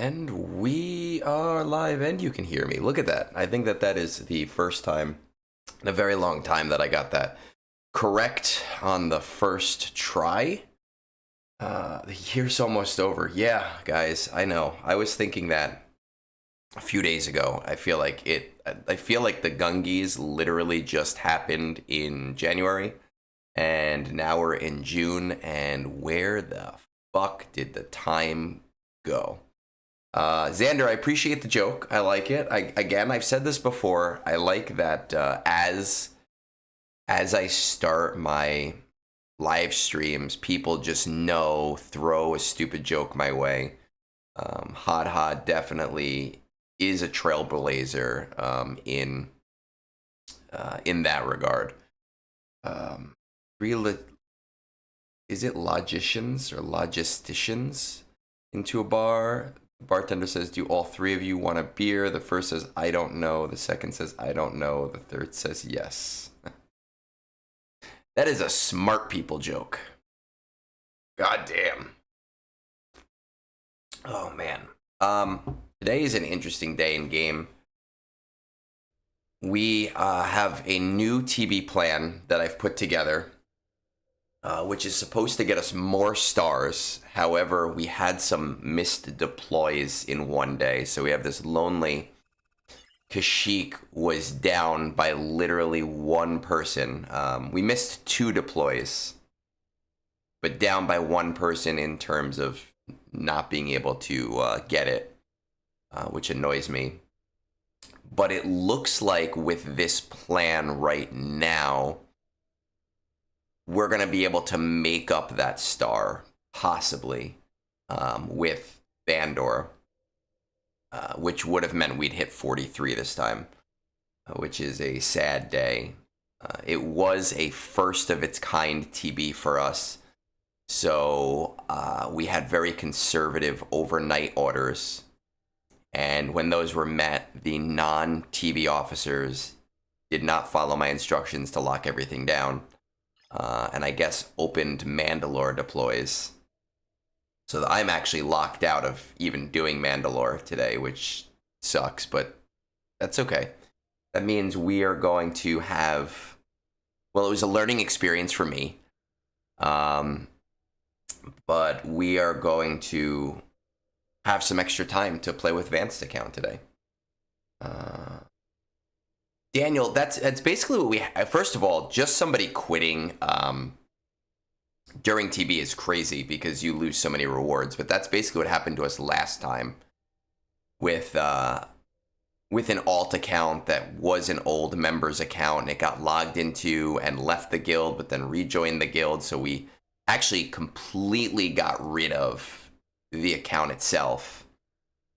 And we are live and you can hear me. Look at that. I think that that is the first time in a very long time that I got that correct on the first try. The year's almost over. Yeah, guys, I know. I was thinking that a few days ago. I feel like the Gungies literally just happened in January and now we're in June, and where the fuck did the time go? Xander, I appreciate the joke. I like it. Again, I've said this before. I like that as I start my live streams, people just throw a stupid joke my way. Hot definitely is a trailblazer in that regard. Real is it logicians or logisticians into a bar? The bartender says, "Do all three of you want a beer?" The first says, "I don't know." The second says, "I don't know." The third says, "Yes." That is a smart people joke. God damn. Oh man. Today is an interesting day in game. We have a new TB plan that I've put together, which is supposed to get us more stars. However, we had some missed deploys in one day. So we have this lonely Kashyyyk was down by literally one person. We missed 2 deploys, but down by one person in terms of not being able to get it, which annoys me. But it looks like with this plan right now, we're going to be able to make up that star, possibly, with Bandor, which would have meant we'd hit 43 this time, which is a sad day. It was a first of its kind TB for us, so we had very conservative overnight orders, and when those were met, the non-TB officers did not follow my instructions to lock everything down. And I guess opened Mandalore deploys. So I'm actually locked out of even doing Mandalore today, which sucks, but that's okay. That means we are going to have, well, it was a learning experience for me. But we are going to have some extra time to play with Vaanced Account today. Daniel, that's basically what we. First of all, just somebody quitting during TB is crazy because you lose so many rewards. But that's basically what happened to us last time with an alt account that was an old member's account, and it got logged into and left the guild, but then rejoined the guild. So we actually completely got rid of the account itself.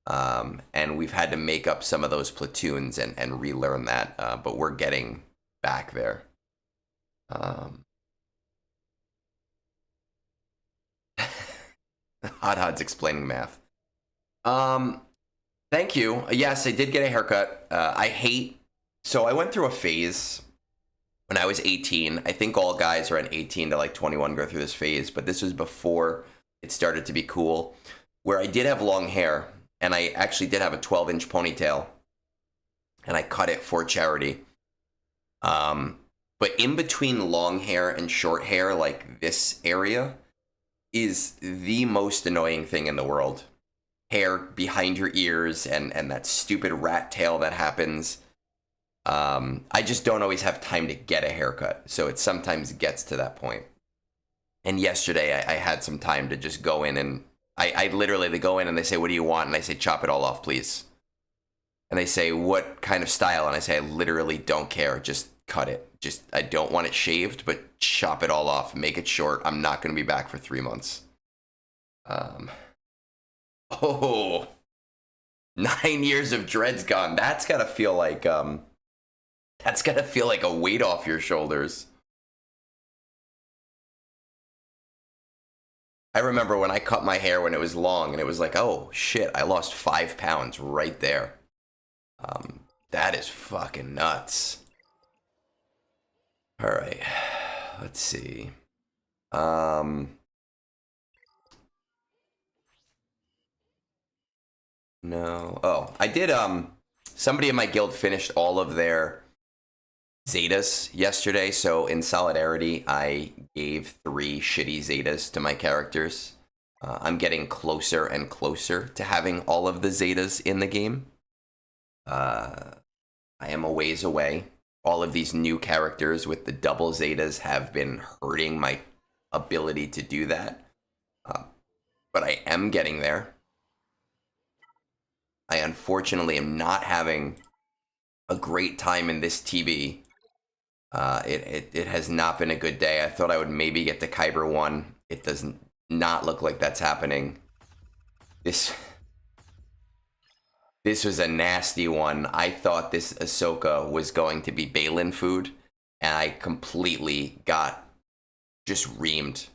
And we've had to make up some of those platoons and relearn that, but we're getting back there. Hod's explaining math. Thank you. Yes, I did get a haircut. So I went through a phase when I was 18. I think all guys around 18 to like 21 go through this phase, but this was before it started to be cool, where I did have long hair. And I actually did have a 12-inch ponytail, and I cut it for charity. But in between long hair and short hair, like this area, is the most annoying thing in the world. Hair behind your ears and that stupid rat tail that happens. I just don't always have time to get a haircut, so it sometimes gets to that point. And yesterday, I had some time to just go in and I literally, they go in and they say, "What do you want?" And I say, "Chop it all off, please." And they say, "What kind of style?" And I say, "I literally don't care. Just cut it. I don't want it shaved, but chop it all off. Make it short. I'm not going to be back for 3 months." Oh, 9 years of dreads gone. That's gotta feel like a weight off your shoulders. I remember when I cut my hair when it was long, and it was like, oh shit, I lost 5 pounds right there. That is fucking nuts. All right, let's see. No. Oh, I did, somebody in my guild finished all of their Zetas yesterday, so in solidarity, I gave 3 shitty Zetas to my characters. I'm getting closer and closer to having all of the Zetas in the game. I am a ways away. All of these new characters with the double Zetas have been hurting my ability to do that. But I am getting there. I unfortunately am not having a great time in this TB. It has not been a good day. I thought I would maybe get the Kyber one. It does not look like that's happening. This was a nasty one. I thought this Ahsoka was going to be Balin food, and I completely got just reamed.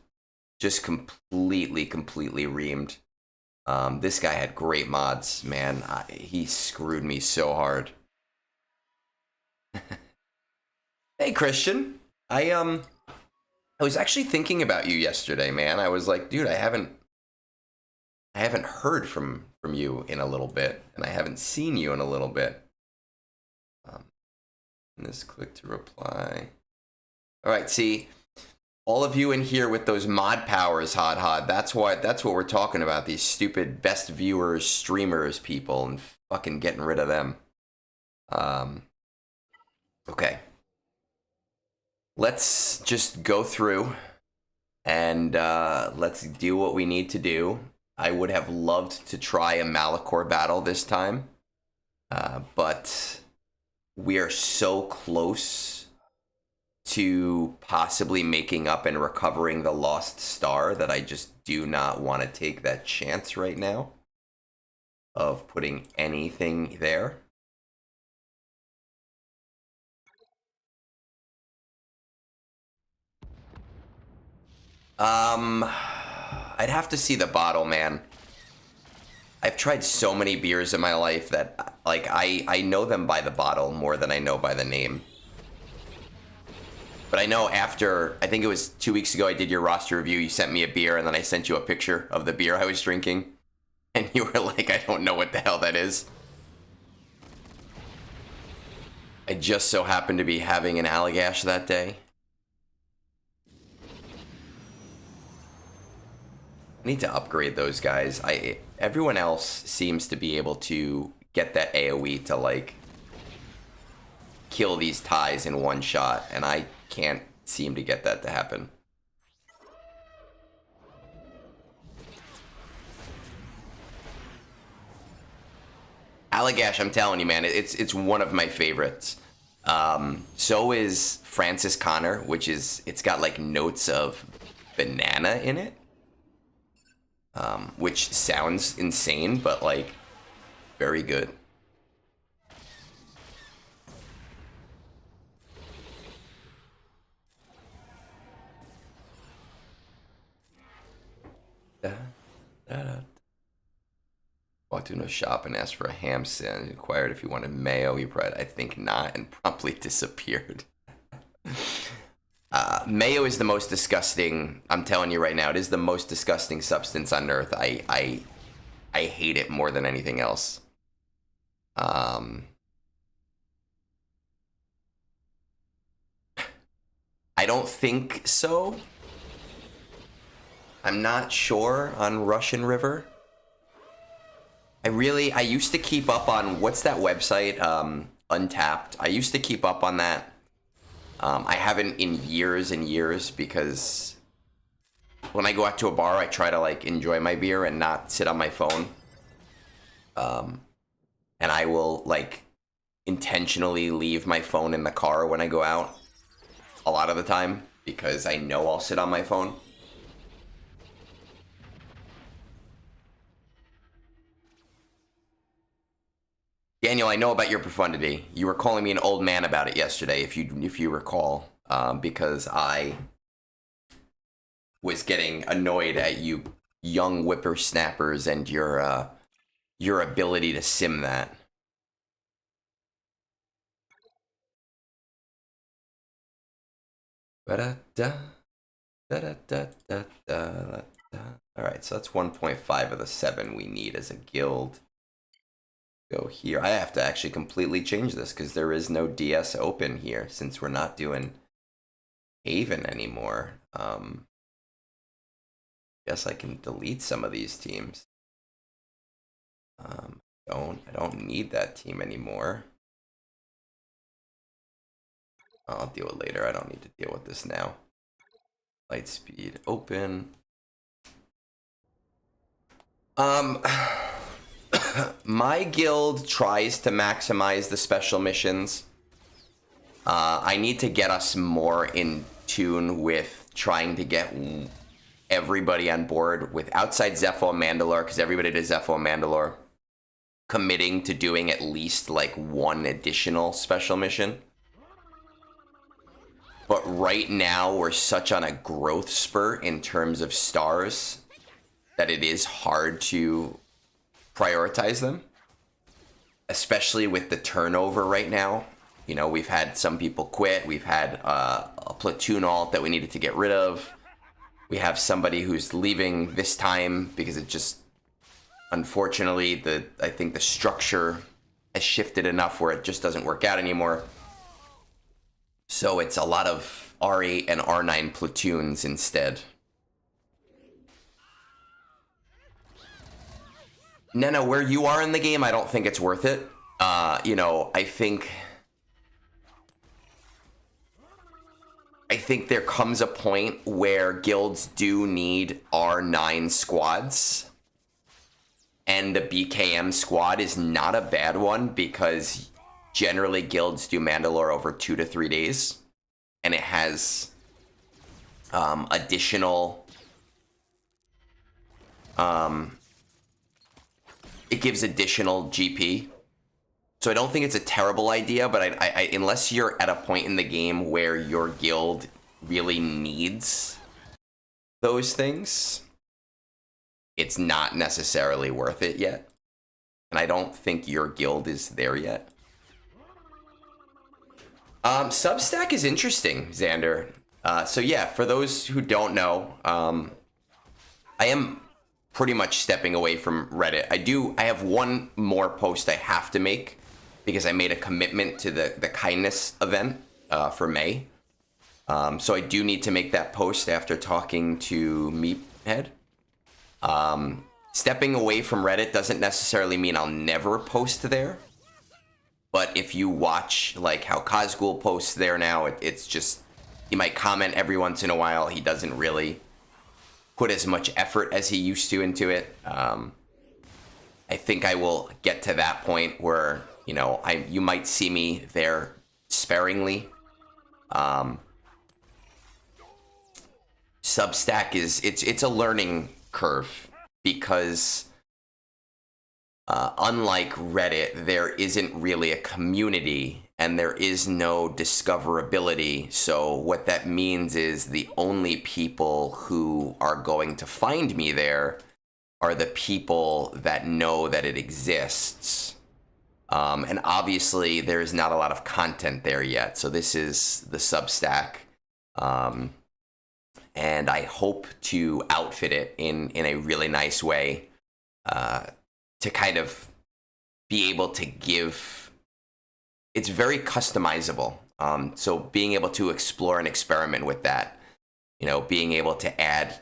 Just completely reamed. This guy had great mods, man. He screwed me so hard. Hey, Christian. I was actually thinking about you yesterday, man. I was like, dude, I haven't heard from you in a little bit, and I haven't seen you in a little bit. And this click to reply. All right, see, all of you in here with those mod powers, hot. That's what we're talking about. These stupid best viewers, streamers, people, and fucking getting rid of them. Okay. Let's just go through and let's do what we need to do. I would have loved to try a Malachor battle this time, but we are so close to possibly making up and recovering the lost star that I just do not want to take that chance right now of putting anything there. I'd have to see the bottle, man. I've tried so many beers in my life that, like, I know them by the bottle more than I know by the name. But I know after, I think it was 2 weeks ago, I did your roster review, you sent me a beer, and then I sent you a picture of the beer I was drinking. And you were like, I don't know what the hell that is. I just so happened to be having an Allagash that day. I need to upgrade those guys. Everyone else seems to be able to get that AoE to, like, kill these ties in one shot, and I can't seem to get that to happen. Allagash, I'm telling you, man, it's one of my favorites. So is Francis Connor, which is, it's got like notes of banana in it, which sounds insane, but like very good. Walked into a shop and asked for a ham sandwich. Inquired if he wanted mayo. He replied, "I think not," and promptly disappeared. Mayo is the most disgusting. I'm telling you right now, it is the most disgusting substance on earth. I hate it more than anything else. I don't think so. I'm not sure on Russian River. I used to keep up on, what's that website? Untapped. I used to keep up on that. I haven't in years and years, because when I go out to a bar, I try to like enjoy my beer and not sit on my phone. And I will like intentionally leave my phone in the car when I go out a lot of the time, because I know I'll sit on my phone. Daniel, I know about your profundity. You were calling me an old man about it yesterday, if you recall, because I was getting annoyed at you young whippersnappers and your ability to sim that. All right, so that's 1.5 of the 7 we need as a guild. Go here. I have to actually completely change this because there is no DS open here since we're not doing Haven anymore. Guess I can delete some of these teams. I don't need that team anymore. I'll deal with it later. I don't need to deal with this now. Lightspeed open. My guild tries to maximize the special missions. I need to get us more in tune with trying to get everybody on board with outside Zepho and Mandalore, because everybody does Zepho and Mandalore, committing to doing at least like one additional special mission. But right now we're such on a growth spurt in terms of stars that it is hard to prioritize them, especially with the turnover right now. You know, we've had some people quit. We've had a platoon alt that we needed to get rid of. We have somebody who's leaving this time because it just, unfortunately, I think the structure has shifted enough where it just doesn't work out anymore. So it's a lot of R8 and R9 platoons instead. Nena, where you are in the game, I don't think it's worth it. You know, I think there comes a point where guilds do need R9 squads. And the BKM squad is not a bad one because generally guilds do Mandalore over 2 to 3 days. And it has additional... it gives additional GP. So I don't think it's a terrible idea, but I unless you're at a point in the game where your guild really needs those things, it's not necessarily worth it yet. And I don't think your guild is there yet. Substack is interesting, Xander. So yeah, for those who don't know, I am pretty much stepping away from Reddit. I have one more post I have to make because I made a commitment to the kindness event for May. So I do need to make that post after talking to Meathead. Stepping away from Reddit doesn't necessarily mean I'll never post there. But if you watch like how Kazgul posts there now, it's just, he might comment every once in a while. He doesn't really put as much effort as he used to into it. I think I will get to that point where, you know, you might see me there sparingly. Substack it's a learning curve because unlike Reddit, there isn't really a community and there is no discoverability. So what that means is the only people who are going to find me there are the people that know that it exists. And obviously there's not a lot of content there yet. So this is the Substack. And I hope to outfit it in a really nice way to kind of be able to give... It's very customizable. So being able to explore and experiment with that, you know, being able to add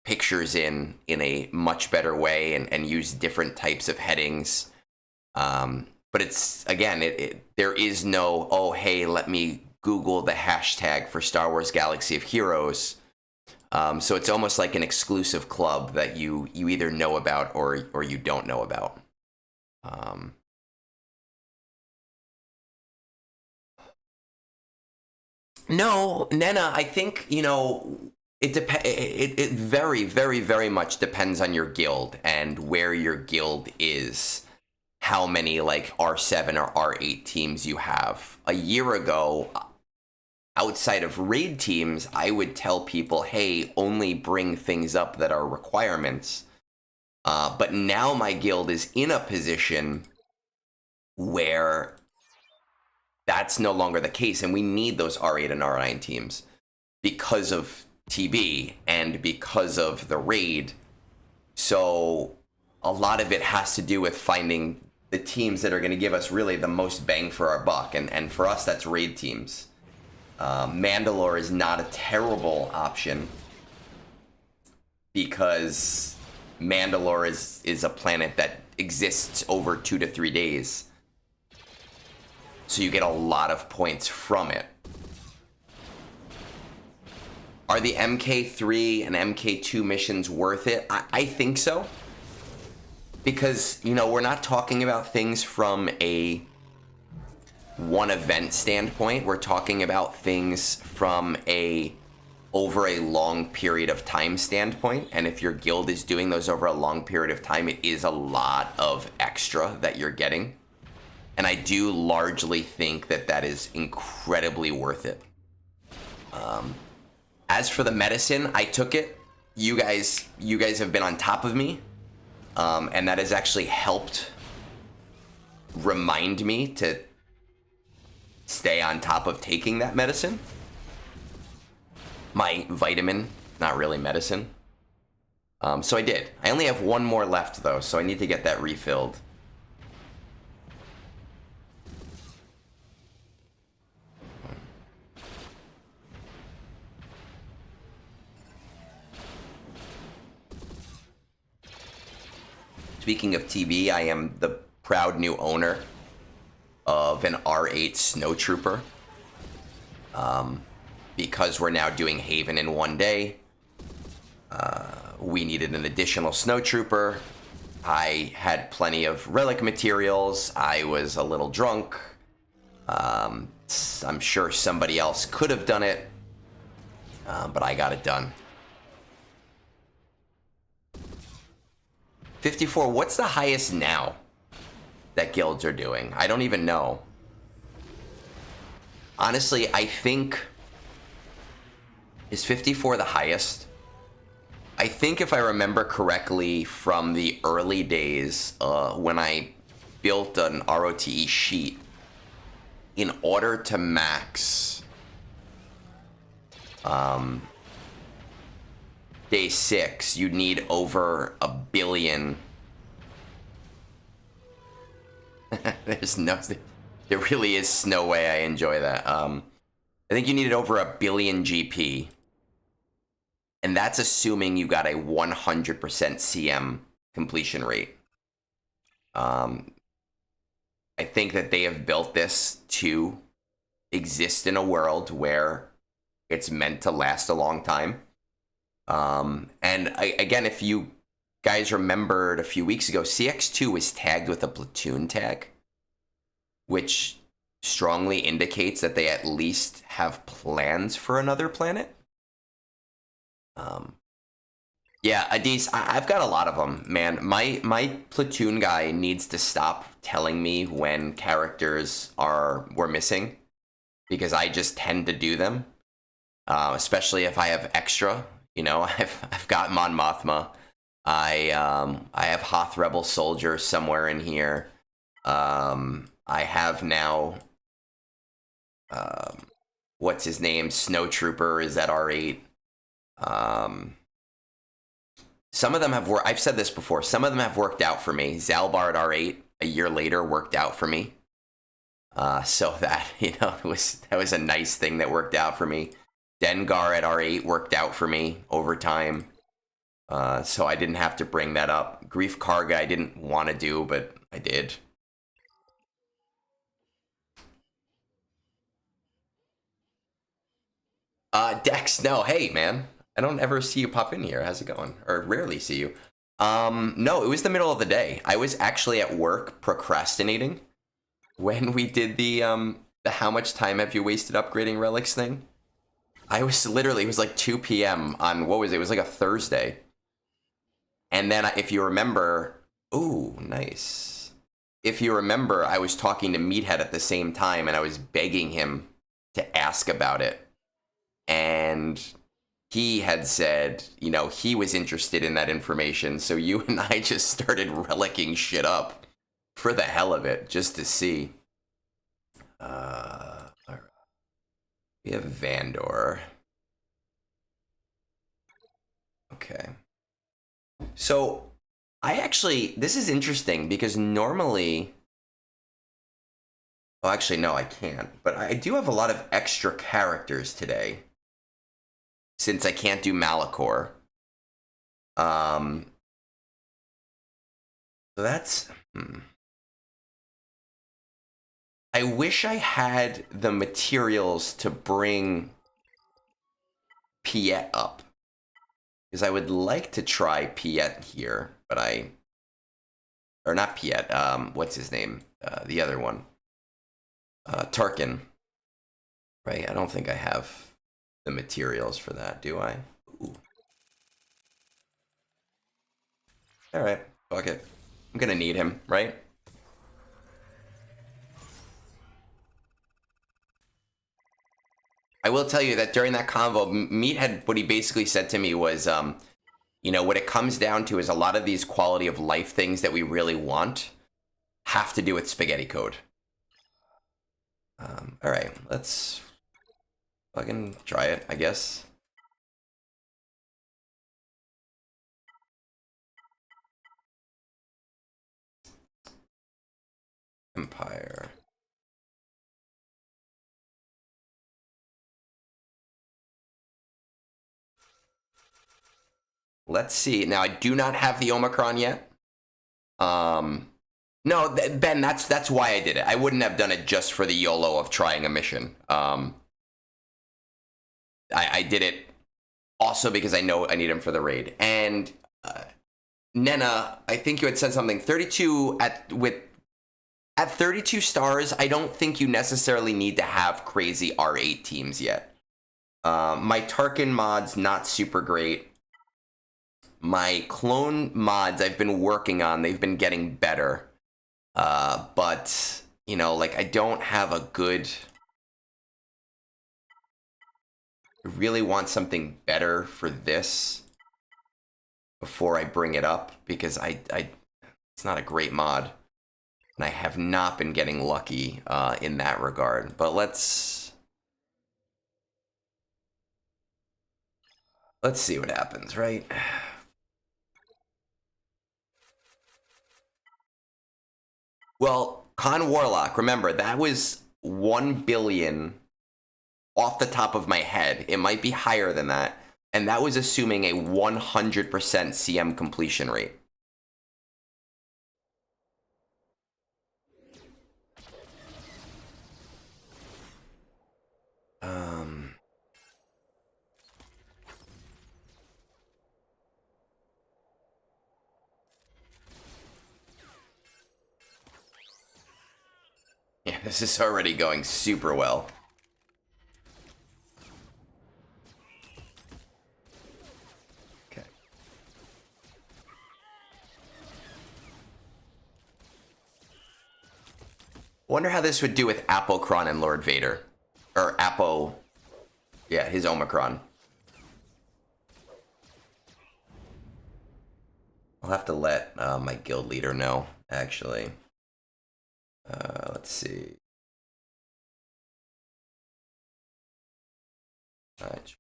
pictures in a much better way and use different types of headings. But it's, again, there is no, oh, hey, let me Google the hashtag for Star Wars Galaxy of Heroes. So it's almost like an exclusive club that you either know about or you don't know about. No, Nena, I think, you know, it very, very, very much depends on your guild and where your guild is, how many like R7 or R8 teams you have. A year ago, outside of raid teams, I would tell people, hey, only bring things up that are requirements. But now my guild is in a position where that's no longer the case, and we need those R8 and R9 teams because of TB and because of the raid. So a lot of it has to do with finding the teams that are going to give us really the most bang for our buck, and for us that's raid teams. Mandalore is not a terrible option because Mandalore is a planet that exists over 2 to 3 days, so you get a lot of points from it. Are the MK3 and MK2 missions worth it? I think so. Because, you know, we're not talking about things from a one event standpoint. We're talking about things from a over a long period of time standpoint. And if your guild is doing those over a long period of time, it is a lot of extra that you're getting. And I do largely think that that is incredibly worth it. As for the medicine, I took it. You guys have been on top of me. And that has actually helped remind me to stay on top of taking that medicine. My vitamin, not really medicine. So I did. I only have one more left though, so I need to get that refilled. Speaking of TB, I am the proud new owner of an R8 Snowtrooper. Because we're now doing Haven in one day, we needed an additional Snowtrooper. I had plenty of relic materials. I was a little drunk. I'm sure somebody else could have done it, but I got it done. 54, what's the highest now that guilds are doing? I don't even know. Honestly, I think... Is 54 the highest? I think if I remember correctly from the early days, when I built an ROTE sheet, in order to max day 6, you need over 1 billion. There really is no way I enjoy that. I think you needed over 1 billion GP. And that's assuming you got a 100% CM completion rate. I think that they have built this to exist in a world where it's meant to last a long time. Again, if you guys remembered a few weeks ago, CX2 was tagged with a platoon tag, which strongly indicates that they at least have plans for another planet. Yeah, Adis, I've got a lot of them, man. My platoon guy needs to stop telling me when characters were missing, because I just tend to do them, especially if I have extra. You know, I've got Mon Mothma. I have Hoth Rebel Soldier somewhere in here. I have now, what's his name? Snowtrooper is at R8. Some of them have worked. I've said this before. Some of them have worked out for me. Zalbar at R8 a year later worked out for me. So that, you know, that was a nice thing that worked out for me. Dengar at R8 worked out for me over time. So I didn't have to bring that up. Grief Karga I didn't want to do, but I did. Dex, no, hey, man. I don't ever see you pop in here. How's it going? Or rarely see you. No, it was the middle of the day. I was actually at work procrastinating when we did the how much time have you wasted upgrading relics thing. I was literally, it was like 2 p.m. on, what was it? It was like a Thursday. And then if you remember, ooh, nice. If you remember, I was talking to Meathead at the same time and I was begging him to ask about it. And he had said, you know, he was interested in that information. So you and I just started relicking shit up for the hell of it, just to see. All right. We have Vandor. Okay. So I actually, this is interesting because normally Well, actually, no, I can't. But I do have a lot of extra characters today. Since I can't do Malachor. So that's... I wish I had the materials to bring Piet up. Because I would like to try Piet here, but I... Or not Piet, what's his name? The other one. Tarkin. Right, I don't think I have the materials for that, do I? Ooh. Alright, fuck it. I'm gonna need him, right? I will tell you that during that convo, Meathead, what he basically said to me was, you know, what it comes down to is a lot of these quality of life things that we really want have to do with spaghetti code. All right, let's fucking try it, I guess. Empire. Let's see. Now, I do not have the Omicron yet. No, Ben, that's why I did it. I wouldn't have done it just for the YOLO of trying a mission. I did it also because I know I need him for the raid. And Nena, I think you had said something. 32 at 32 stars, I don't think you necessarily need to have crazy R8 teams yet. My Tarkin mod's not super great. My clone mods I've been working on, they've been getting better. But, you know, like, I don't have a good... I really want something better for this before I bring it up, because it's not a great mod. And I have not been getting lucky in that regard. But let's see what happens, right? Well, Con Warlock, remember, that was 1 billion off the top of my head. It might be higher than that. And that was assuming a 100% CM completion rate. Yeah, this is already going super well. Okay. Wonder how this would do with Apocron and Lord Vader. Or yeah, his Omicron. I'll have to let my guild leader know, actually. Let's see. All right.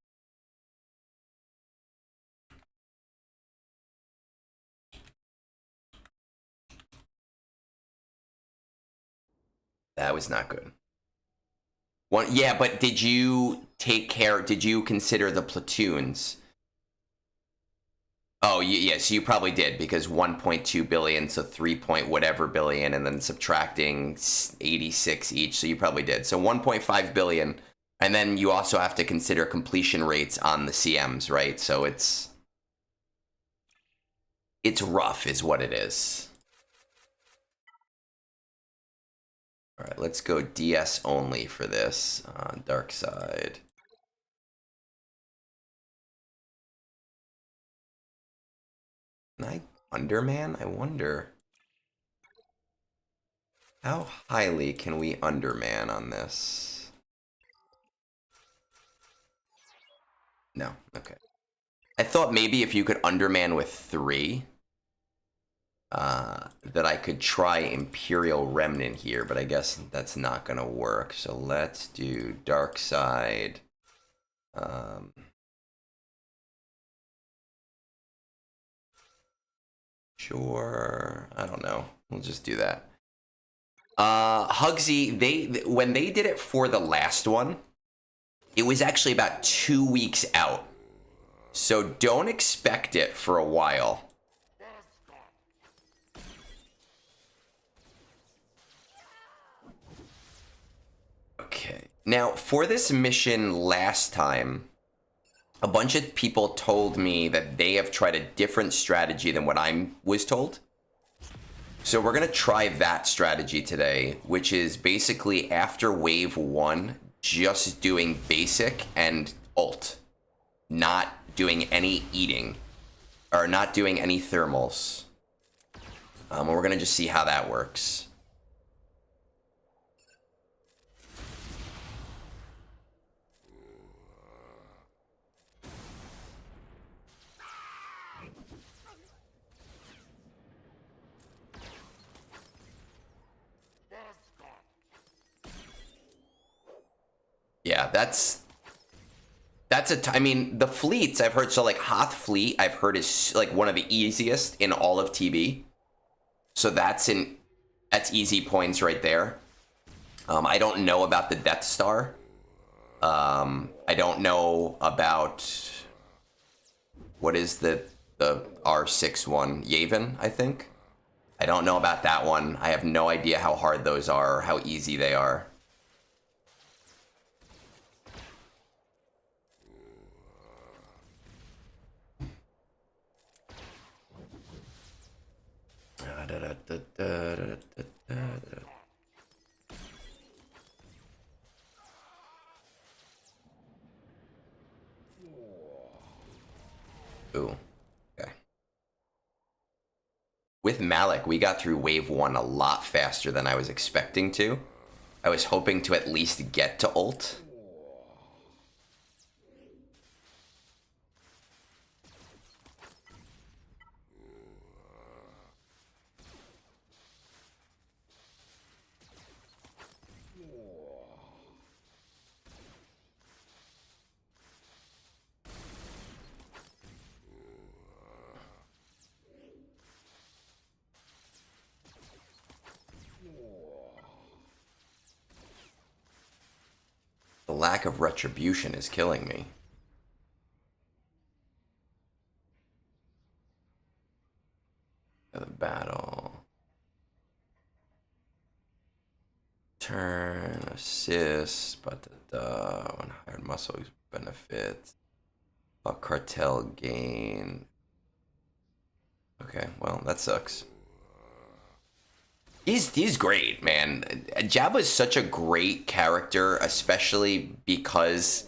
That was not good. Yeah, but did you did you consider the platoons? Oh, yes, you probably did, because 1.2 billion, so 3 point whatever billion, and then subtracting 86 each, so you probably did. So 1.5 billion, and then you also have to consider completion rates on the CMs, right? So it's rough is what it is. All right, let's go DS only for this. Dark side. Can I underman? I wonder. How highly can we underman on this? No, okay. I thought maybe if you could underman with 3, that I could try Imperial Remnant here, but I guess that's not gonna work. So let's do Dark Side. Sure, I don't know. We'll just do that. Hugsy, when they did it for the last one, it was actually about 2 weeks out. So don't expect it for a while. Okay. Now, for this mission last time, a bunch of people told me that they have tried a different strategy than what I was told. So we're going to try that strategy today, which is basically after wave 1, just doing basic and ult. Not doing any eating. Or not doing any thermals. And we're going to just see how that works. Yeah, I mean, the fleets I've heard, so like Hoth fleet I've heard is like one of the easiest in all of TB. So that's easy points right there. I don't know about the Death Star. I don't know about what is the R6 one, Yavin, I think. I don't know about that one. I have no idea how hard those are or how easy they are. Ooh, okay. With Malik, we got through wave 1 a lot faster than I was expecting to. I was hoping to at least get to ult. The lack of retribution is killing me. The battle. Turn, assist, but when hired muscle benefit. A cartel gain. Okay, well, that sucks. He's great, man. Jabba's such a great character, especially because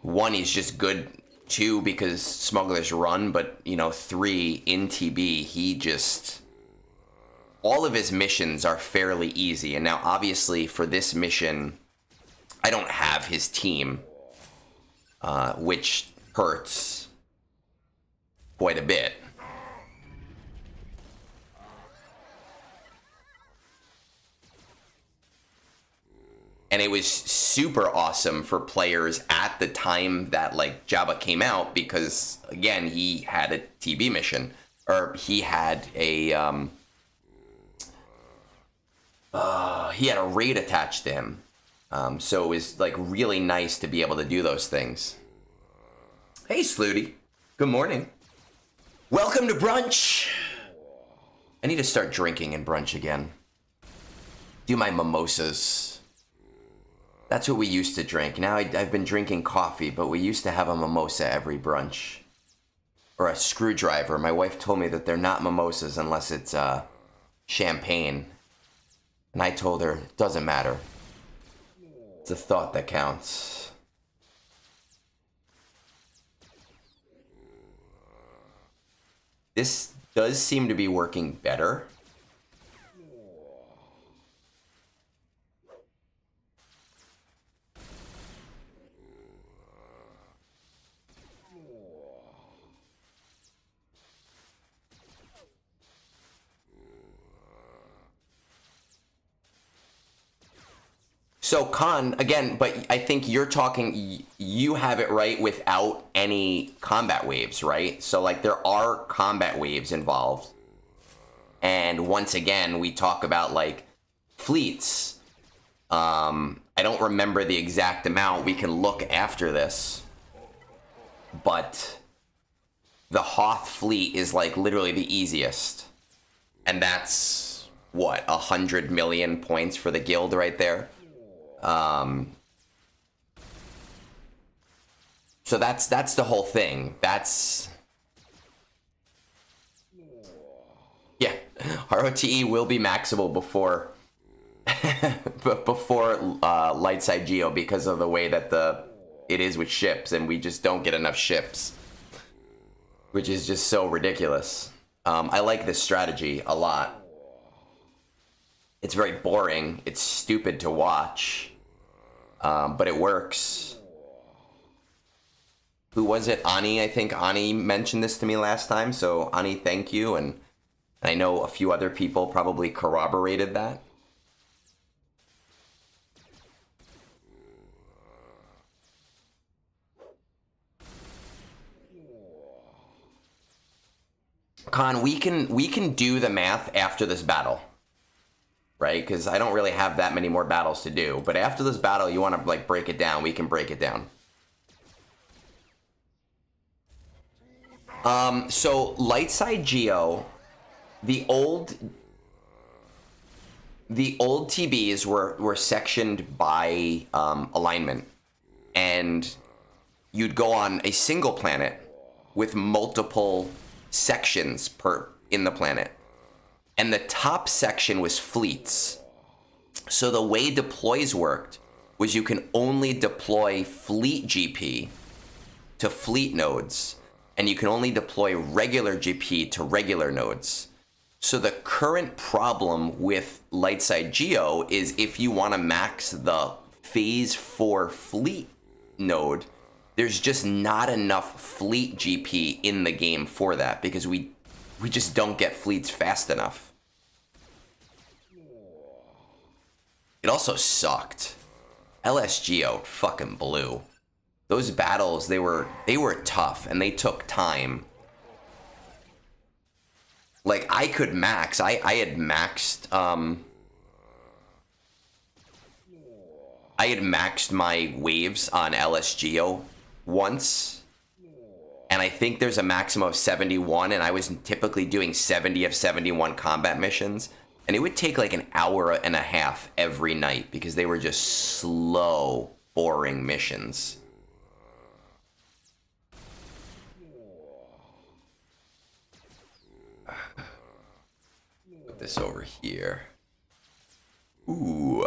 1, he's just good, 2, because Smuggler's Run, but, you know, 3, in TB, he just... all of his missions are fairly easy, and now, obviously, for this mission, I don't have his team, which hurts quite a bit. And it was super awesome for players at the time that, like, Jabba came out because, again, he had a TB mission. Or he had a, he had a raid attached to him. So it was, like, really nice to be able to do those things. Hey, Slooty. Good morning. Welcome to Brunch. I need to start drinking in Brunch again. Do my mimosas. That's what we used to drink. Now I've been drinking coffee, but we used to have a mimosa every brunch. Or a screwdriver. My wife told me that they're not mimosas unless it's champagne. And I told her, it doesn't matter. It's a thought that counts. This does seem to be working better. So Khan, again, but I think you're talking, you have it right without any combat waves, right? So like there are combat waves involved. And once again, we talk about like fleets. I don't remember the exact amount. We can look after this. But the Hoth fleet is like literally the easiest. And that's, what, 100 million points for the guild right there? So that's the whole thing. That's... Yeah, ROTE will be maxable before before light side geo because of the way that it is with ships, and we just don't get enough ships, which is just so ridiculous. I like this strategy a lot. It's very boring. It's stupid to watch, but it works. Who was it? Ani, I think Ani mentioned this to me last time. So Ani, thank you. And I know a few other people probably corroborated that. Khan, we can do the math after this battle, right? Because I don't really have that many more battles to do. But after this battle, you want to like break it down. We can break it down. So light side geo, the old TBs were sectioned by alignment, and you'd go on a single planet with multiple sections in the planet, and the top section was fleets. So the way deploys worked was you can only deploy fleet GP to fleet nodes, and you can only deploy regular GP to regular nodes. So the current problem with light side geo is if you want to max the phase 4 fleet node, there's just not enough fleet GP in the game for that, because we just don't get fleets fast enough. It also sucked. LSGO fucking blew. Those battles, they were tough, and they took time. Like, I could max. I had maxed my waves on LSGO once, and I think there's a maximum of 71, and I was typically doing 70 of 71 combat missions, and it would take like an hour and a half every night because they were just slow, boring missions. Put this over here. Ooh.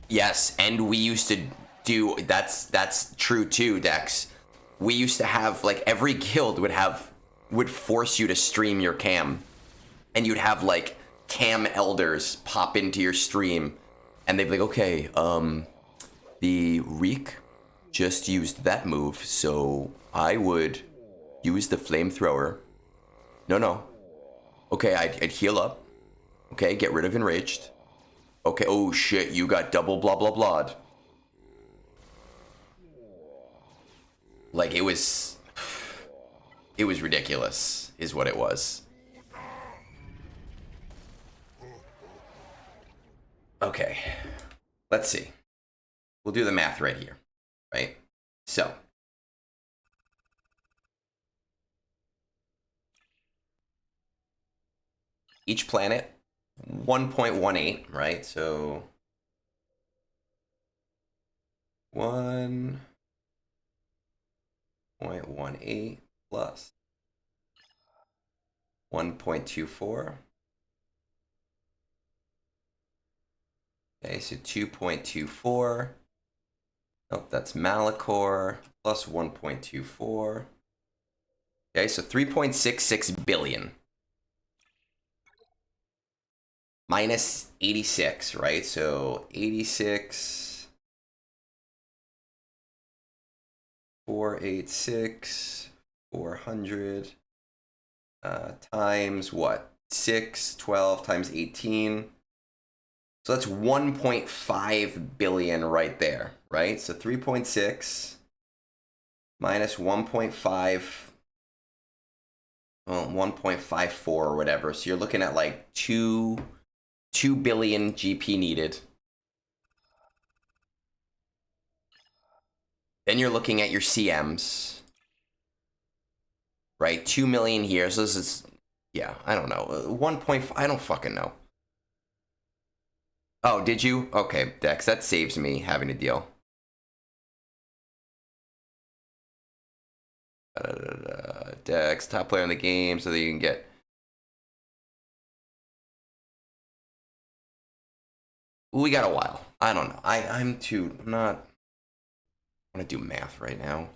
Yes, and we used to do, that's true too, Dex. We used to have, like, every guild would force you to stream your cam. And you'd have, like, cam elders pop into your stream, and they'd be like, okay, the Reek just used that move, so I would use the flamethrower. No. Okay, I'd heal up. Okay, get rid of enraged. Okay, oh shit, you got double blah blah blah. Like, it was ridiculous, is what it was. Okay, let's see. We'll do the math right here, right? So, each planet, 1.18, right? So, 1.18 plus 1.24. Okay, so 2.24. Nope, that's Malachor plus 1.24. Okay, so 3.66 billion. Minus 86, right? So 86, 486, 400 times what? 6, 12 times 18. So that's 1.5 billion right there, right? So 3.6 minus 1.5, well, 1.54 or whatever. So you're looking at like 2 billion GP needed. Then you're looking at your CMs, right? 2 million here. So this is, yeah, I don't know. 1.5, I don't fucking know. Oh, did you? Okay, Dex, that saves me having to deal. Dex, top player in the game, so that you can get. We got a while. I don't know. I'm not. I want to do math right now.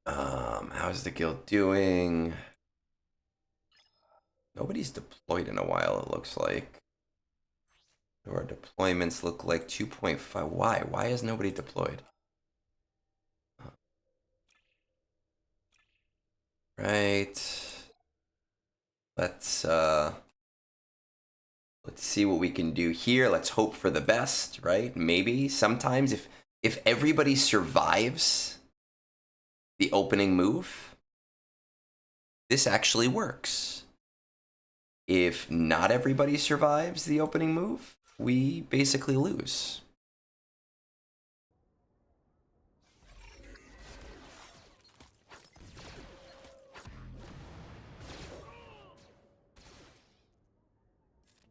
How's the guild doing? Nobody's deployed in a while, it looks like. Our deployments look like 2.5. Why? Why is nobody deployed? Right. Let's see what we can do here. Let's hope for the best, right? Maybe sometimes if everybody survives the opening move, this actually works. If not everybody survives the opening move, we basically lose.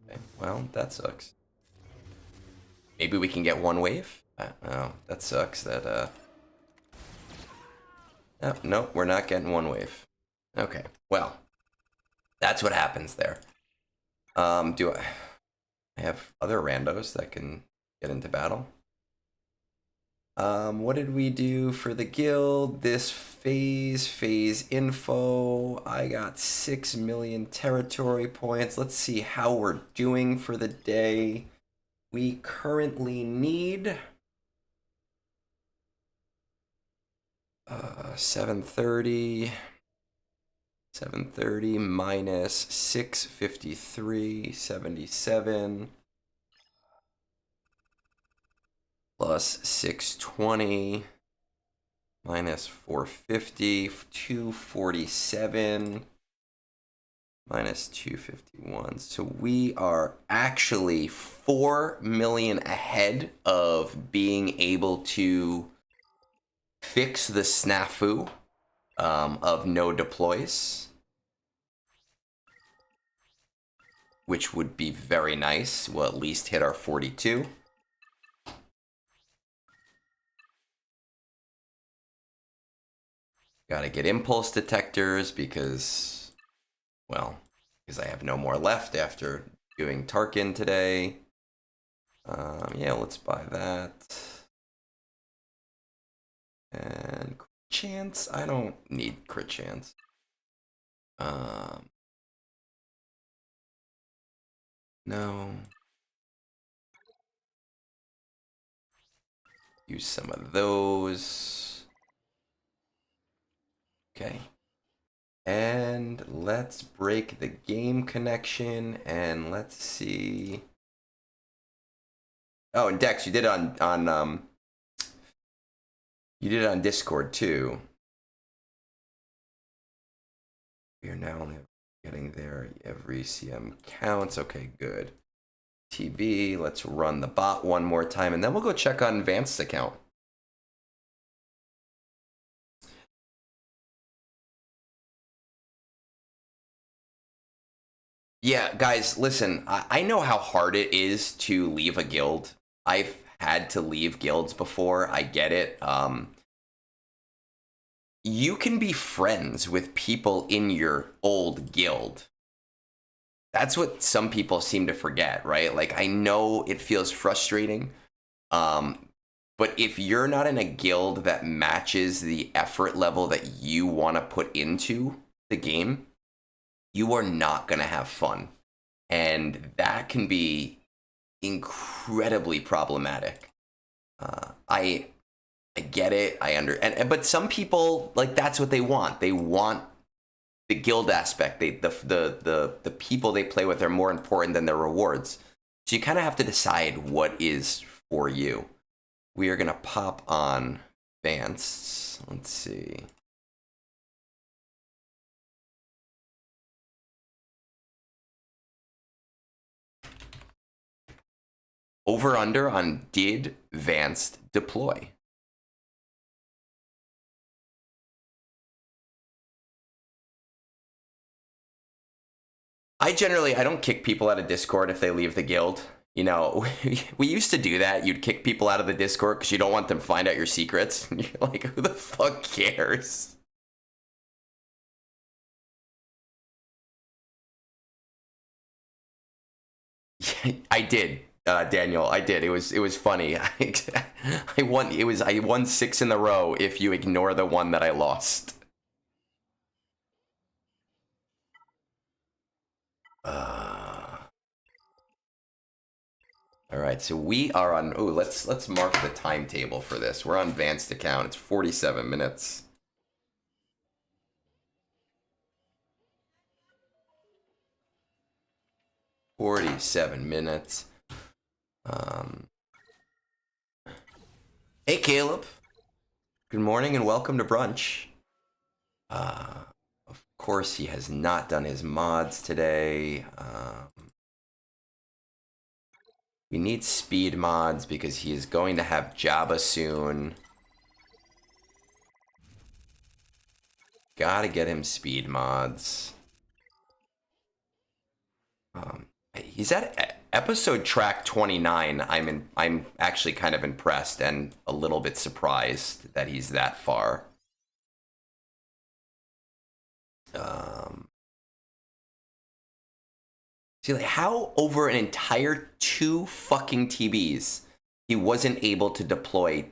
Okay, well, that sucks. Maybe we can get one wave? Oh, that sucks. That, oh, no, we're not getting one wave. Okay, well, that's what happens there. Do I have other randos that can get into battle? What did we do for the guild? This phase info. I got 6 million territory points. Let's see how we're doing for the day. We currently need 730 minus 653, 77 plus 620 minus 450, 247 minus 251. So we are actually 4 million ahead of being able to fix the snafu of no deploys, which would be very nice. We'll at least hit our 42. Gotta get impulse detectors because, well, because I have no more left after doing Tarkin today. Yeah, let's buy that. And crit chance, I don't need crit chance. No. Use some of those. Okay. And let's break the game connection and let's see. Oh, and Dex, you did it on you did it on Discord too. We are now only getting there. Every CM counts. Okay, good. TB, let's run the bot one more time and then we'll go check on Vaanced Account. Yeah, guys, listen, I know how hard it is to leave a guild. I've had to leave guilds before. I get it. You can be friends with people in your old guild. That's what some people seem to forget, right? Like, I know it feels frustrating, but if you're not in a guild that matches the effort level that you want to put into the game, you are not going to have fun. And that can be incredibly problematic. I get it. But some people, like, that's what they want. They want the guild aspect. The people they play with are more important than their rewards. So you kind of have to decide what is for you. We are gonna pop on Vaanced. Let's see. Over under on did Vaanced deploy? I don't kick people out of Discord if they leave the guild. You know, we used to do that. You'd kick people out of the Discord because you don't want them to find out your secrets. And you're like, who the fuck cares? I did, Daniel. I did. It was funny. I won 6 in a row if you ignore the one that I lost. All right, so we are on. Oh, let's mark the timetable for this. We're on Vaanced Account. It's 47 minutes. Hey, Caleb. Good morning and welcome to Brunch. Of course, he has not done his mods today. We need speed mods because he is going to have Jabba soon. Gotta get him speed mods. He's at episode track 29. I'm actually kind of impressed and a little bit surprised that he's that far. See, like, how over an entire 2 fucking TBs he wasn't able to deploy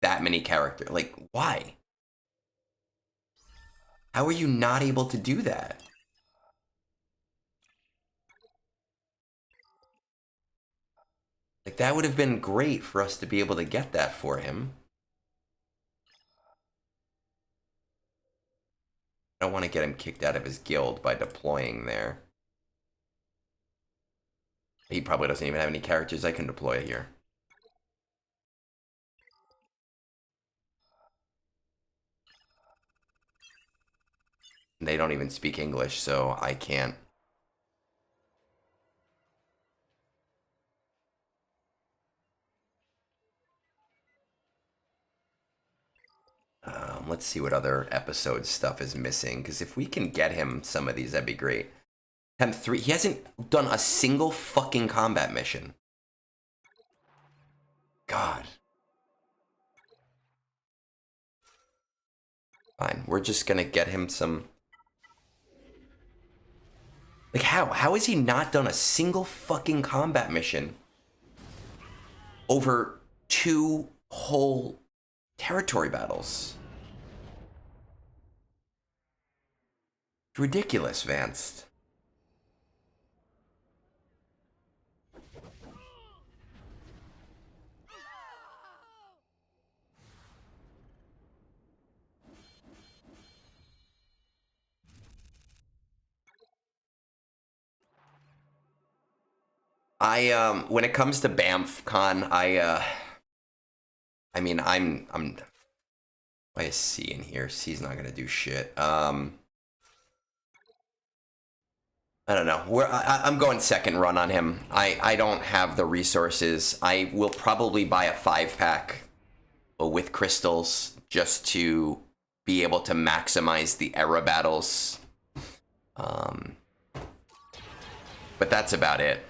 that many characters? Like, why? How are you not able to do that? Like, that would have been great for us to be able to get that for him. I don't want to get him kicked out of his guild by deploying there. He probably doesn't even have any characters I can deploy here. They don't even speak English, so I can't. Let's see what other episode stuff is missing, because if we can get him some of these, that'd be great. Hem 3, he hasn't done a single fucking combat mission. God. Fine, we're just gonna get him some... Like, how? How has he not done a single fucking combat mission over 2 whole territory battles? It's ridiculous, Vaanced. When it comes to BAMFCon, I mean, why is C in here? C's not gonna do shit. I don't know. I'm going second run on him. I don't have the resources. I will probably buy a 5-pack with crystals just to be able to maximize the era battles. But that's about it.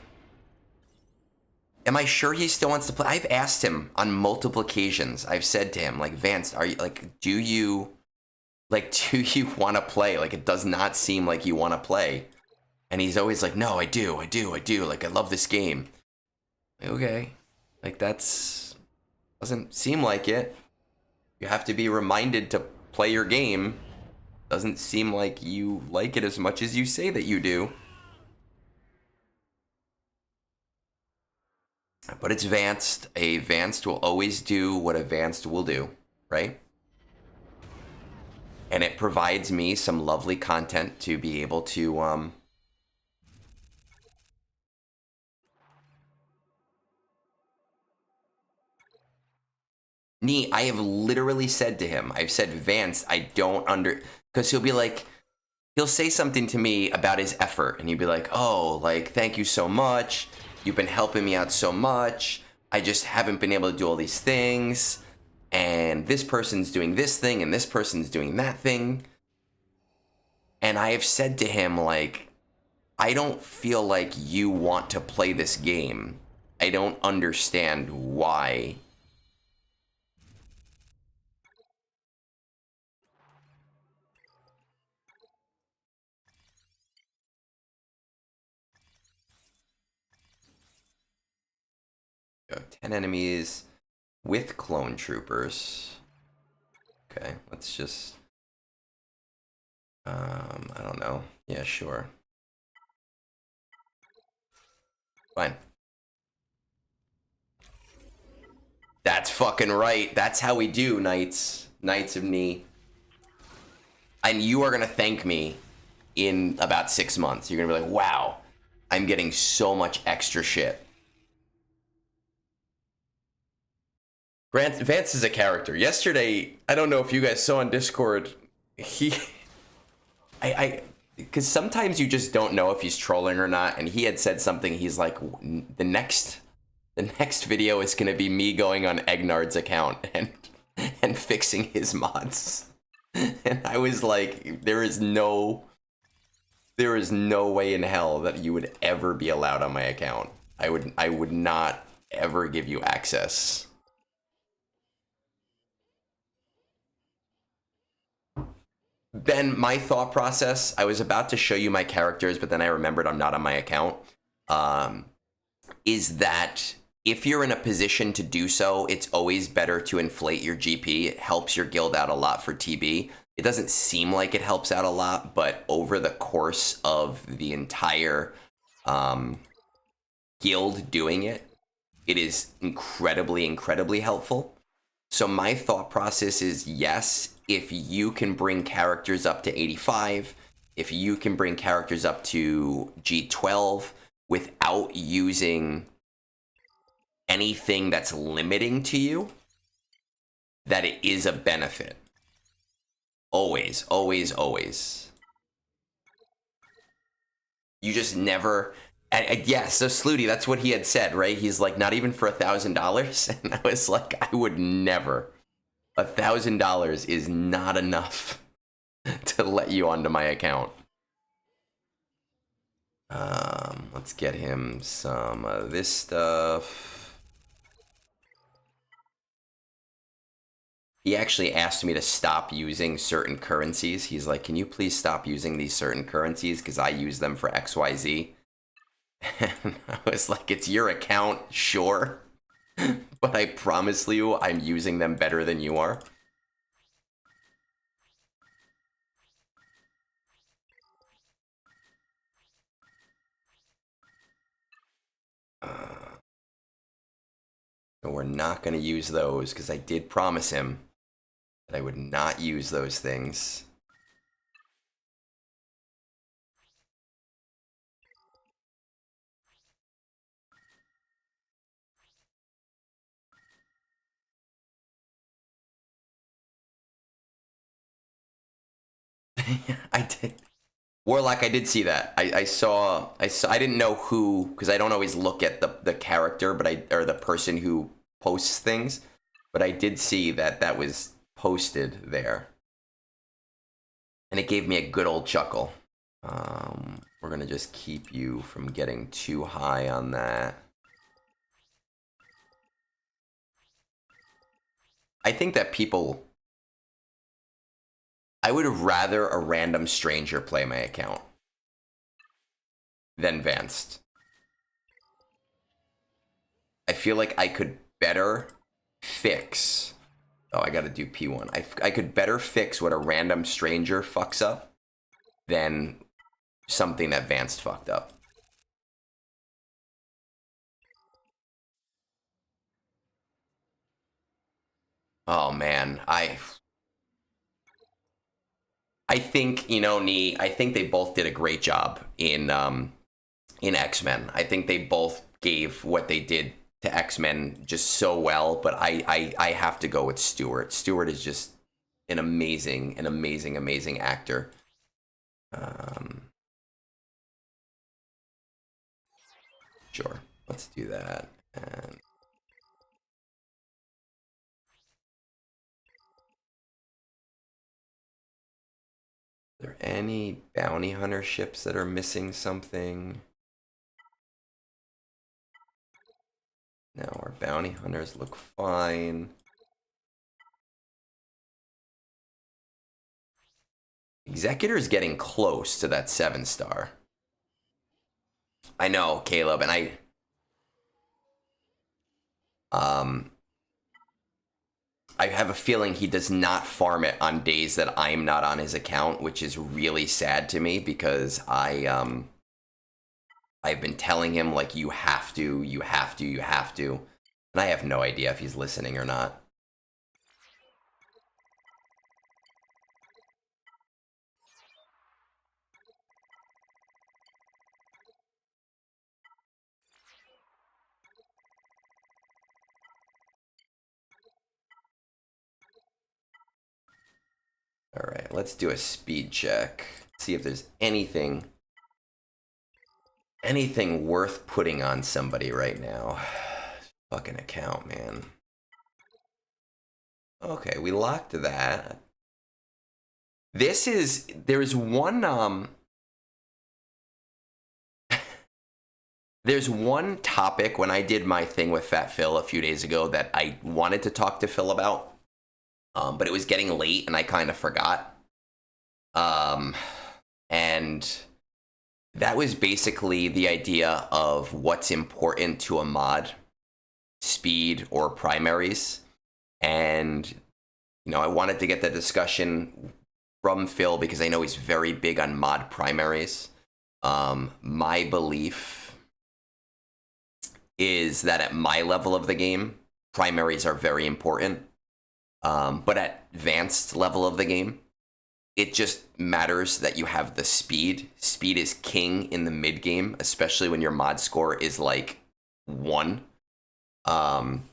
Am I sure he still wants to play? I've asked him on multiple occasions. I've said to him, like, Vaanced, are you, like, do you want to play? Like, it does not seem like you want to play. And he's always like, no, I do. Like, I love this game. Okay. Like, doesn't seem like it. You have to be reminded to play your game. Doesn't seem like you like it as much as you say that you do. But it's Vaanced. A Vaanced will always do what a Vaanced will do, right? and it provides me some lovely content to be able to I have literally said to him, I've said, Vance, I don't because he'll be like, he'll say something to me about his effort, and he'd be like, oh, like, thank you so much. You've been helping me out so much. I just haven't been able to do all these things. And this person's doing this thing, and this person's doing that thing. And I have said to him, like, I don't feel like you want to play this game. I don't understand why. Go 10 enemies with clone troopers. Okay, let's just... I don't know. Yeah, sure. Fine. That's fucking right. That's how we do, Knights. Knights of Knee. And you are gonna thank me in about 6 months. You're gonna be like, wow, I'm getting so much extra shit. Vance is a character. Yesterday, I don't know if you guys saw on Discord, because sometimes you just don't know if he's trolling or not, and he had said something, he's like, the next video is gonna be me going on Egnards' account and fixing his mods. And I was like, there is no way in hell that you would ever be allowed on my account. I would not ever give you access. Ben, my thought process, I was about to show you my characters, but then I remembered I'm not on my account, is that if you're in a position to do so, it's always better to inflate your GP. It helps your guild out a lot for TB. It doesn't seem like it helps out a lot, but over the course of the entire guild doing it, it is incredibly, incredibly helpful. So my thought process is, yes, if you can bring characters up to 85, if you can bring characters up to G12 without using anything that's limiting to you, that it is a benefit. Always, always, always. You just never... yeah, so Slooty, that's what he had said, right? He's like, not even for $1,000? And I was like, I would never. $1,000 is not enough to let you onto my account. Let's get him some of this stuff. He actually asked me to stop using certain currencies. He's like, can you please stop using these certain currencies? Because I use them for XYZ. And I was like, it's your account, sure. But I promise you, I'm using them better than you are. So we're not going to use those, because I did promise him that I would not use those things. I did. Warlock, I did see that. I saw, I didn't know who, because I don't always look at the character, but or the person who posts things, but I did see that that was posted there. And it gave me a good old chuckle. We're going to just keep you from getting too high on that. I think that people... I would rather a random stranger play my account than Vaanced. I feel like I could better fix... Oh, I gotta do P1. I could better fix what a random stranger fucks up than something that Vaanced fucked up. Oh man, I think, I think they both did a great job in X-Men. I think they both gave what they did to X-Men just so well, but I have to go with Stewart. Stewart is just an amazing, amazing actor. Sure, let's do that. And are there any bounty hunter ships that are missing something? No, our bounty hunters look fine. Executor is getting close to that 7-star. I know, Caleb, and I have a feeling he does not farm it on days that I'm not on his account, which is really sad to me because I've been telling him, like, you have to, and I have no idea if he's listening or not. All right, let's do a speed check. See if there's anything worth putting on somebody right now. Fucking account, man. Okay, we locked that. There's one there's one topic when I did my thing with Fat Phil a few days ago that I wanted to talk to Phil about. But it was getting late and I kind of forgot. And that was basically the idea of what's important to a mod, speed or primaries. And, I wanted to get the discussion from Phil because I know he's very big on mod primaries. My belief is that at my level of the game, primaries are very important. But at advanced level of the game, it just matters that you have the speed. Speed is king in the mid game, especially when your mod score is like 1. And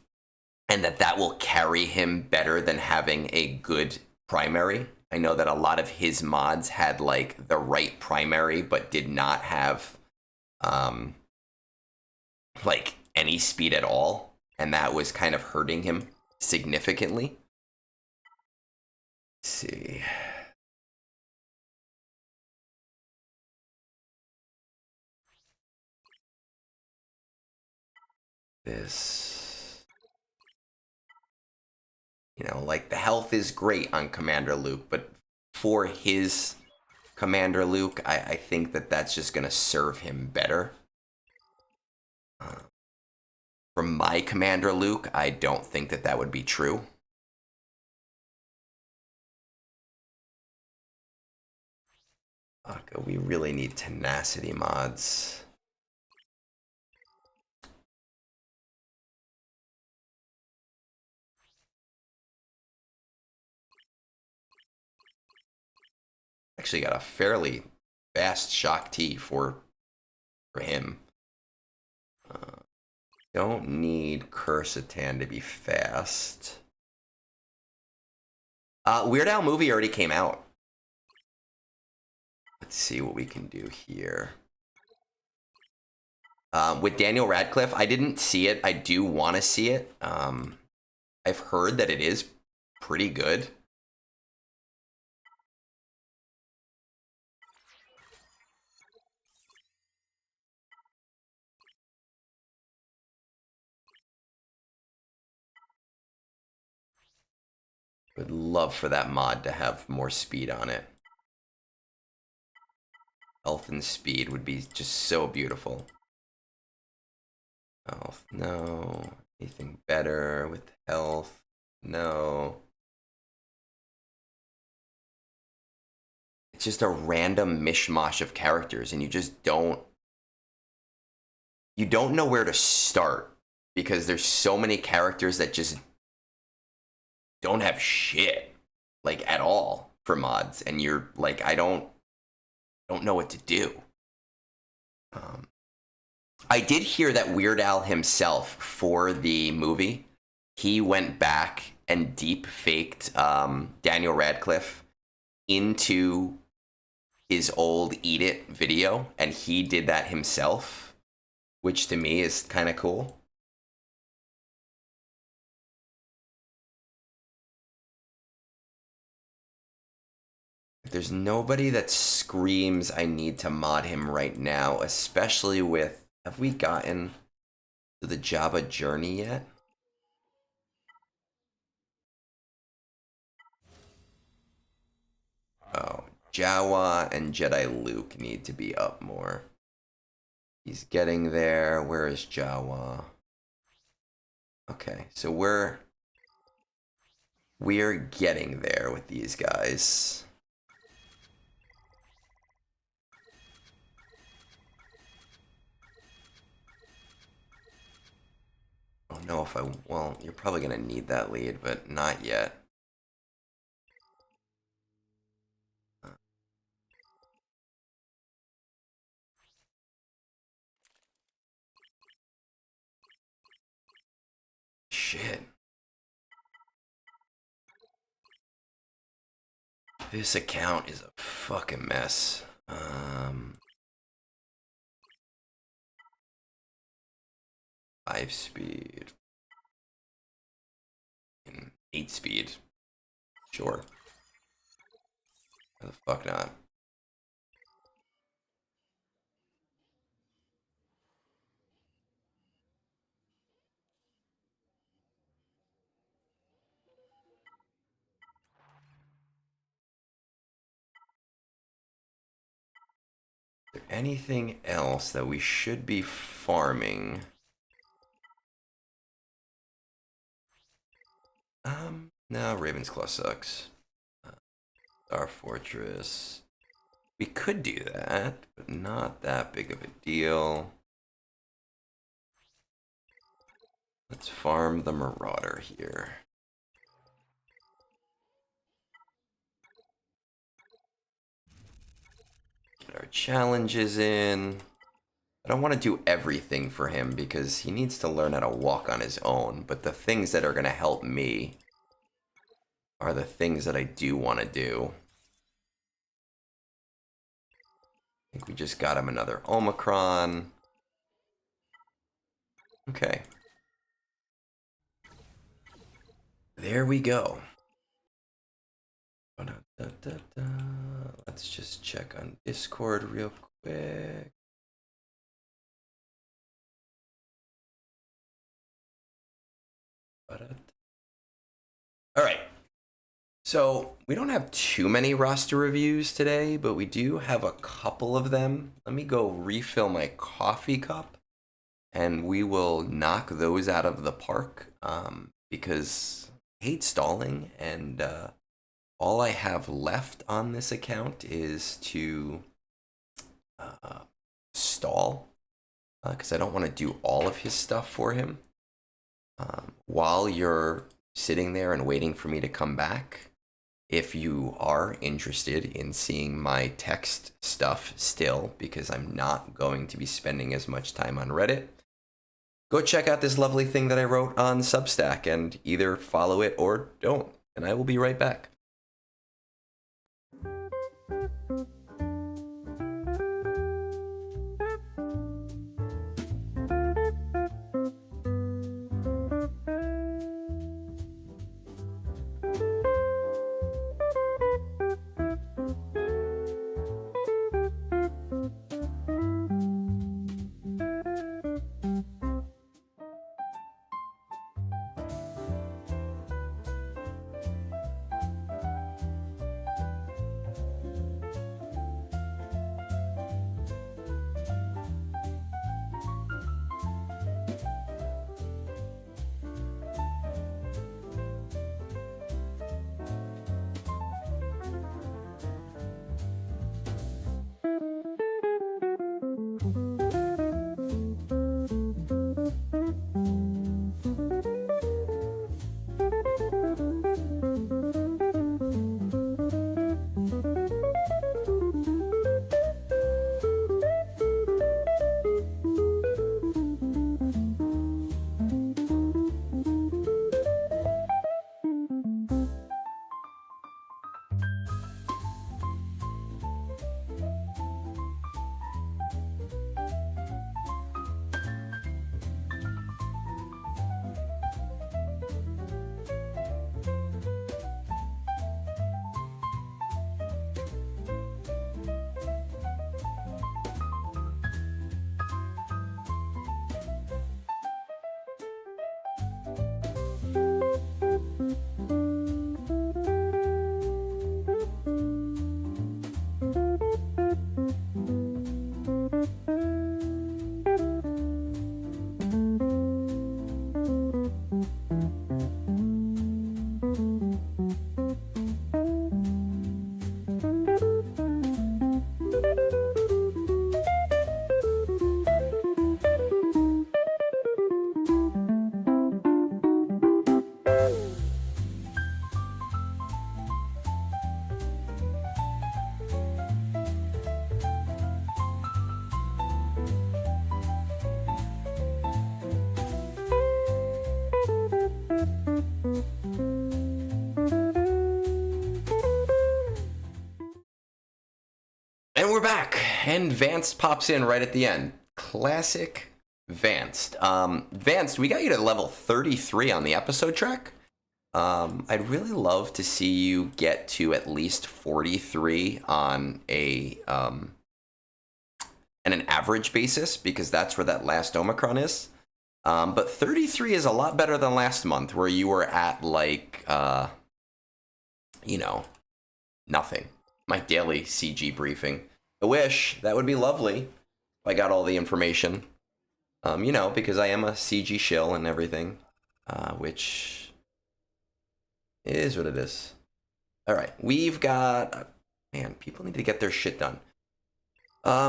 that will carry him better than having a good primary. I know that a lot of his mods had like the right primary, but did not have like any speed at all. And that was kind of hurting him significantly. Let's see. This, like the health is great on Commander Luke, but for his Commander Luke, I think that that's just going to serve him better. For my Commander Luke, I don't think that would be true. Okay, we really need tenacity mods. Actually got a fairly fast shock T for him. Don't need Quercetan to be fast. Weird Al movie already came out. Let's see what we can do here. With Daniel Radcliffe, I didn't see it. I do want to see it. I've heard that it is pretty good. Would love for that mod to have more speed on it. Health and speed would be just so beautiful. Health, no. Anything better with health? No. It's just a random mishmash of characters, and you just don't know where to start because there's so many characters that just don't have shit, like, at all. for mods, and you're like, I don't know what to do. I did hear that Weird Al himself, for the movie, he went back and deep faked Daniel Radcliffe into his old Eat It video, and he did that himself, which to me is kind of cool. There's nobody that screams I need to mod him right now, especially with, have we gotten to the Jabba journey yet? Oh, Jawa and Jedi Luke need to be up more. He's getting there. Where is Jawa? Okay, so we're getting there with these guys. I don't know if well, you're probably gonna need that lead, but not yet. Shit. This account is a fucking mess. 5 speed. 8 speed. Sure. Why the fuck not? Is there anything else that we should be farming? No, Raven's Claw sucks. Our Fortress. We could do that, but not that big of a deal. Let's farm the Marauder here. Get our challenges in. I don't want to do everything for him because he needs to learn how to walk on his own, but the things that are going to help me are the things that I do want to do. I think we just got him another Omicron. Okay. There we go. Let's just check on Discord real quick. All right. So we don't have too many roster reviews today, but we do have a couple of them. Let me go refill my coffee cup, and we will knock those out of the park because I hate stalling, and all I have left on this account is to stall because I don't want to do all of his stuff for him. While you're sitting there and waiting for me to come back, if you are interested in seeing my text stuff still, because I'm not going to be spending as much time on Reddit, go check out this lovely thing that I wrote on Substack and either follow it or don't, and I will be right back. And we're back, and Vaanced pops in right at the end. Classic Vaanced. Vaanced, we got you to level 33 on the episode track. I'd really love to see you get to at least 43 on an average basis, because that's where that last Omicron is. But 33 is a lot better than last month, where you were at like, nothing. My daily CG briefing. I wish. That would be lovely if I got all the information. Because I am a CG shill and everything, which is what it is. All right, we've got... man, people need to get their shit done.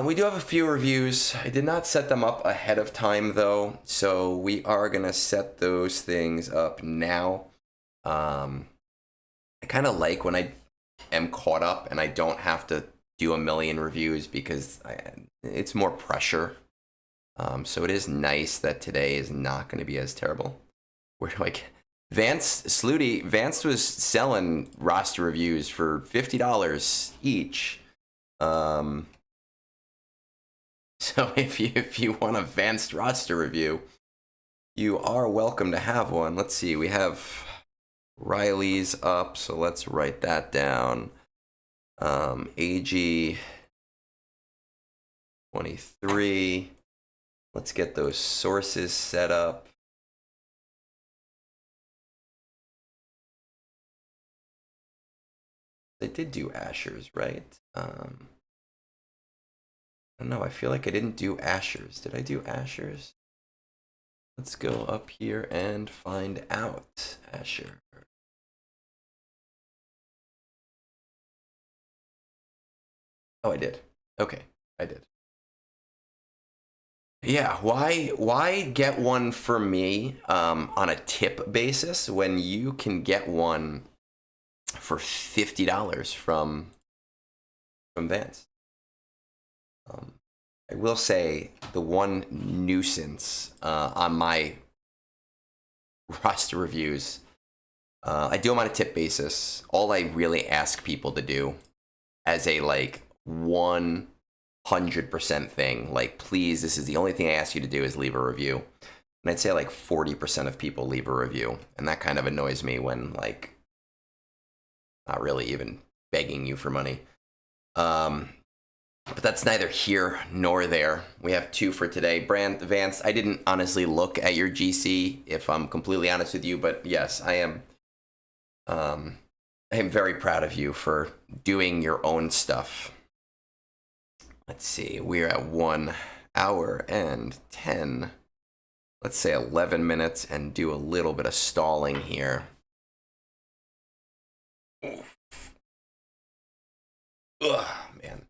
We do have a few reviews. I did not set them up ahead of time, though, so we are going to set those things up now. I kind of like when I am caught up and I don't have to do a million reviews, because it's more pressure. So it is nice that today is not going to be as terrible. Where do I get... Vaanced was selling roster reviews for $50 each. So if you want a Vaanced roster review, you are welcome to have one. Let's see, we have Riley's up, so let's write that down. AG 23. Let's get those sources set up. They did do Asher's, right? I don't know. I feel like I didn't do Asher's. Did I do Asher's? Let's go up here and find out. Asher. Oh, I did. Okay, I did. Yeah, why get one for me on a tip basis when you can get one for $50 from Vaanced? I will say the one nuisance on my roster reviews, I do them on a tip basis. All I really ask people to do as a like 100% thing, like, please, this is the only thing I ask you to do, is leave a review. And I'd say like 40% of people leave a review, and that kind of annoys me when, like, not really even begging you for money. But that's neither here nor there. We have 2 for today. Vaanced, I didn't honestly look at your GC, if I'm completely honest with you, but yes, I am very proud of you for doing your own stuff. Let's see, we're at 1 hour and 10, let's say 11 minutes, and do a little bit of stalling here. Ugh, man.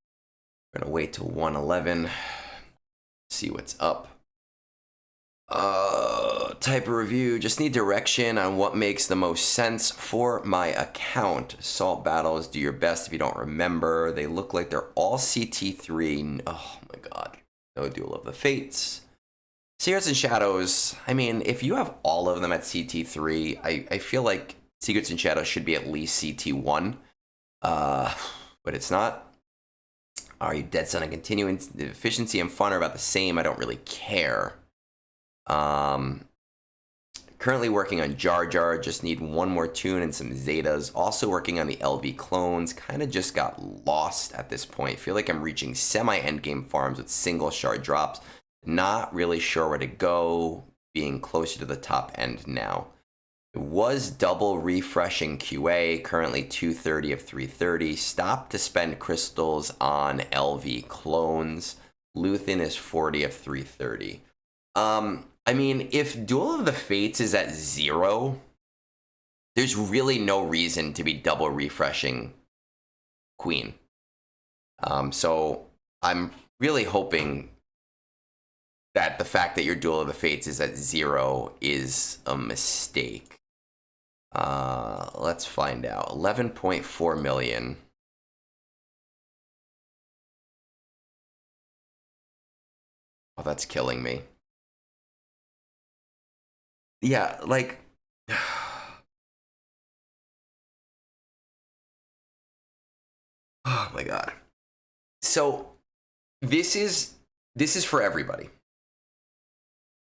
We're gonna wait till 1:11, see what's up. Type of review, just need direction on what makes the most sense for my account. Assault battles, do your best if you don't remember. They look like they're all CT3. Oh my god. No Duel of the Fates. Secrets and Shadows, I mean, if you have all of them at CT3, I feel like Secrets and Shadows should be at least CT1. But it's not. Are you dead son and continuing? The efficiency and fun are about the same. I don't really care. Currently working on Jar Jar. Just need one more tune and some Zetas. Also working on the LV clones. Kind of just got lost at this point. Feel like I'm reaching semi-endgame farms with single shard drops. Not really sure where to go. Being closer to the top end now. It was double refreshing QA, currently 230 of 330. Stopped to spend crystals on LV clones. Luthen is 40 of 330. I mean, if Duel of the Fates is at 0, there's really no reason to be double refreshing Queen. So I'm really hoping that the fact that your Duel of the Fates is at 0 is a mistake. Let's find out. 11.4 million. Oh, that's killing me. Yeah, like... oh my god. So this is for everybody.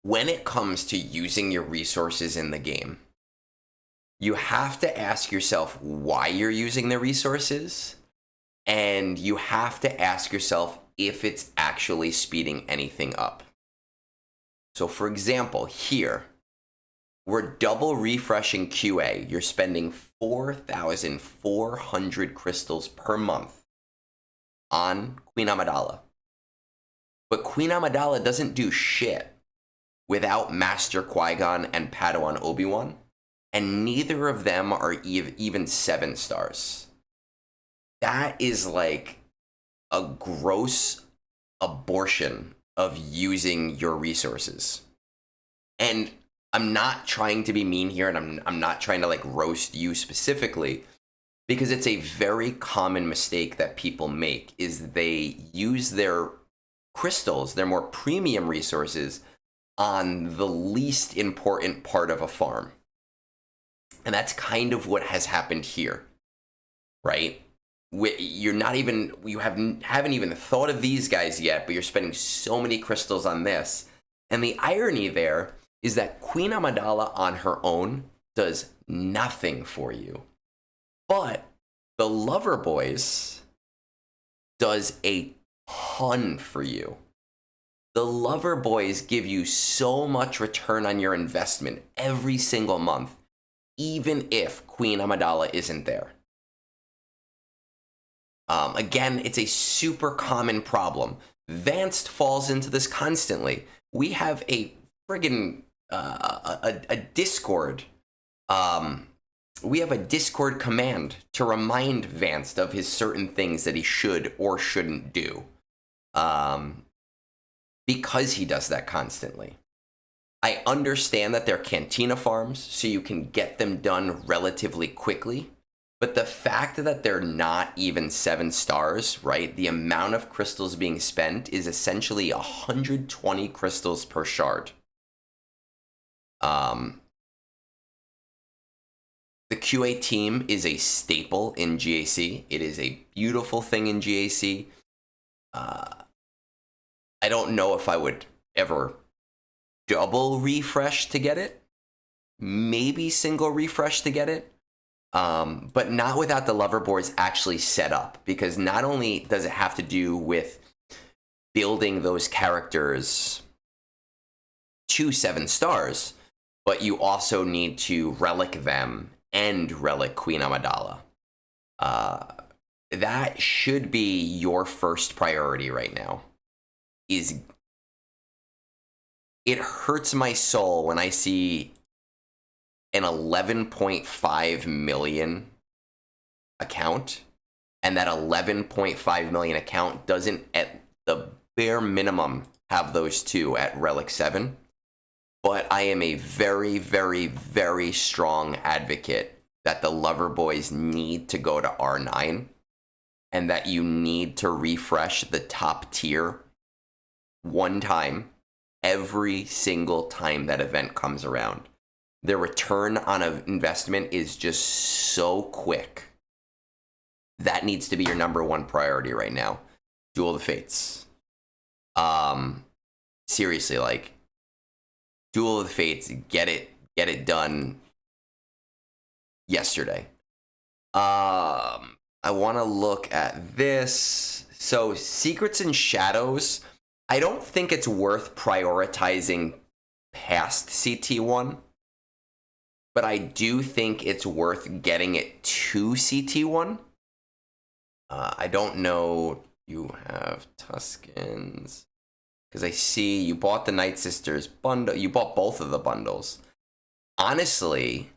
When it comes to using your resources in the game, you have to ask yourself why you're using the resources, and you have to ask yourself if it's actually speeding anything up. So for example, here, we're double refreshing QA. You're spending 4,400 crystals per month on Queen Amidala. But Queen Amidala doesn't do shit without Master Qui-Gon and Padawan Obi-Wan, and neither of them are even 7 stars. That is like a gross abortion of using your resources. And I'm not trying to be mean here, and I'm not trying to like roast you specifically, because it's a very common mistake that people make, is they use their crystals, their more premium resources, on the least important part of a farm. And that's kind of what has happened here, right? You haven't even thought of these guys yet, but you're spending so many crystals on this. And the irony there is that Queen Amidala on her own does nothing for you. But the Lover Boys does a ton for you. The Lover Boys give you so much return on your investment every single month, even if Queen Amidala isn't there. Again, it's a super common problem. Vaanced falls into this constantly. We have a friggin' a Discord. We have a Discord command to remind Vaanced of his certain things that he should or shouldn't do. Because he does that constantly. I understand that they're Cantina farms, so you can get them done relatively quickly. But the fact that they're not even 7 stars, right? The amount of crystals being spent is essentially 120 crystals per shard. The QA team is a staple in GAC. It is a beautiful thing in GAC. I don't know if I would ever double refresh to get it. Maybe single refresh to get it. But not without the Lover Boards actually set up, because not only does it have to do with building those characters to 7 stars, but you also need to relic them and relic Queen Amidala. That should be your first priority right now. It hurts my soul when I see an 11.5 million account, and that 11.5 million account doesn't, at the bare minimum, have those 2 at Relic 7. But I am a very, very, very strong advocate that the Lover Boys need to go to R9, and that you need to refresh the top tier 1 time every single time that event comes around. Their return on an investment is just so quick. That needs to be your number 1 priority right now. Duel of the Fates. Seriously, like, Duel of the Fates, get it done yesterday. I want to look at this. So, Secrets and Shadows, I don't think it's worth prioritizing past CT1. But I do think it's worth getting it to CT1. I don't know. You have Tuscans. Because I see you bought the Night Sisters bundle. You bought both of the bundles. Honestly,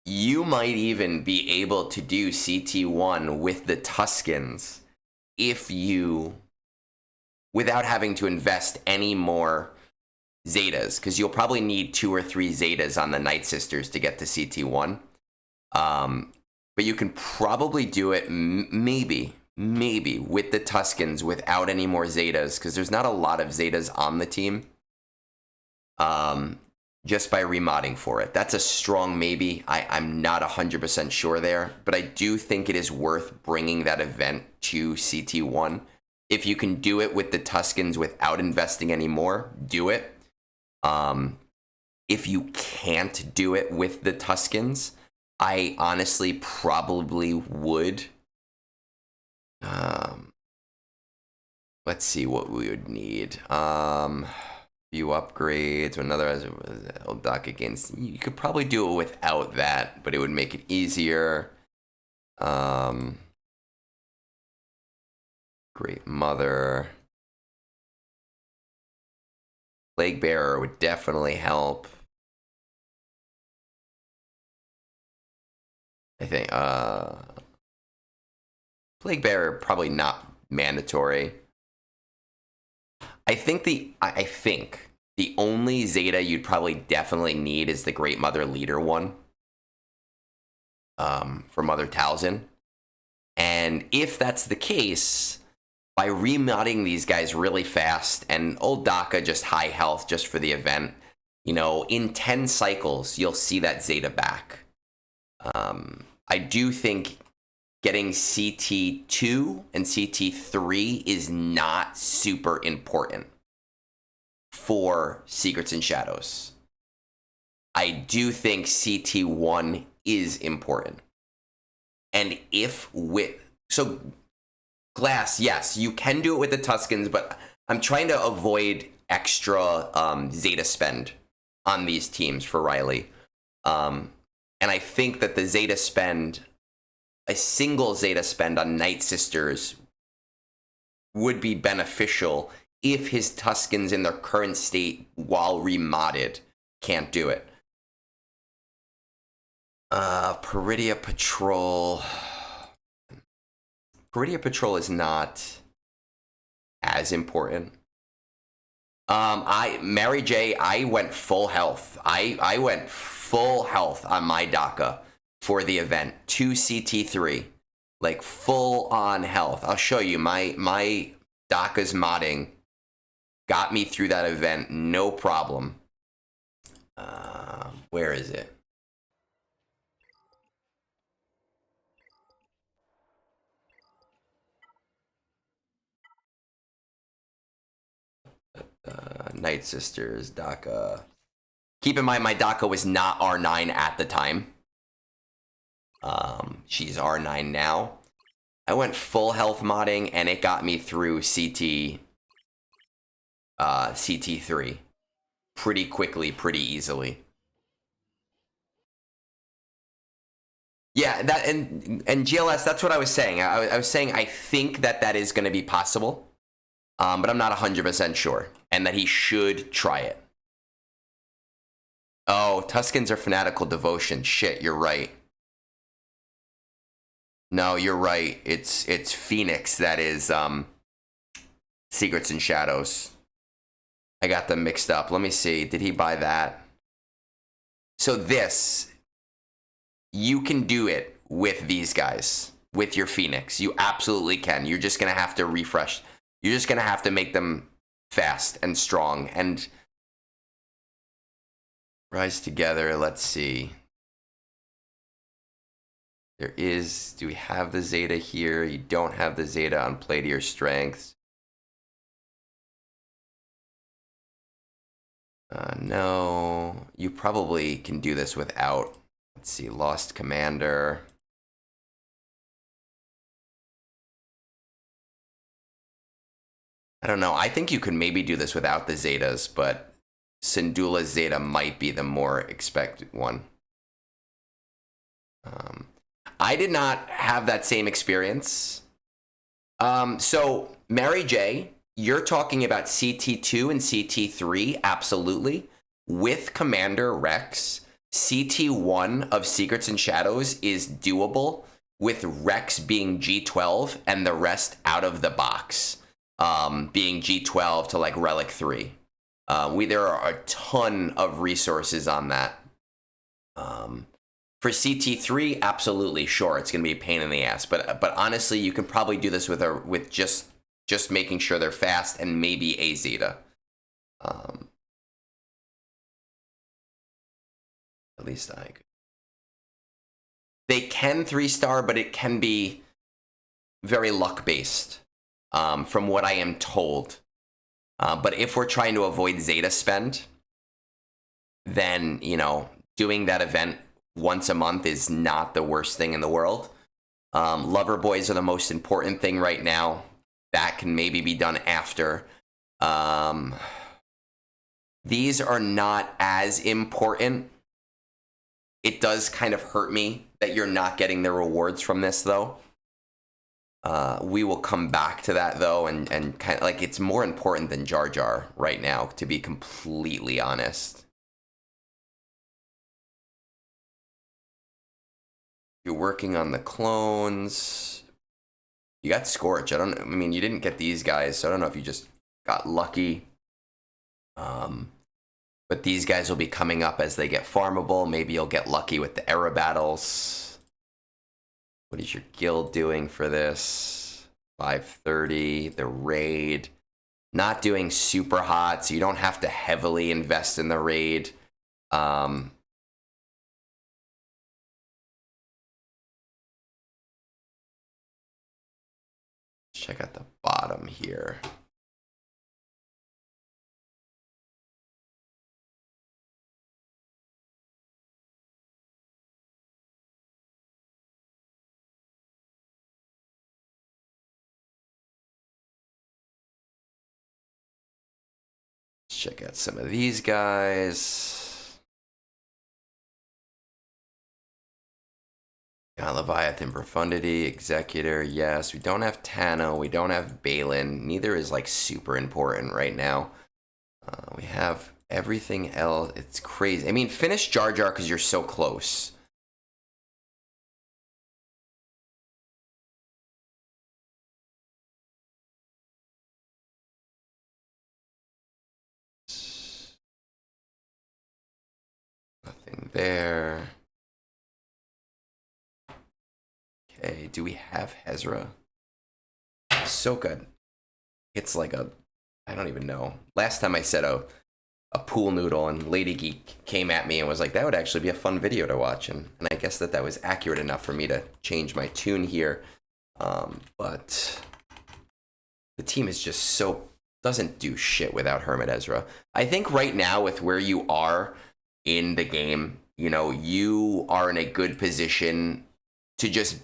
you might even be able to do CT1 with the Tuscans if you, without having to invest any more Zetas, because you'll probably need 2 or 3 Zetas on the Night Sisters to get to CT1. But you can probably do it maybe with the Tuscans without any more Zetas, because there's not a lot of Zetas on the team. just by remodding for it. That's a strong maybe. I'm not 100% sure there, but I do think it is worth bringing that event to CT1. If you can do it with the Tuscans without investing any more, do it. If you can't do it with the Tuscans, I honestly probably would. Let's see what we would need. Few upgrades, another old dock against. You could probably do it without that, but it would make it easier. Great Mother. Plague Bearer would definitely help. I think Plague Bearer probably not mandatory. I think the only Zeta you'd probably definitely need is the Great Mother Leader one. For Mother Talzin. And if that's the case, by remodding these guys really fast, and old Daka just high health just for the event, you know, in 10 cycles, you'll see that Zeta back. I do think getting CT2 and CT3 is not super important for Secrets and Shadows. I do think CT1 is important. And so Glass, yes, you can do it with the Tuscans, but I'm trying to avoid extra Zeta spend on these teams for Riley. And I think that the Zeta spend, a single Zeta spend on Night Sisters would be beneficial if his Tuscans in their current state, while remodded, can't do it. Peridia Patrol. Peridia Patrol is not as important. Mary J, I went full health. I went full health on my DACA for the event. 2 CT3. Like full on health. I'll show you my DACA's modding got me through that event, no problem. Where is it? Night Sisters, DACA. Keep in mind, my DACA was not R9 at the time. She's R9 now. I went full health modding, and it got me through CT3 pretty quickly, pretty easily. Yeah, that and GLS, that's what I was saying. I was saying I think that is going to be possible, but I'm not 100% sure, and that he should try it. Oh, Tuscans are fanatical devotion. Shit, you're right. No, you're right. It's Phoenix that is Secrets and Shadows. I got them mixed up. Let me see. Did he buy that? So this, you can do it with these guys, with your Phoenix. You absolutely can. You're just going to have to refresh. You're just going to have to make them fast and strong and rise together. Let's see. There is, do we have the Zeta here? You don't have the Zeta on play to your strengths. No, you probably can do this without. Let's see, Lost Commander. I don't know. I think you could maybe do this without the Zetas, but Syndulla's Zeta might be the more expected one. I did not have that same experience. So, Mary J, you're talking about CT2 and CT3, absolutely. With Commander Rex, CT1 of Secrets and Shadows is doable, with Rex being G12 and the rest out of the box, being G12 to like Relic 3. There are a ton of resources on that. For CT3, absolutely, sure, it's going to be a pain in the ass. But honestly, you can probably do this with just making sure they're fast and maybe a Zeta. least I could. They can 3-star, but it can be very luck-based, from what I am told. But if we're trying to avoid Zeta spend, then, you know, doing that event once a month is not the worst thing in the world. Lover boys are the most important thing right now. That can maybe be done after. These are not as important. It does kind of hurt me that you're not getting the rewards from this, though. We will come back to that, though, and kind of like it's more important than Jar Jar right now, to be completely honest. You're working on the clones. You got Scorch. I mean, you didn't get these guys, so I don't know if you just got lucky. But these guys will be coming up as they get farmable. Maybe you'll get lucky with the era battles. What is your guild doing for this? 530, the raid. Not doing super hot, so you don't have to heavily invest in the raid. Check out the bottom here. Check out some of these guys. Got Leviathan Profundity, Executor, yes. We don't have Tano, we don't have Balin. Neither is like super important right now. We have everything else. It's crazy. I mean, finish Jar Jar because you're so close. Nothing there. Okay, do we have Hezra? So good. It's like a, I don't even know. Last time I said a pool noodle, and Lady Geek came at me and was like, that would actually be a fun video to watch. And I guess that was accurate enough for me to change my tune here. But the team is just so, doesn't do shit without Hermit Ezra. I think right now with where you are in the game, you know, you are in a good position to just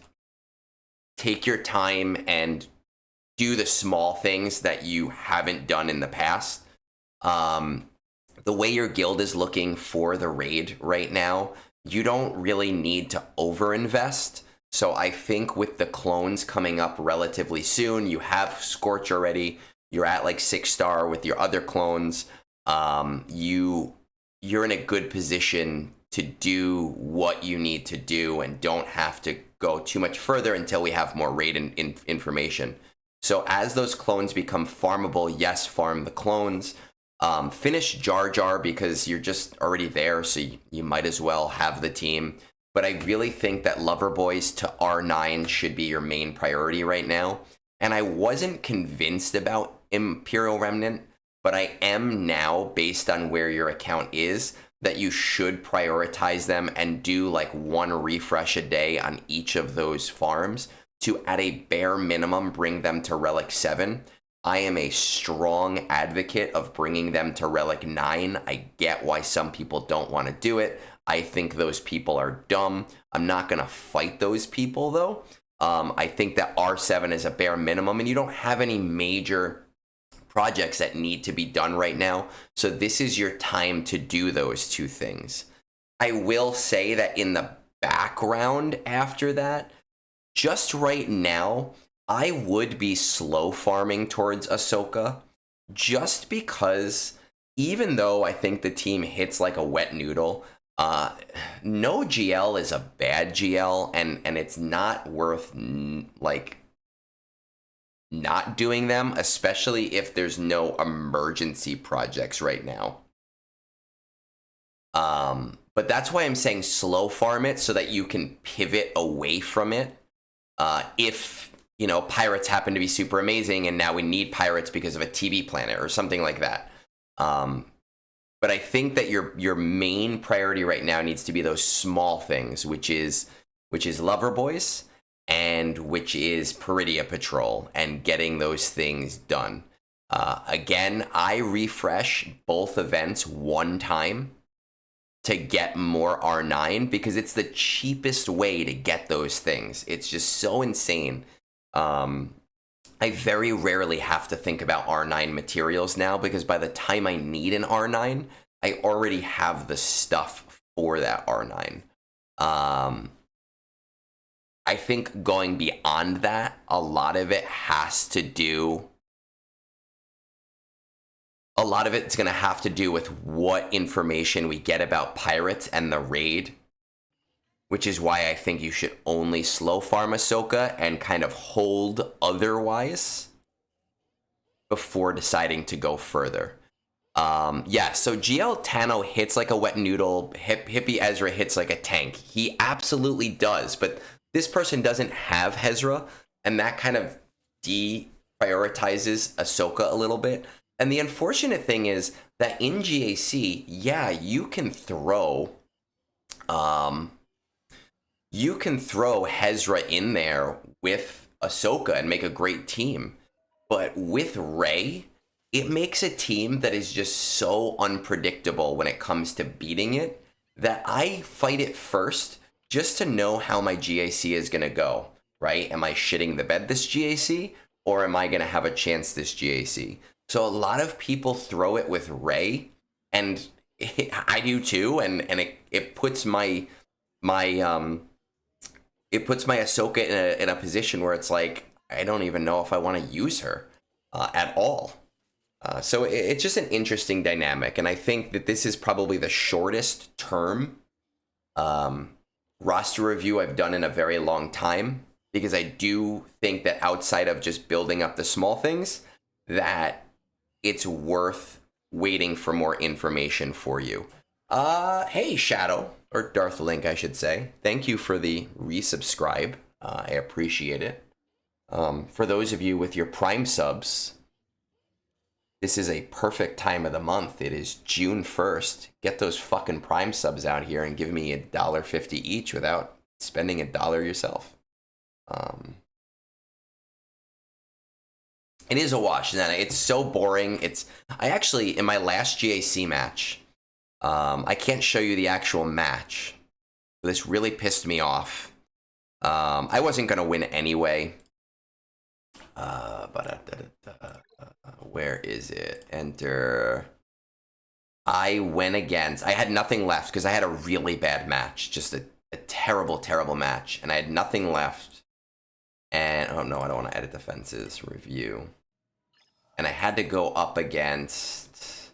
take your time and do the small things that you haven't done in the past. The way your guild is looking for the raid right now, you don't really need to overinvest. So I think with the clones coming up relatively soon, you have Scorch already. You're at like 6-star with your other clones. You're in a good position to do what you need to do and don't have to go too much further until we have more raid information. So as those clones become farmable, yes, farm the clones. Finish Jar Jar because you're just already there, so you might as well have the team. But I really think that Lover Boys to R9 should be your main priority right now. And I wasn't convinced about Imperial Remnant, but I am now, based on where your account is, that you should prioritize them and do like 1 refresh a day on each of those farms to, at a bare minimum, bring them to Relic 7. I am a strong advocate of bringing them to Relic 9. I get why some people don't want to do it. I think those people are dumb. I'm not going to fight those people, though. I think that R7 is a bare minimum, and you don't have any major projects that need to be done right now. So this is your time to do those 2 things. I will say that in the background after that, just right now, I would be slow farming towards Ahsoka, just because even though I think the team hits like a wet noodle, no GL is a bad GL, and it's not worth like not doing them, especially if there's no emergency projects right now. But that's why I'm saying slow farm it so that you can pivot away from it. If, you know, pirates happen to be super amazing and now we need pirates because of a TB planet or something like that. But I think that your main priority right now needs to be those small things, which is Lover Boys and which is Peridia Patrol, and getting those things done. Again, I refresh both events one time to get more R9 because it's the cheapest way to get those things. It's just so insane. I very rarely have to think about R9 materials now because by the time I need an R9, I already have the stuff for that R9. I think going beyond that, a lot of it has to do... A lot of it's going to have to do with what information we get about pirates and the raid, which is why I think you should only slow farm Ahsoka and kind of hold otherwise before deciding to go further. Yeah, so GL Tano hits like a wet noodle. Hippie Ezra hits like a tank. He absolutely does, but this person doesn't have Hezra, and that kind of deprioritizes Ahsoka a little bit. And the unfortunate thing is that in GAC, yeah, you can throw Hezra in there with Ahsoka and make a great team. But with Rey, it makes a team that is just so unpredictable when it comes to beating it that I fight it first just to know how my GAC is going to go, right? Am I shitting the bed this GAC, or am I going to have a chance this GAC? So a lot of people throw it with Rey, and I do too, and it puts my Ahsoka in a position where it's like I don't even know if I want to use her at all. So it's just an interesting dynamic, and I think that this is probably the shortest term roster review I've done in a very long time, because I do think that outside of just building up the small things, that it's worth waiting for more information for you. Hey, Shadow, or Darth Link, I should say. Thank you for the resubscribe. I appreciate it. For those of you with your Prime subs, this is a perfect time of the month. It is June 1st. Get those fucking Prime subs out here and give me $1.50 each without spending $1 yourself. It is a wash. It's so boring. I actually, in my last GAC match, I can't show you the actual match. This really pissed me off. I wasn't going to win anyway. Where is it? Enter. I went against... I had nothing left because I had a really bad match. Just a terrible, terrible match. And I had nothing left. And... oh, no, I don't want to edit defenses. Review. And I had to go up against...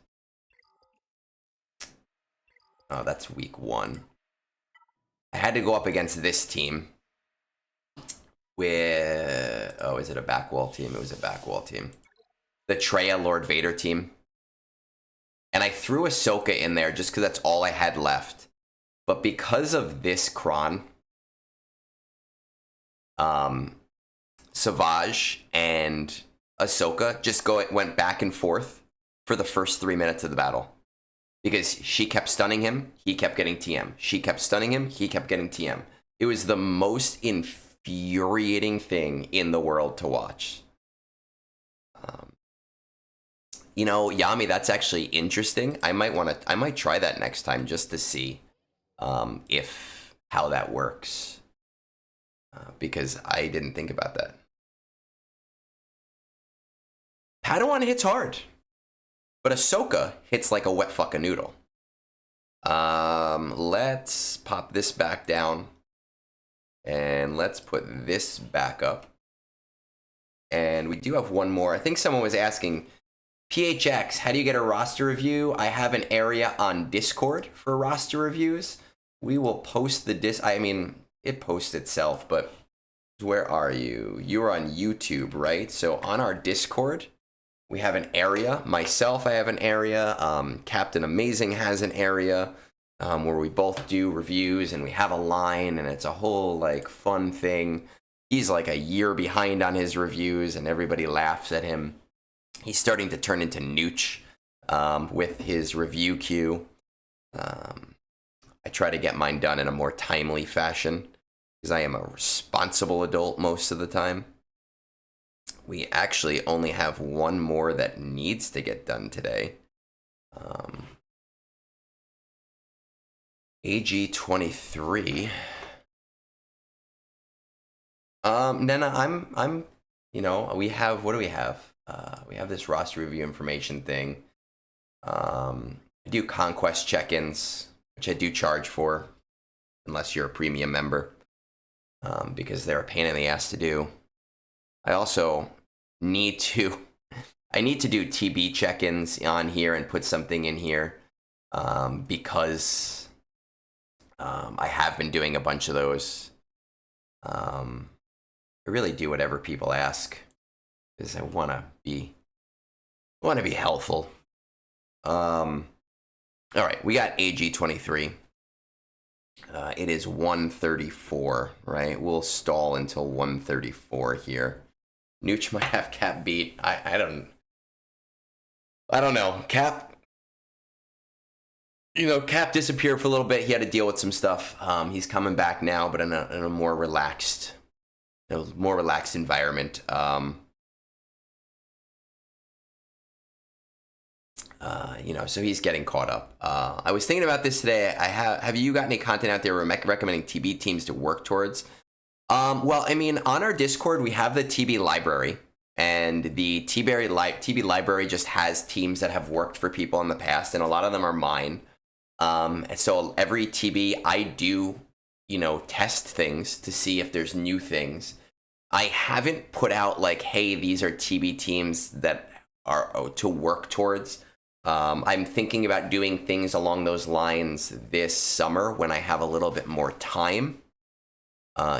oh, that's week 1. I had to go up against this team. With... oh, is it a backwall team? It was a backwall team. The Traya Lord Vader team. And I threw Ahsoka in there just because that's all I had left. But because of this Kron, Savage and Ahsoka just went back and forth for the first 3 minutes of the battle. Because she kept stunning him, he kept getting TM. She kept stunning him, he kept getting TM. It was the most infuriating thing in the world to watch. You know, Yami, that's actually interesting. I might try that next time just to see how that works. Because I didn't think about that. Padawan hits hard, but Ahsoka hits like a wet fucking noodle. Let's pop this back down. And let's put this back up. And we do have one more. I think someone was asking, PHX, how do you get a roster review? I have an area on Discord for roster reviews. We will post the I mean, it posts itself, but where are you? You're on YouTube, right? So on our Discord, we have an area. Myself, I have an area. Captain Amazing has an area where we both do reviews, and we have a line, and it's a whole like fun thing. He's like a year behind on his reviews, and everybody laughs at him. He's starting to turn into Nooch. with his review queue. I try to get mine done in a more timely fashion because I am a responsible adult most of the time. We actually only have one more that needs to get done today. AG23. Nena, I'm, you know, we have, what do we have? We have this roster review information thing. I do conquest check-ins, which I do charge for, unless you're a premium member, because they're a pain in the ass to do. I also need to, I need to do TB check-ins on here and put something in here, because I have been doing a bunch of those. I really do whatever people ask, because I want to be helpful. All right, we got AG23. It is 134, right? We'll stall until 134 here. Nooch might have Cap beat. I don't know. Cap, you know, Cap disappeared for a little bit. He had to deal with some stuff. He's coming back now, but in a more relaxed, environment. You know, so he's getting caught up. I was thinking about this today. Have you got any content out there recommending TB teams to work towards? Well, I mean, on our Discord, we have the TB library, and the TB library just has teams that have worked for people in the past, and a lot of them are mine. And so every TB, I do, you know, test things to see if there's new things. I haven't put out like, hey, these are TB teams that are to work towards. I'm thinking about doing things along those lines this summer when I have a little bit more time.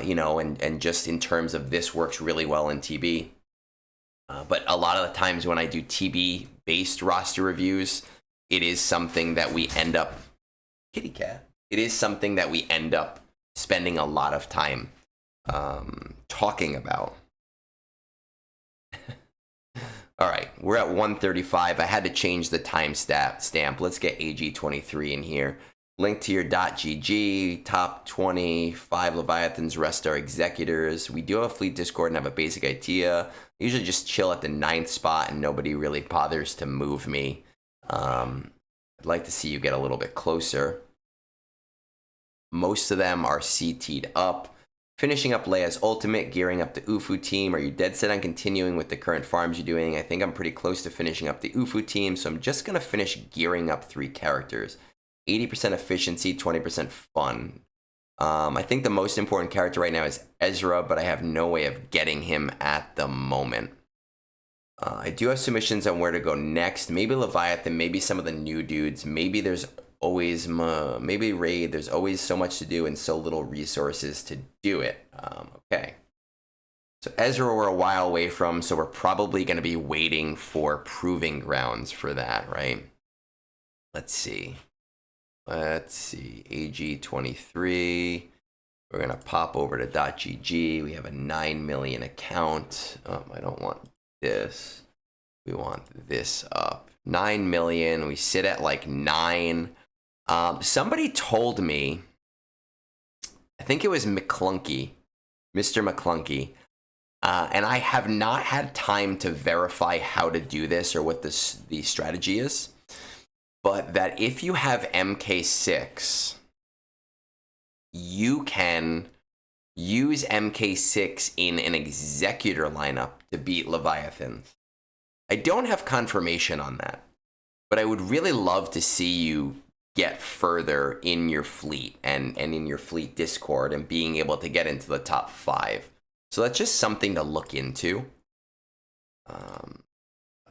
You know, and just in terms of this works really well in TB. But a lot of the times when I do TB-based roster reviews, it is something that we end up... Kitty cat. It is something that we end up spending a lot of time talking about. All right, we're at 135. I had to change the time stamp. Let's get AG23 in here. Link to your .gg, top 25 Leviathans, rest are executors. We do have a fleet Discord and have a basic idea. I usually just chill at the 9th spot and nobody really bothers to move me. I'd like to see you get a little bit closer. Most of them are CT'd up. Finishing up Leia's ultimate, gearing up the Ufu team. Are you dead set on continuing with the current farms you're doing? I think I'm pretty close to finishing up the Ufu team, so I'm just going to finish gearing up 3 characters. 80% efficiency, 20% fun. I think the most important character right now is Ezra, but I have no way of getting him at the moment. I do have submissions on where to go next. Maybe Leviathan, maybe some of the new dudes. Maybe there's always, maybe Raid. There's always so much to do and so little resources to do it. Okay. So Ezra we're a while away from, so we're probably going to be waiting for Proving Grounds for that, right? Let's see. AG23. We're going to pop over to .gg. We have a 9 million account. I don't want this. We want this up. 9 million. We sit at like 9. Somebody told me, I think it was McClunky, Mr. McClunky, and I have not had time to verify how to do this or what the strategy is. But that if you have MK6, you can use MK6 in an executor lineup to beat Leviathans. I don't have confirmation on that, but I would really love to see you get further in your fleet and in your fleet Discord and being able to get into the top 5. So that's just something to look into.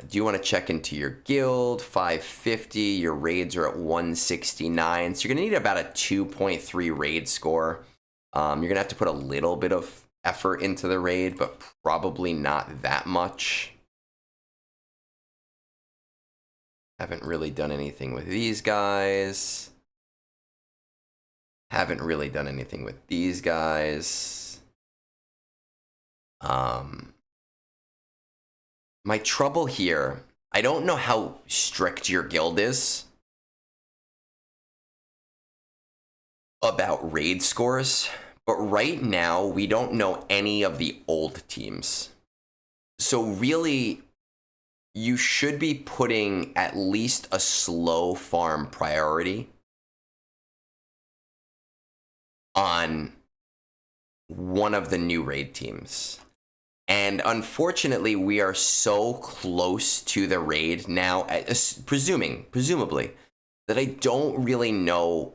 Do you want to check into your guild? 550. Your raids are at 169. So you're going to need about a 2.3 raid score. You're going to have to put a little bit of effort into the raid, but probably not that much. Haven't really done anything with these guys. Haven't really done anything with these guys. My trouble here, I don't know how strict your guild is about raid scores, but right now we don't know any of the old teams. So really, you should be putting at least a slow farm priority on one of the new raid teams. And unfortunately, we are so close to the raid now, presumably, that I don't really know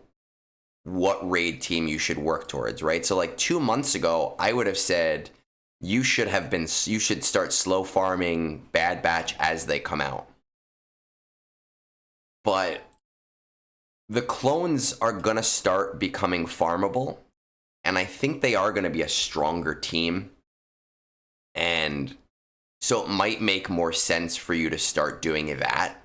what raid team you should work towards, right? So like 2 months ago, I would have said you should start slow farming Bad Batch as they come out. But the clones are going to start becoming farmable, and I think they are going to be a stronger team. And so it might make more sense for you to start doing that.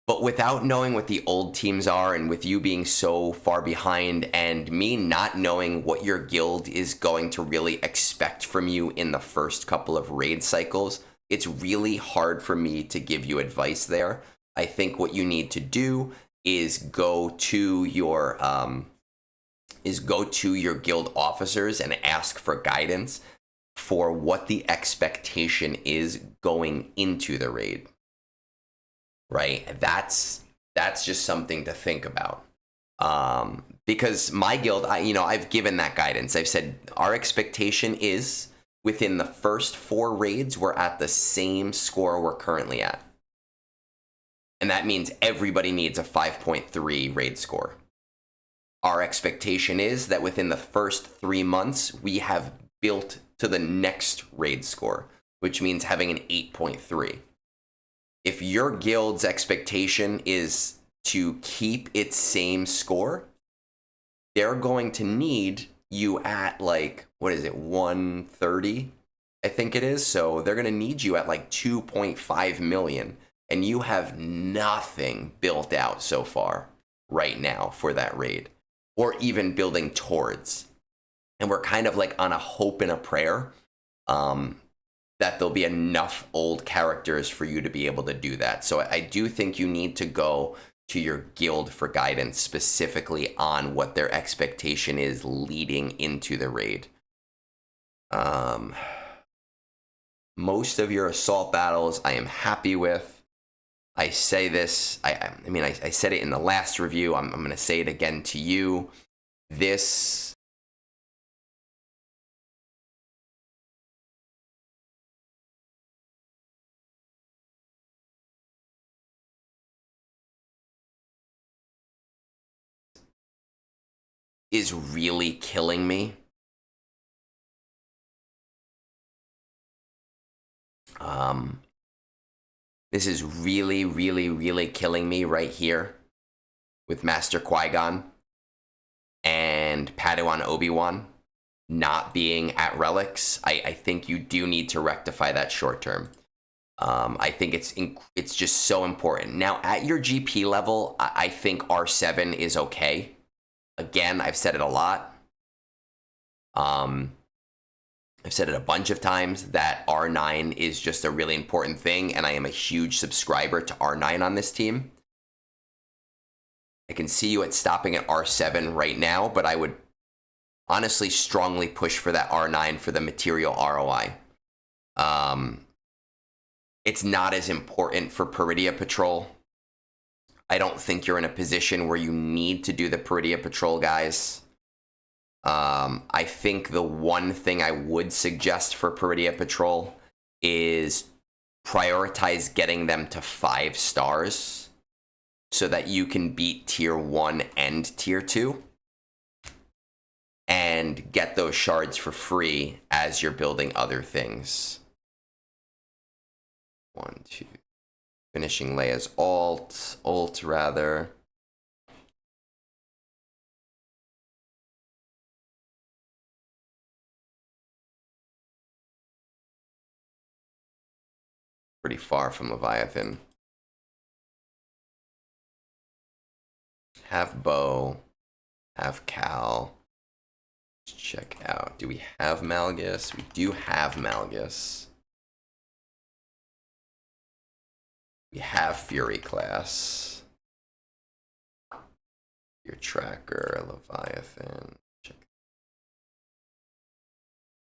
But without knowing what the old teams are, and with you being so far behind, and me not knowing what your guild is going to really expect from you in the first couple of raid cycles, it's really hard for me to give you advice there. I think what you need to do is go to your guild officers and ask for guidance for what the expectation is going into the raid, right? That's just something to think about. Because my guild, I've given that guidance. I've said our expectation is within the first 4 raids, we're at the same score we're currently at. And that means everybody needs a 5.3 raid score. Our expectation is that within the first 3 months, we have built to the next raid score, which means having an 8.3. If your guild's expectation is to keep its same score, they're going to need you at like, 130, I think it is. So they're going to need you at like 2.5 million, and you have nothing built out so far right now for that raid, or even building towards. And we're kind of like on a hope and a prayer that there'll be enough old characters for you to be able to do that. So I do think you need to go to your guild for guidance specifically on what their expectation is leading into the raid. Most of your assault battles I am happy with. I say this, I said it in the last review. I'm going to say it again to you. This is really killing me. This is really, really, really killing me right here with Master Qui-Gon and Padawan Obi-Wan not being at relics. I think you do need to rectify that short term. I think it's just so important. Now, at your GP level, I think R7 is okay. Again, I've said it a lot. I've said it a bunch of times that R9 is just a really important thing, and I am a huge subscriber to R9 on this team. I can see you at stopping at R7 right now, but I would honestly strongly push for that R9 for the material ROI. It's not as important for Peridia Patrol. I don't think you're in a position where you need to do the Peridia Patrol, guys. I think the one thing I would suggest for Peridia Patrol is prioritize getting them to 5 stars so that you can beat tier 1 and tier 2 and get those shards for free as you're building other things. 1, 2. Finishing Leia's ult rather. Pretty far from Leviathan. Have Bo, have Cal. Let's check out. Do we have Malgus? We do have Malgus. We have Fury class. Your tracker, Leviathan. Check.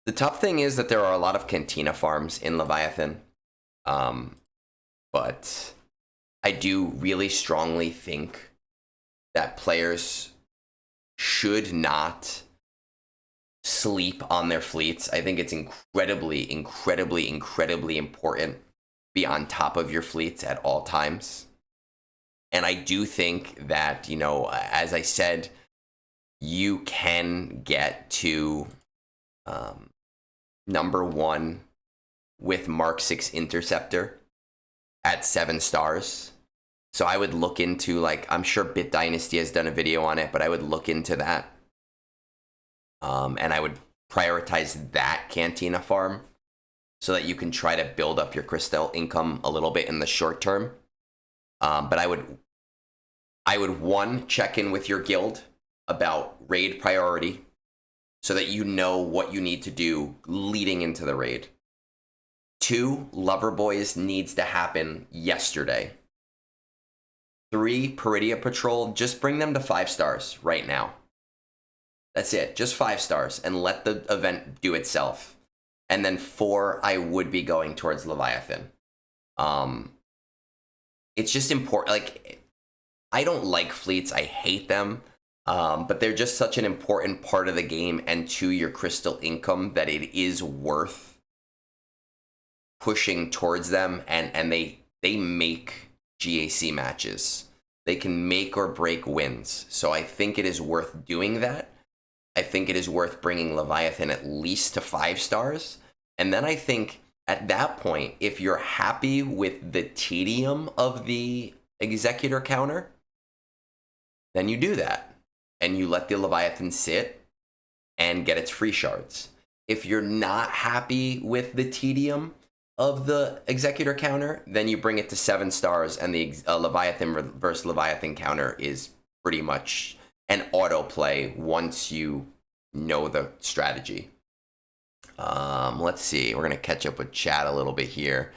The tough thing is that there are a lot of Cantina farms in Leviathan. But I do really strongly think that players should not sleep on their fleets. I think it's incredibly important to be on top of your fleets at all times. And I do think that, you know, as I said, you can get to number 1 with Mark 6 Interceptor at 7 stars. So I would look into, like, I'm sure Bit Dynasty has done a video on it, but I would look into that. And I would prioritize that Cantina farm so that you can try to build up your crystal income a little bit in the short term. But I would, one, check in with your guild about raid priority so that you know what you need to do leading into the raid. 2, Lover Boys needs to happen yesterday. 3, Peridia Patrol, just bring them to 5 stars right now. That's it, just 5 stars, and let the event do itself. And then 4, I would be going towards Leviathan. It's just important, like, I don't like fleets, I hate them, but they're just such an important part of the game and to your crystal income that it is worth pushing towards them, and they make GAC matches. They can make or break wins. So I think it is worth doing that. I think it is worth bringing Leviathan at least to 5 stars. And then I think at that point, if you're happy with the tedium of the Executor counter, then you do that. And you let the Leviathan sit and get its free shards. If you're not happy with the tedium of the Executor counter, then you bring it to 7 stars, and the Leviathan versus Leviathan counter is pretty much an autoplay once you know the strategy. Let's see. We're gonna catch up with chat a little bit here.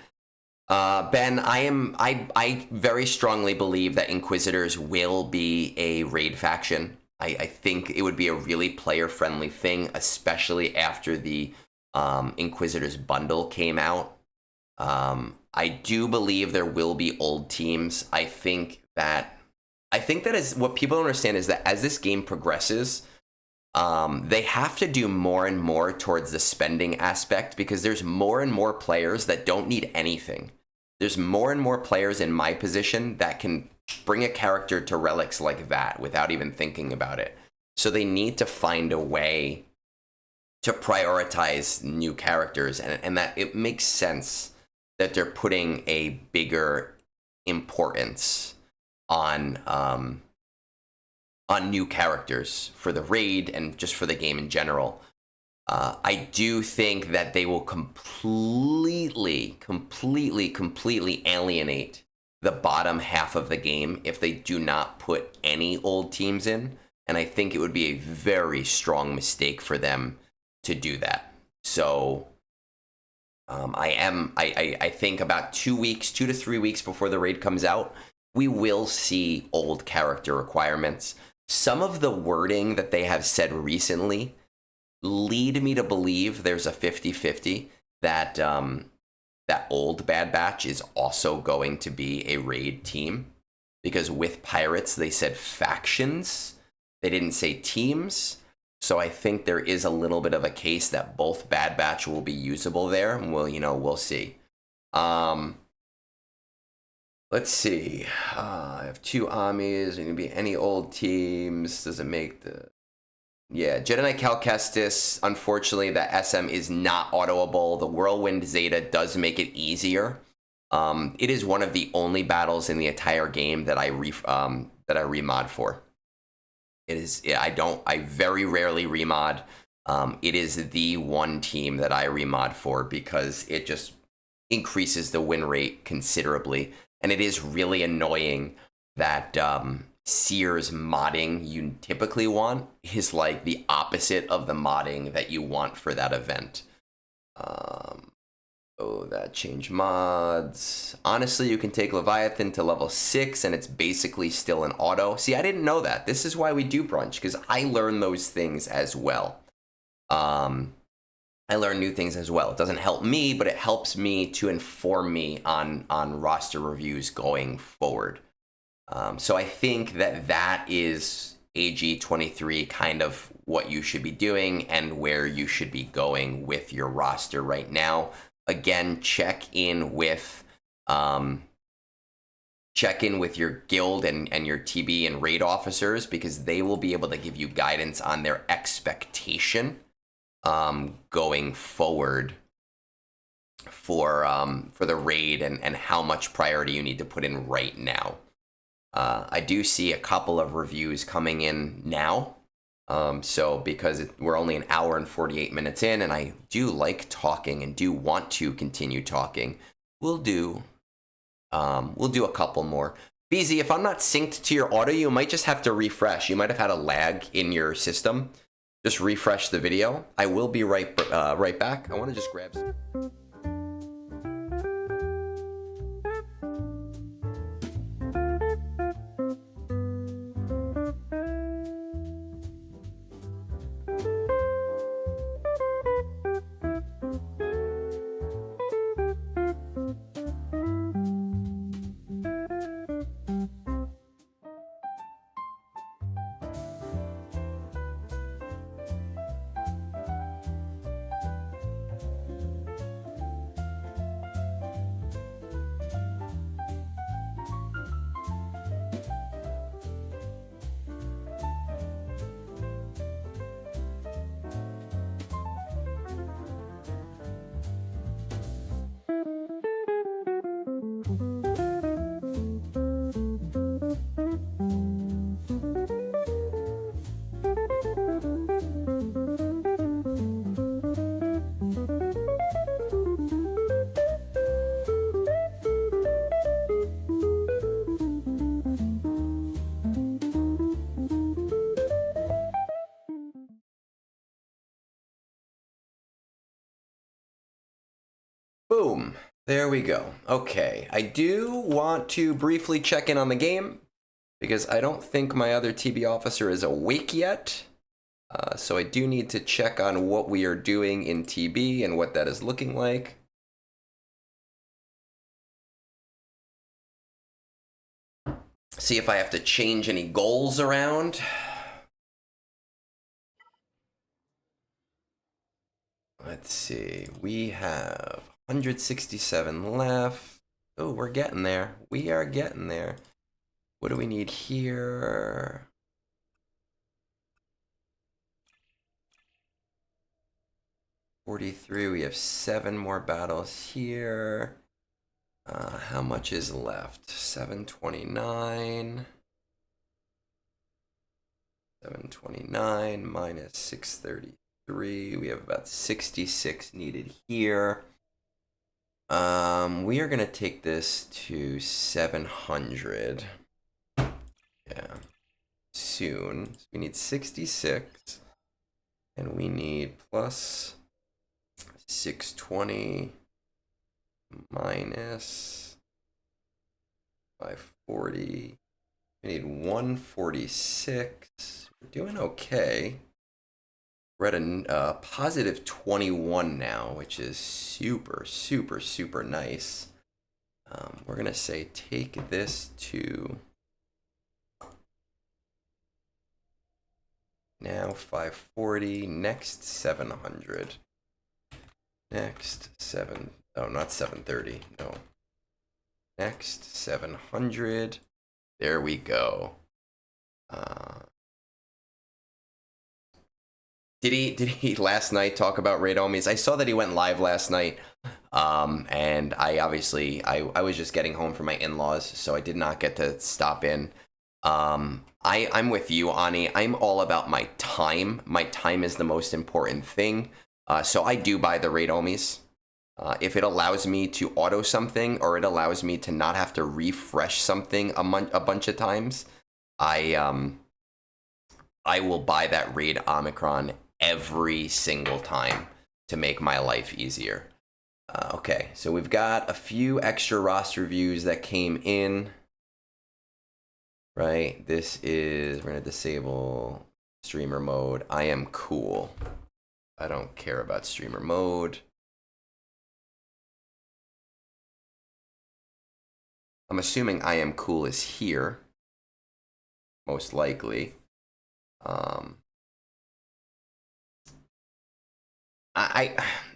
Ben, I very strongly believe that Inquisitors will be a raid faction. I think it would be a really player-friendly thing, especially after the Inquisitors bundle came out. I do believe there will be old teams. I think that is what people don't understand, is that as this game progresses, they have to do more and more towards the spending aspect, because there's more and more players that don't need anything. There's more and more players in my position that can bring a character to relics like that without even thinking about it. So they need to find a way to prioritize new characters, and that it makes sense that they're putting a bigger importance on new characters for the raid and just for the game in general. I do think that they will completely alienate the bottom half of the game if they do not put any old teams in, and I think it would be a very strong mistake for them to do that. So I think about 2 to 3 weeks before the raid comes out, we will see old character requirements. Some of the wording that they have said recently lead me to believe there's a 50-50 that that old Bad Batch is also going to be a raid team, because with Pirates they said factions, they didn't say teams. So I think there is a little bit of a case that both Bad Batch will be usable there, and we'll see. Let's see. I have 2 Amis. Are going to be any old teams? Does it make the... Yeah, Jedi Knight Cal Kestis. Unfortunately, the SM is not autoable. The Whirlwind Zeta does make it easier. It is one of the only battles in the entire game that I remod for. It is. I very rarely remod. It is the one team that I remod for because it just increases the win rate considerably. And it is really annoying that Sears modding you typically want is like the opposite of the modding that you want for that event. Oh, that changed mods. Honestly, you can take Leviathan to level 6 and it's basically still an auto. See, I didn't know that. This is why we do Brunch, because I learn those things as well. I learn new things as well. It doesn't help me, but it helps me to inform me on roster reviews going forward. So I think that is AG23 kind of what you should be doing and where you should be going with your roster right now. Again, check in with your guild and your TB and raid officers, because they will be able to give you guidance on their expectation going forward for the raid and how much priority you need to put in right now. I do see a couple of reviews coming in now. So because we're only an hour and 48 minutes in, and I do like talking and do want to continue talking, we'll do a couple more. BZ, if I'm not synced to your audio, you might just have to refresh. You might have had a lag in your system. Just refresh the video. I will be right back. I want to just grab some. Boom. There we go. Okay. I do want to briefly check in on the game, because I don't think my other TB officer is awake yet. So I do need to check on what we are doing in TB and what that is looking like. See if I have to change any goals around. Let's see. We have 167 left. Oh, we're getting there. We are getting there. What do we need here? $43. We have 7 more battles here. How much is left? 729. 729 minus 633. We have about 66 needed here. We are gonna take this to 700. Yeah, soon. So we need 66, and we need plus 620 minus 540. We need 146. We're doing okay. We're at a positive 21 now, which is super, super, super nice. We're going to say take this to now 540, next 700. Next not 730, no. Next 700. There we go. Did he last night talk about raid homies? I saw that he went live last night, and I obviously I was just getting home from my in-laws, so I did not get to stop in. I'm with you, Ani. I'm all about my time. My time is the most important thing. So I do buy the raid homies. If it allows me to auto something, or it allows me to not have to refresh something a bunch of times, I will buy that raid Omicron every single time to make my life easier. Okay, so we've got a few extra roster views that came in. Right, this is, we're gonna disable streamer mode. IamKool. I don't care about streamer mode. I'm assuming IamKool is here, most likely.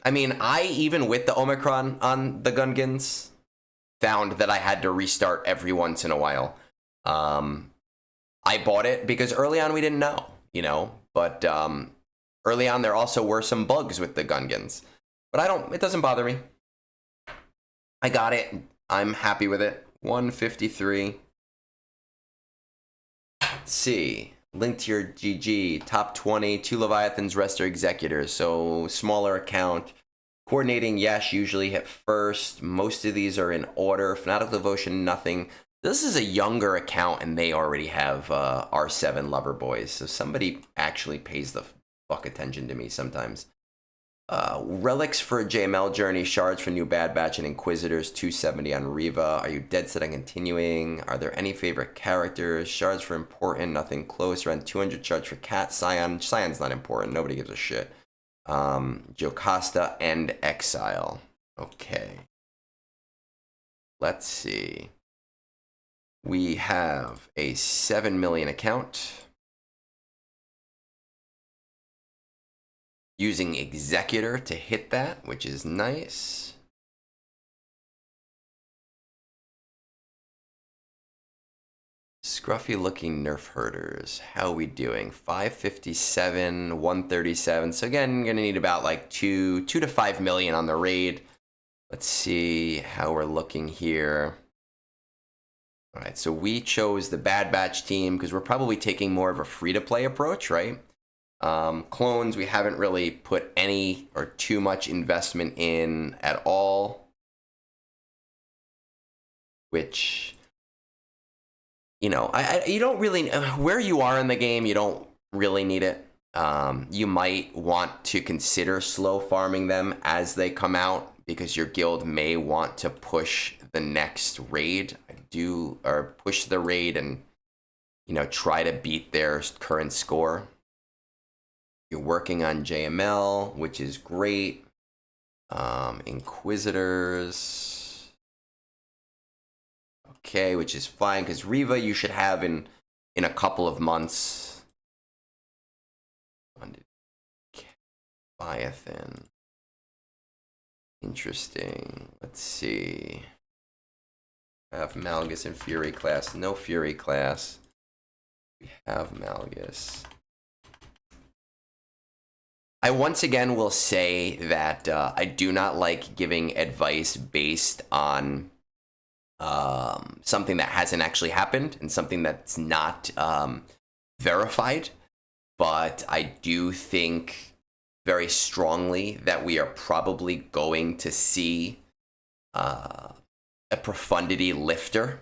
I mean, I even with the Omicron on the Gungans found that I had to restart every once in a while. I bought it because early on we didn't know, you know, but early on there also were some bugs with the Gungans, but it doesn't bother me. I got it. I'm happy with it. 153. Let's see. Link to your GG. Top 20. 2 Leviathans, rest are executors. So smaller account. Coordinating, yes, usually hit first. Most of these are in order. Fanatic Devotion, nothing. This is a younger account, and they already have R7 lover boys. So somebody actually pays the fuck attention to me sometimes. Relics for JML Journey, shards for New Bad Batch, and Inquisitors, 270 on Riva. Are you dead set on continuing? Are there any favorite characters? Shards for important, nothing close. Around 200 shards for Cat. Scion. Scion's not important. Nobody gives a shit. Jocasta and Exile. Okay. Let's see. We have a 7 million account. Using Executor to hit that, which is nice. Scruffy looking nerf herders. How are we doing? 557, 137. So again, I'm gonna need about like 2 to 5 million on the raid. Let's see how we're looking here. All right, so we chose the Bad Batch team because we're probably taking more of a free-to-play approach, right? Clones, we haven't really put any or too much investment in at all, which, you know, you don't really, where you are in the game, you don't really need it. You might want to consider slow farming them as they come out because your guild may want to push the next raid, or push the raid and, you know, try to beat their current score. You're working on JML, which is great. Inquisitors. Okay, which is fine, because Riva you should have in a couple of months. Leviathan. Interesting. Let's see. I have Malgus in Fury class. No Fury class. We have Malgus. I once again will say that I do not like giving advice based on something that hasn't actually happened and something that's not verified. But I do think very strongly that we are probably going to see a profundity lifter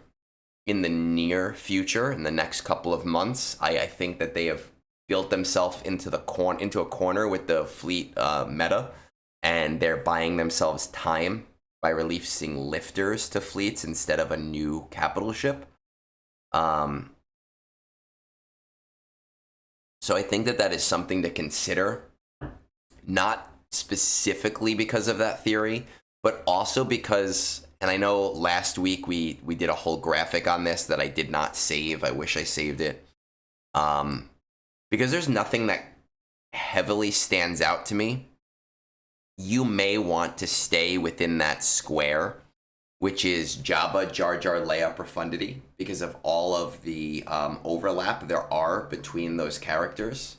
in the near future, in the next couple of months. I think that they have built themselves into a corner with the fleet meta, and they're buying themselves time by releasing lifters to fleets instead of a new capital ship. So I think that is something to consider, not specifically because of that theory, but also because, and I know last week we did a whole graphic on this that I did not save. I wish I saved it. Because there's nothing that heavily stands out to me. You may want to stay within that square, which is Jabba, Jar Jar, Leia profundity, because of all of the overlap there are between those characters.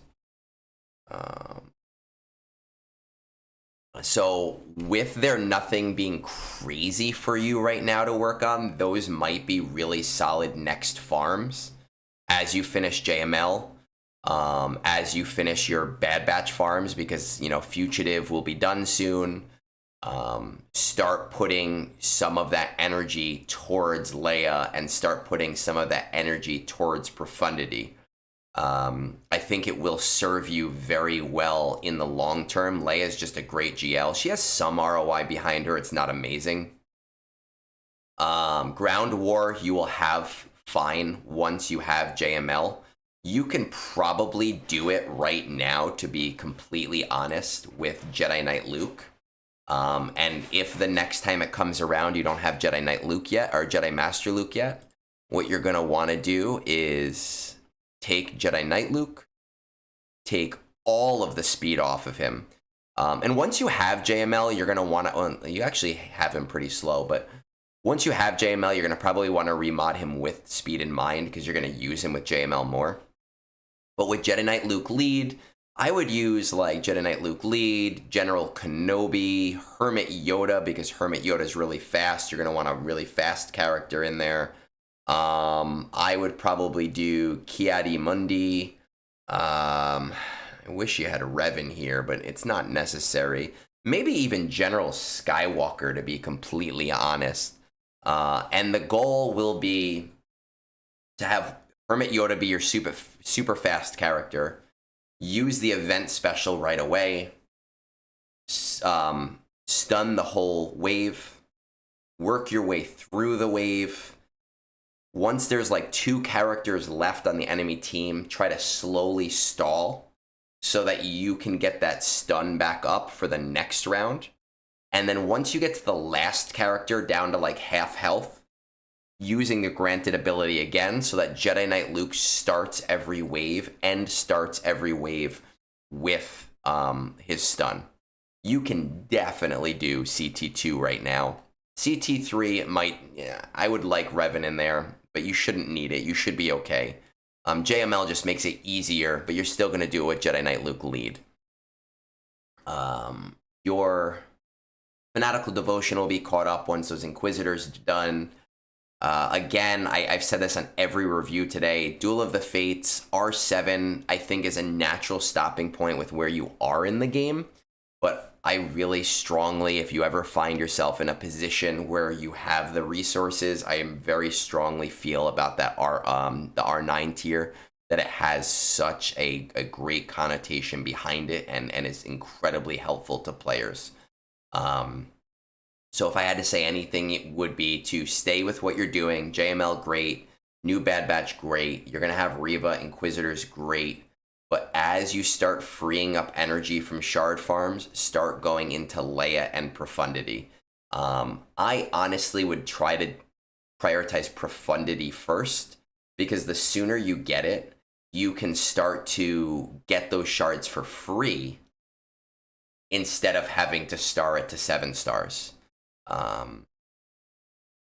So with there nothing being crazy for you right now to work on, those might be really solid next farms as you finish JML. As you finish your Bad Batch farms, because, you know, Fugitive will be done soon. Start putting some of that energy towards Leia and start putting some of that energy towards Profundity. I think it will serve you very well in the long term. Leia's just a great GL. She has some ROI behind her. It's not amazing. Ground War, you will have fine once you have JML. You can probably do it right now, to be completely honest, with Jedi Knight Luke. And if the next time it comes around you don't have Jedi Knight Luke yet, or Jedi Master Luke yet, what you're going to want to do is take Jedi Knight Luke, take all of the speed off of him. And once you have JML, you're going to want to... Well, you actually have him pretty slow, but once you have JML, you're going to probably want to remod him with speed in mind, because you're going to use him with JML more. But with Jedi Knight Luke lead, I would use like Jedi Knight Luke lead, General Kenobi, Hermit Yoda, because Hermit Yoda is really fast. You're going to want a really fast character in there. I would probably do Ki-Adi-Mundi. I wish you had Revan here, but it's not necessary. Maybe even General Skywalker, to be completely honest. And the goal will be to have Hermit Yoda be your super fast character. Use the event special right away. Stun the whole wave. Work your way through the wave. Once there's like 2 characters left on the enemy team, try to slowly stall so that you can get that stun back up for the next round. And then once you get to the last character down to like half health, using the granted ability again so that Jedi Knight Luke starts every wave and starts every wave with his stun. You can definitely do CT2 right now. CT3 might, yeah, I would like Revan in there, but you shouldn't need it. You should be okay. JML just makes it easier, but you're still going to do it with Jedi Knight Luke lead. Your Fanatical Devotion will be caught up once those Inquisitors are done. Again, I've said this on every review today. Duel of the Fates, R7, I think, is a natural stopping point with where you are in the game. But I really strongly, if you ever find yourself in a position where you have the resources, I am very strongly feel about that the R9 tier, that it has such a great connotation behind it and is incredibly helpful to players. So if I had to say anything, it would be to stay with what you're doing. JML, great. New Bad Batch, great. You're going to have Reva, Inquisitors, great. But as you start freeing up energy from shard farms, start going into Leia and Profundity. I honestly would try to prioritize Profundity first, because the sooner you get it, you can start to get those shards for free instead of having to star it to 7 stars.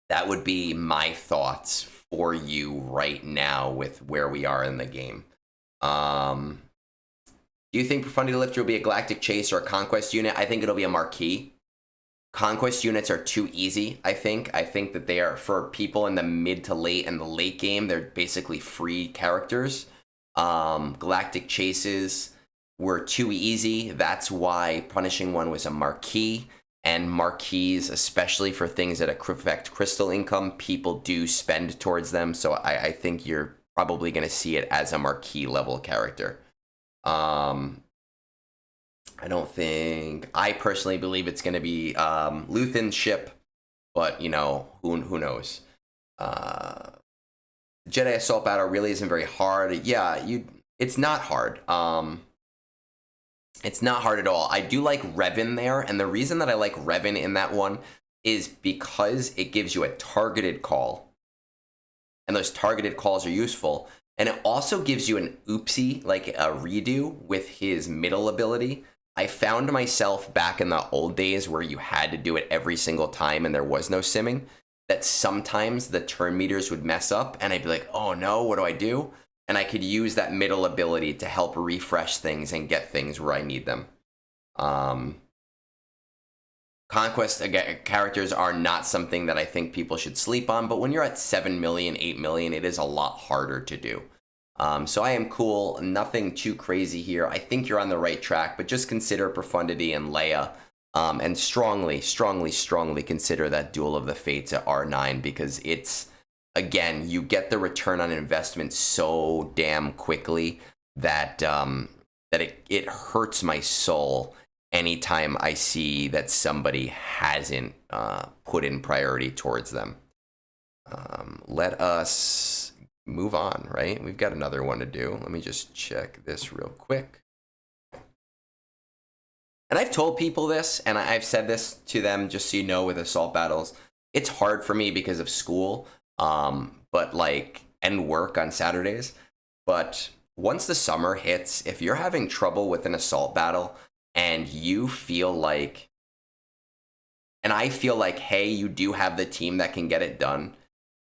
That would be my thoughts for you right now with where we are in the game. Do you think Profundity Lifter will be a Galactic Chase or a Conquest unit? I think it'll be a Marquee. Conquest units are too easy, I think. I think that they are, for people in the mid to late and the late game, they're basically free characters. Galactic Chases were too easy. That's why Punishing One was a Marquee. And marquees, especially for things that affect crystal income, people do spend towards them. So I think you're probably going to see it as a marquee level character. I personally believe it's going to be Luthen's ship, but you know, who knows? Jedi Assault Battle really isn't very hard. Yeah, it's not hard. It's not hard at all. I do like Revan there, and the reason that I like Revan in that one is because it gives you a targeted call, and those targeted calls are useful, and it also gives you an oopsie, like a redo with his middle ability. I found myself back in the old days where you had to do it every single time and there was no simming, that sometimes the turn meters would mess up, and I'd be like, oh no, what do I do? And I could use that middle ability to help refresh things and get things where I need them. Conquest characters are not something that I think people should sleep on, but when you're at 7 million, 8 million, it is a lot harder to do. So IamKool, nothing too crazy here. I think you're on the right track, but just consider Profundity and Leia. And strongly consider that Duel of the Fates at R9, because it's again, you get the return on investment so damn quickly that it hurts my soul anytime I see that somebody hasn't put in priority towards them. Let us move on, right? We've got another one to do. Let me just check this real quick. And I've told people this, and I've said this to them, just so you know, with assault battles, it's hard for me because of school, but like, and work on Saturdays. But once the summer hits, if you're having trouble with an assault battle and you feel like, and I feel like, hey, you do have the team that can get it done,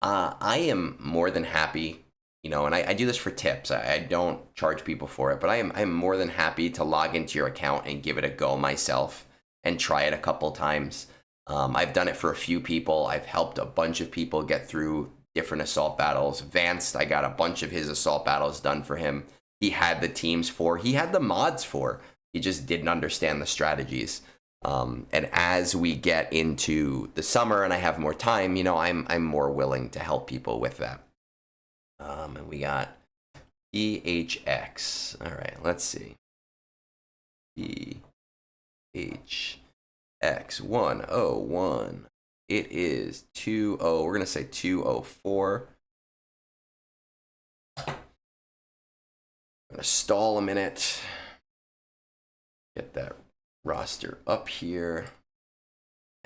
I am more than happy, you know, and I do this for tips. I don't charge people for it, but I'm more than happy to log into your account and give it a go myself and try it a couple times. I've done it for a few people. I've helped a bunch of people get through different assault battles. Vaanced, I got a bunch of his assault battles done for him. He had the teams for, he had the mods for, he just didn't understand the strategies. And as we get into the summer and I have more time, you know, I'm more willing to help people with that. And we got EHX. All right, let's see. EHX 101. It is 20. We're gonna say 204. I'm gonna stall a minute. Get that roster up here.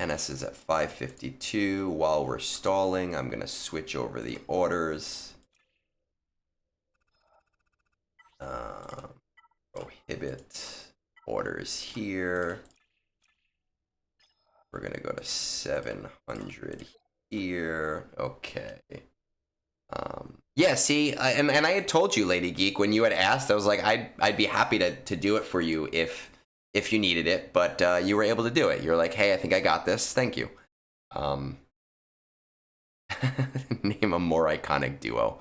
NS is at 552. While we're stalling, I'm gonna switch over the orders. Prohibit orders here. We're gonna go to 700 here. Okay. Yeah, see, and I had told you, Lady Geek, when you had asked, I was like, I'd be happy to do it for you if you needed it, but you were able to do it. You're like, hey, I think I got this. Thank you. Name a more iconic duo.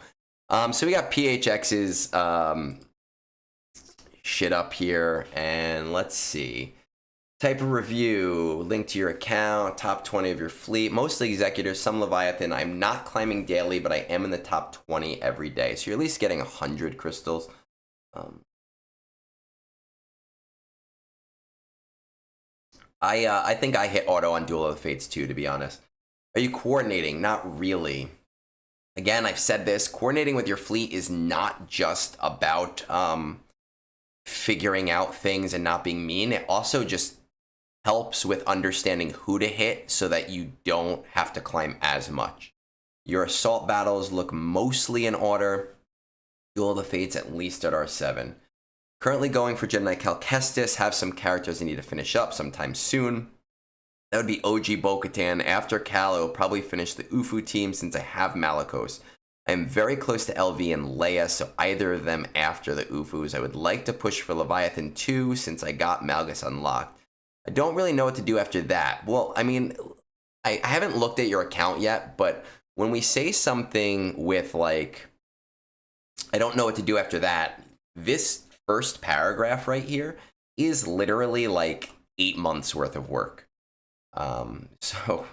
So we got PHX's shit up here, and let's see. Type of review, link to your account, top 20 of your fleet, mostly executors, some Leviathan. I'm not climbing daily, but I am in the top 20 every day. So you're at least getting 100 crystals. I think I hit auto on Duel of the Fates too, to be honest. Are you coordinating? Not really. Again, I've said this, coordinating with your fleet is not just about figuring out things and not being mean. It also just helps with understanding who to hit so that you don't have to climb as much. Your assault battles look mostly in order. Duel of the Fates at least at R7. Currently going for Jedi Cal Kestis. Have some characters I need to finish up sometime soon. That would be OG Bo-Katan. After Cal, I will probably finish the Ufu team since I have Malicos. I am very close to LV and Leia, so either of them after the Ufus. I would like to push for Leviathan 2 since I got Malgus unlocked. I don't really know what to do after that. Well, I mean, I haven't looked at your account yet, but when we say something with like, I don't know what to do after that, this first paragraph right here is literally like 8 months worth of work. So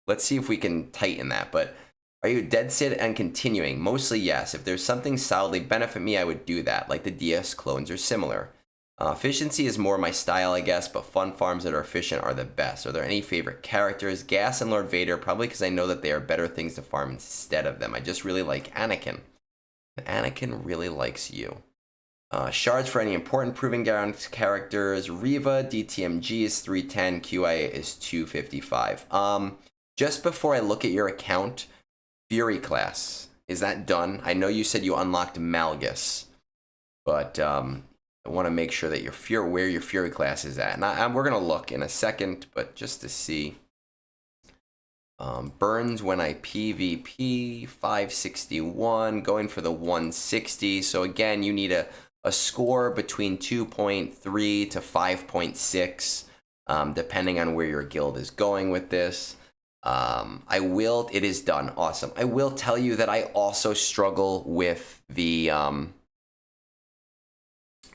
let's see if we can tighten that. But are you dead set and continuing? Mostly yes. If there's something solidly benefit me, I would do that. Like the DS clones are similar. Efficiency is more my style, I guess, but fun farms that are efficient are the best. Are there any favorite characters? Gas and Lord Vader, probably because I know that they are better things to farm instead of them. I just really like Anakin. Anakin really likes you. Shards for any important proving ground characters. Reva, DTMG is 310, QIA is 255. Just before I look at your account, Fury class, is that done? I know you said you unlocked Malgus, but I want to make sure that where your Fury class is at. And we're going to look in a second, but just to see. Burns when I PvP, 561, going for the 160. So again, you need a score between 2.3 to 5.6, depending on where your guild is going with this. It is done. Awesome. I will tell you that I also struggle with the,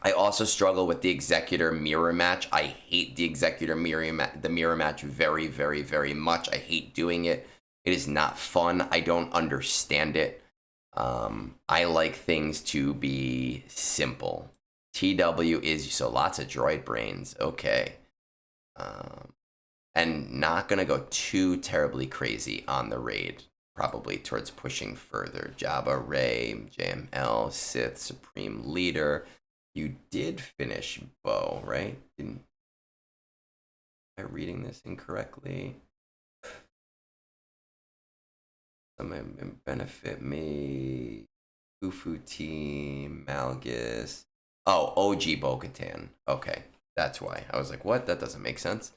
Executor mirror match. I hate the Executor mirror match very, very, very much. I hate doing it. It is not fun. I don't understand it. I like things to be simple. TW is so lots of droid brains. Okay. And not going to go too terribly crazy on the raid. Probably towards pushing further. Jabba, Rey, JML, Sith, Supreme Leader. You did finish Bo, right? Am I reading this incorrectly? Some benefit me. Ufu team, Malgus. Oh, OG Bo-Katan. Okay, that's why. I was like, what? That doesn't make sense.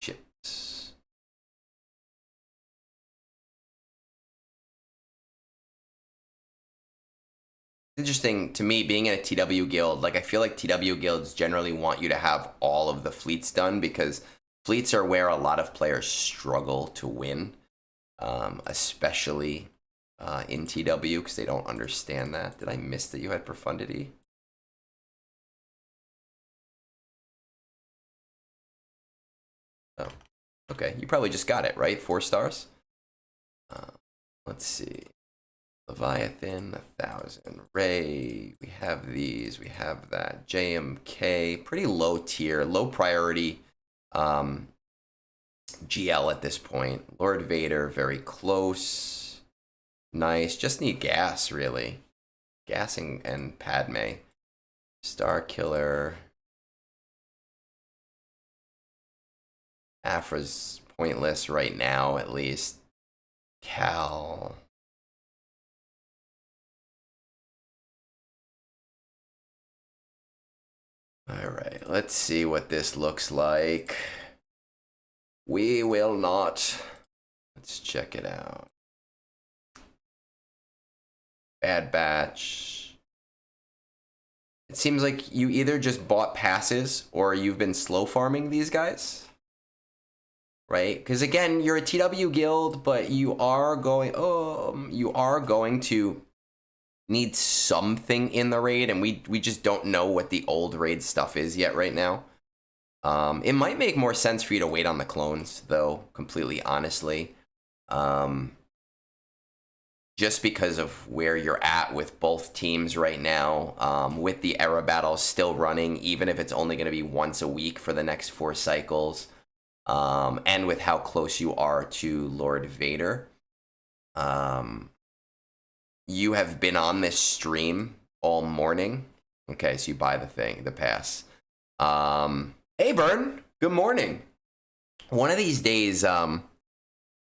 Chips. Interesting to me being in a TW guild. Like, I feel like TW guilds generally want you to have all of the fleets done because fleets are where a lot of players struggle to win, especially in TW because they don't understand that. Did I miss that you had profundity? Oh, okay. You probably just got it, right? 4 stars? Let's see. Leviathan, 1,000. Ray, we have these, we have that. JMK, pretty low tier, low priority GL at this point. Lord Vader, very close. Nice, just need gas, really. Gassing and Padme. Star Killer. Afra's pointless right now, at least. Cal. All right, let's see what this looks like. We will not. Let's check it out. Bad Batch. It seems like you either just bought passes or you've been slow farming these guys. Right? Because again, you're a TW guild, but you are going to need something in the raid, and we just don't know what the old raid stuff is yet right now. It might make more sense for you to wait on the clones, though, completely honestly. Just because of where you're at with both teams right now, with the era battles still running, even if it's only going to be once a week for the next 4 cycles, and with how close you are to Lord Vader. You have been on this stream all morning. Okay, so you buy the pass. Hey, Burn. Good morning. One of these days I'm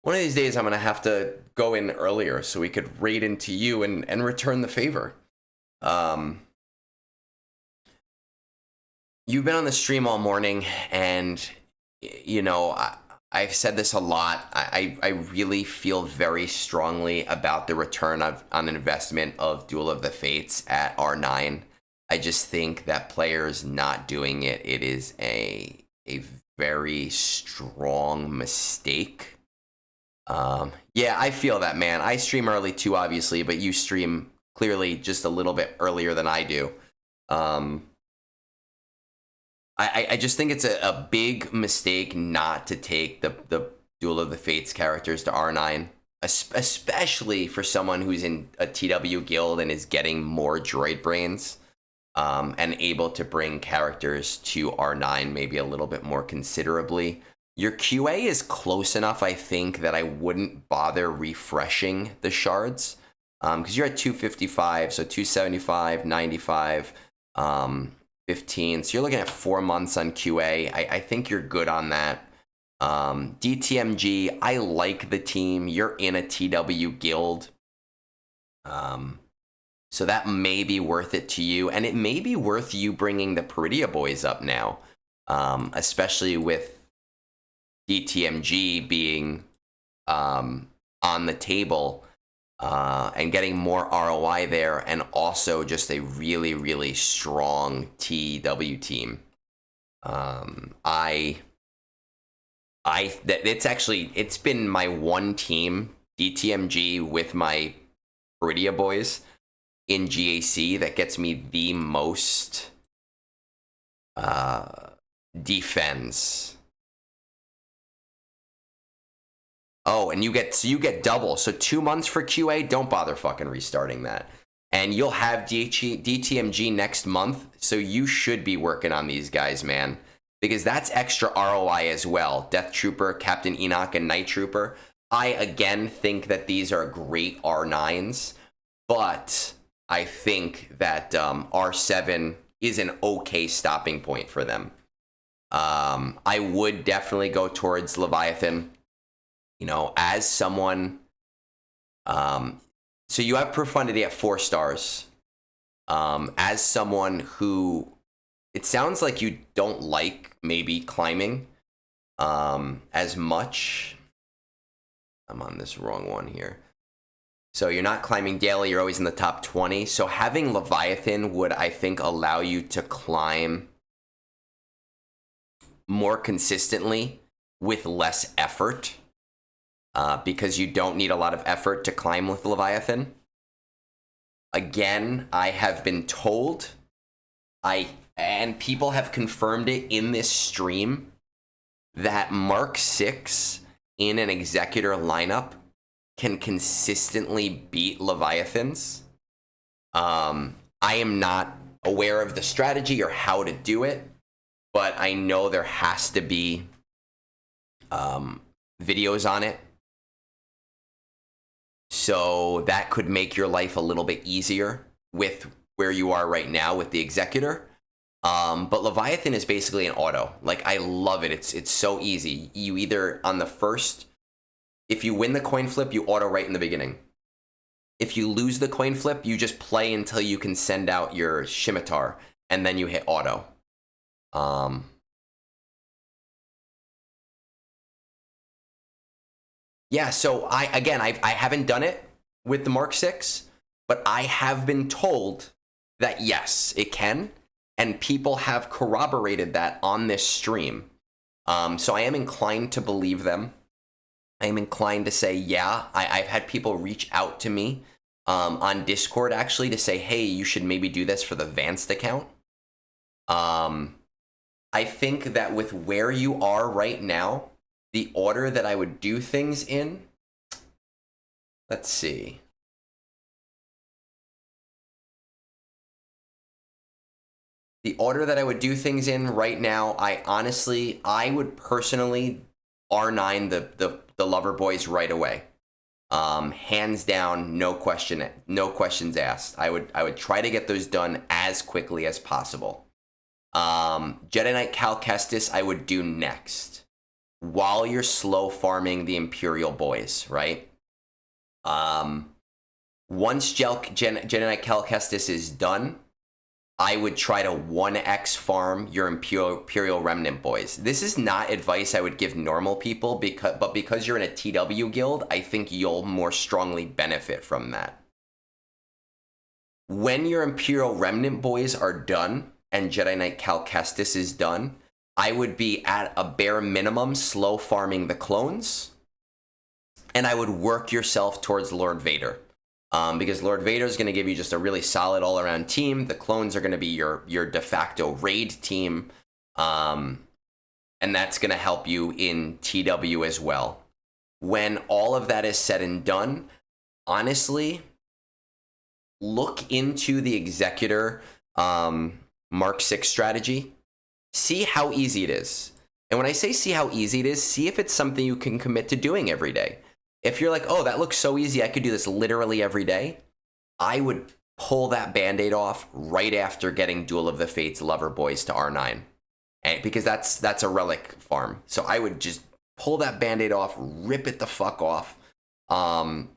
gonna have to go in earlier so we could raid into you and return the favor. You've been on the stream all morning, and you know I've said this a lot. I really feel very strongly about the return on investment of Duel of the Fates at R9. I just think that players not doing it is a very strong mistake. Yeah, I feel that, man. I stream early too, obviously, but you stream clearly just a little bit earlier than I do. I just think it's a big mistake not to take the Duel of the Fates characters to R9, especially for someone who's in a TW guild and is getting more droid brains, and able to bring characters to R9 maybe a little bit more considerably. Your QA is close enough, I think, that I wouldn't bother refreshing the shards, because you're at 255, so 275, 95, 15, so you're looking at 4 months on QA. I think you're good on that. DTMG, I like the team. You're in a TW guild, so that may be worth it to you, and it may be worth you bringing the Peridia boys up now, especially with DTMG being on the table. And getting more ROI there, and also just a really, really strong TW team. It's been my one team, DTMG, with my Peridia boys in GAC that gets me the most defends. Oh, and you get double. So 2 months for QA. Don't bother fucking restarting that. And you'll have DTMG next month. So you should be working on these guys, man. Because that's extra ROI as well. Death Trooper, Captain Enoch, and Night Trooper. I, again, think that these are great R9s. But I think that R7 is an okay stopping point for them. I would definitely go towards Leviathan. You know, as someone, so you have profundity at 4 stars. As someone who, it sounds like you don't like maybe climbing as much. I'm on this wrong one here. So you're not climbing daily, you're always in the top 20. So having Leviathan would, I think, allow you to climb more consistently with less effort. Because you don't need a lot of effort to climb with Leviathan. Again, I have been told, and people have confirmed it in this stream, that Mark 6 in an Executor lineup can consistently beat Leviathans. I am not aware of the strategy or how to do it, but I know there has to be videos on it. So that could make your life a little bit easier with where you are right now with the Executor. But Leviathan is basically an auto. Like, I love it. It's so easy. You either on the first, if you win the coin flip, you auto right in the beginning. If you lose the coin flip, you just play until you can send out your Scimitar, and then you hit auto. Yeah, so I haven't done it with the Mark 6, but I have been told that yes, it can, and people have corroborated that on this stream. So I am inclined to believe them. I am inclined to say, yeah, I've had people reach out to me on Discord, actually, to say, hey, you should maybe do this for the Vaanced account. I think that with where you are right now, the order that I would do things in, let's see. The order that I would do things in right now, I would personally R9 the Lover Boys right away. Hands down, no questions asked. I would try to get those done as quickly as possible. Jedi Knight Cal Kestis I would do next, while you're slow farming the Imperial Boys, right? Once Jedi Knight Cal Kestis is done, I would try to 1x farm your Imperial Remnant Boys. This is not advice I would give normal people, but because you're in a TW guild, I think you'll more strongly benefit from that. When your Imperial Remnant Boys are done, and Jedi Knight Cal Kestis is done, I would be at a bare minimum slow farming the clones, and I would work yourself towards Lord Vader. Because Lord Vader is going to give you just a really solid all-around team. The clones are going to be your de facto raid team, and that's going to help you in TW as well. When all of that is said and done, honestly, look into the Executor Mark 6 strategy. See how easy it is. And when I say see how easy it is, see if it's something you can commit to doing every day. If you're like, oh, that looks so easy, I could do this literally every day, I would pull that Band-Aid off right after getting Duel of the Fates Lover Boys to R9. And because that's a relic farm. So I would just pull that Band-Aid off, rip it the fuck off, and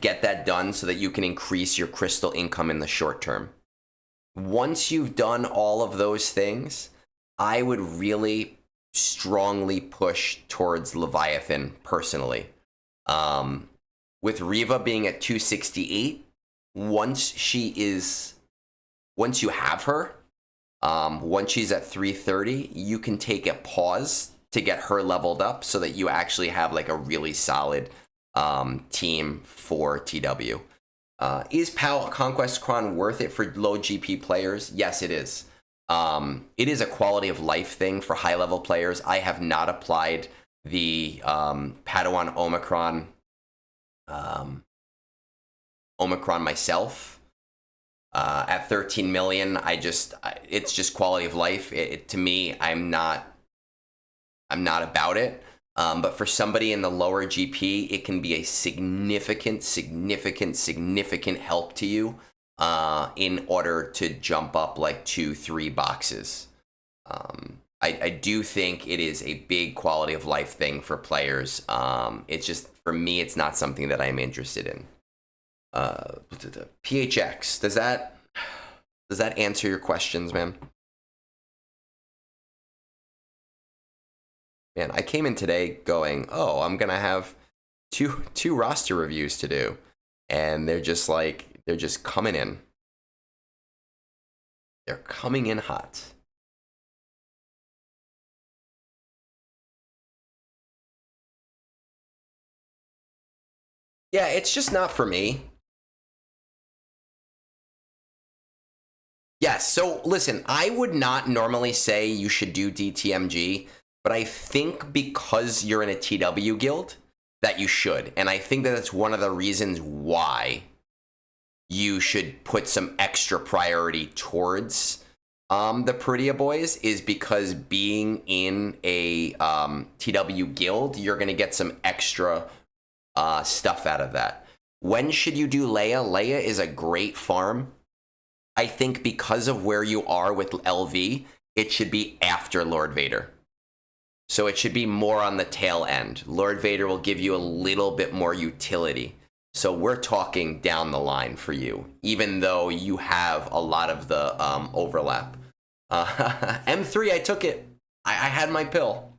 get that done so that you can increase your crystal income in the short term. Once you've done all of those things, I would really strongly push towards Leviathan personally. With Reva being at 268, once you have her, once she's at 330, you can take a pause to get her leveled up so that you actually have like a really solid team for TW. Is PAL Conquest Cron worth it for low GP players? Yes, it is. It is a quality of life thing for high level players. I have not applied the Padawan Omicron myself. At 13 million, it's just quality of life. To me, I'm not about it. But for somebody in the lower GP, it can be a significant help to you in order to jump up like 2-3 boxes. I do think it is a big quality of life thing for players. It's just, for me, it's not something that I'm interested in. PHX, does that answer your questions, man? Man, I came in today going, oh, I'm gonna have two roster reviews to do, and they're just coming in. They're coming in hot. Yeah, it's just not for me. Yes, so listen, I would not normally say you should do DTMG, but I think because you're in a TW guild that you should. And I think that that's one of the reasons why you should put some extra priority towards the Prettier Boys, is because being in a TW guild, you're going to get some extra stuff out of that. When should you do Leia? Leia is a great farm. I think because of where you are with LV, it should be after Lord Vader. So it should be more on the tail end. Lord Vader will give you a little bit more utility. So we're talking down the line for you, even though you have a lot of the overlap. M3, I took it. I had my pill.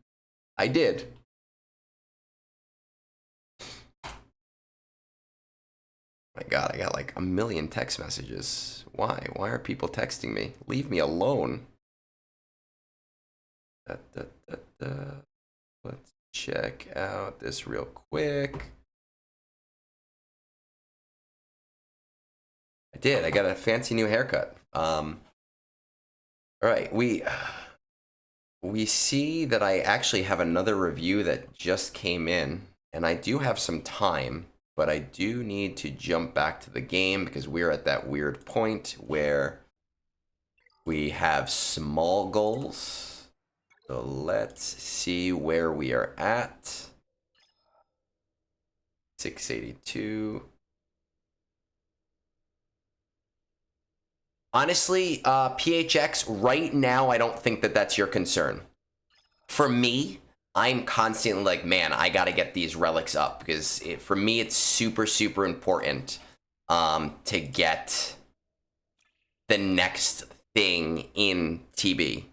I did. My God, I got like a million text messages. Why? Why are people texting me? Leave me alone. Let's check out this real quick. I did. I got a fancy new haircut. All right, we see that I actually have another review that just came in, and I do have some time, but I do need to jump back to the game because we're at that weird point where we have small goals. So let's see where we are at. 682. Honestly, PHX, right now, I don't think that that's your concern. For me, I'm constantly like, man, I got to get these relics up because for me, it's super, super important to get the next thing in TB.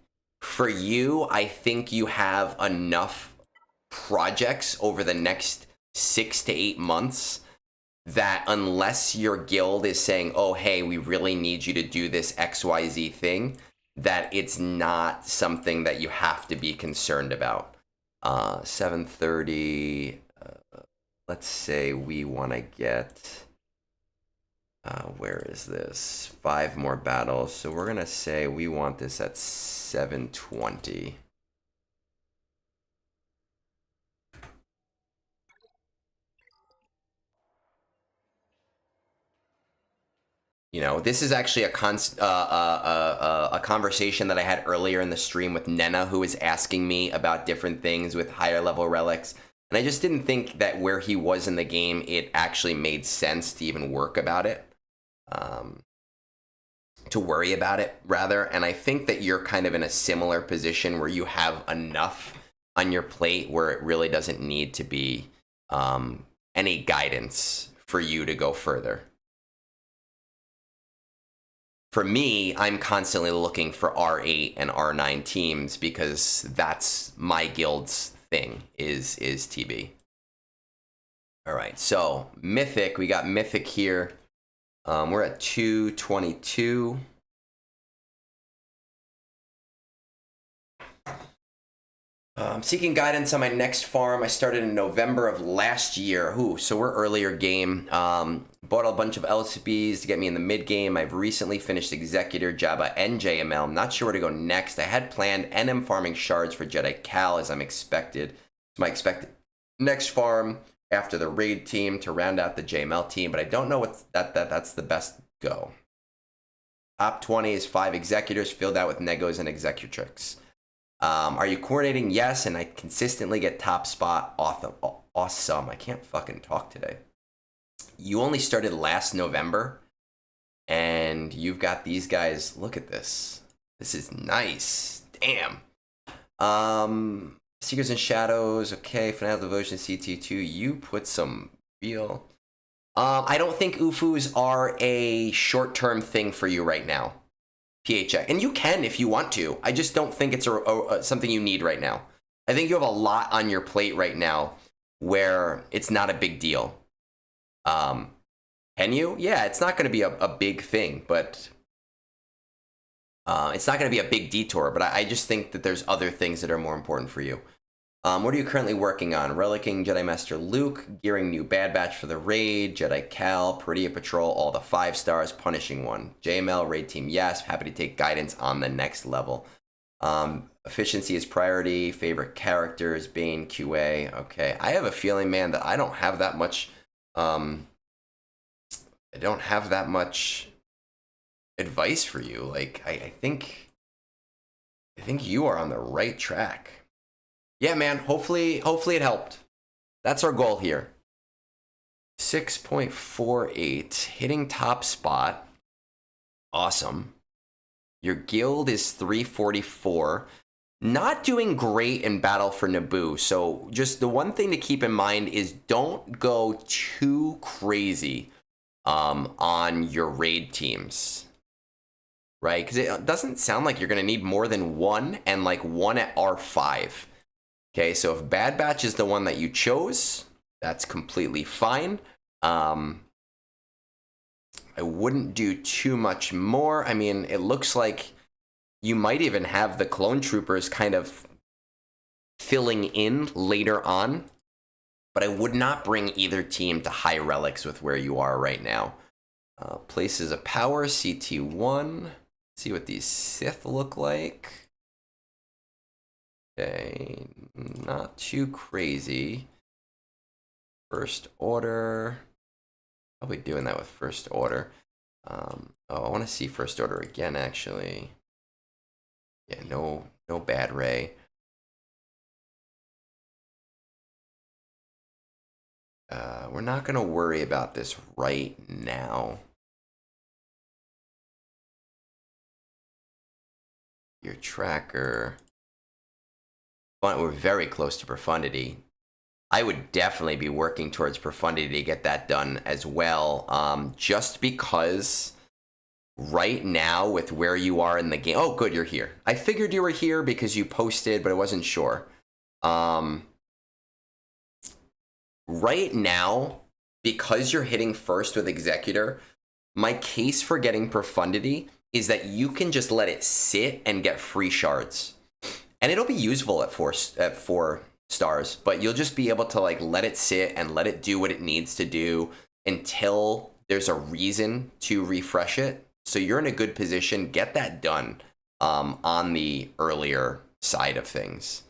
For you, I think you have enough projects over the next 6 to 8 months that unless your guild is saying, oh, hey, we really need you to do this XYZ thing, that it's not something that you have to be concerned about. 730, let's say we want to get, where is this? 5 more battles. So we're going to say we want this at 720. You know, this is actually a conversation that I had earlier in the stream with Nena, who was asking me about different things with higher level relics. And I just didn't think that where he was in the game, it actually made sense to even work about it. To worry about it, rather. And I think that you're kind of in a similar position where you have enough on your plate where it really doesn't need to be any guidance for you to go further. For me, I'm constantly looking for R8 and R9 teams because that's my guild's thing, is TB. All right, so Mythic, we got Mythic here. We're at 222. Seeking guidance on my next farm. I started in November of last year. Ooh, so we're earlier game. Bought a bunch of LCBs to get me in the mid game. I've recently finished Executor, Jabba, and JML. I'm not sure where to go next. I had planned NM farming shards for Jedi Cal as I'm expected. It's my expected next farm after the raid team to round out the JML team, but I don't know what that's the best go. Top 20 is 5 Executors filled out with Negos and Executrix. Are you coordinating? Yes, and I consistently get top spot. Awesome. I can't fucking talk today. You only started last November, and you've got these guys. Look at this. This is nice. Damn. Seekers and Shadows. Okay, Final Devotion CT2. You put some real... I don't think UFUs are a short-term thing for you right now. PHX. And you can if you want to. I just don't think it's something you need right now. I think you have a lot on your plate right now where it's not a big deal. Can you? Yeah, it's not going to be a big thing, but it's not going to be a big detour, but I just think that there's other things that are more important for you. What are you currently working on? Relicking Jedi Master Luke, gearing new Bad Batch for the raid, Jedi Cal, Peridia Patrol, all the 5 stars, punishing one. JML, raid team, yes. Happy to take guidance on the next level. Efficiency is priority. Favorite characters, Bane, QA. Okay, I have a feeling, man, that I don't have that much... I don't have that much advice for you. Like, I think you are on the right track. Yeah, man, hopefully it helped. That's our goal here. 6.48, hitting top spot. Awesome. Your guild is 344. Not doing great in Battle for Naboo. So just the one thing to keep in mind is don't go too crazy on your raid teams. Right? Because it doesn't sound like you're going to need more than 1 and like 1 at R5. Okay, so if Bad Batch is the one that you chose, that's completely fine. I wouldn't do too much more. I mean, it looks like you might even have the clone troopers kind of filling in later on, but I would not bring either team to high relics with where you are right now. Places of power, CT1. See what these Sith look like. Okay, not too crazy. First order. Probably doing that with first order. Oh, I want to see first order again, actually. Yeah, no bad ray. We're not going to worry about this right now. Your tracker. But we're very close to profundity. I would definitely be working towards profundity to get that done as well. Just because right now with where you are in the game. Oh, good, you're here. I figured you were here because you posted, but I wasn't sure. Right now, because you're hitting first with Executor, my case for getting profundity is that you can just let it sit and get free shards. And it'll be useful at 4 stars, but you'll just be able to like let it sit and let it do what it needs to do until there's a reason to refresh it. So you're in a good position. Get that done on the earlier side of things.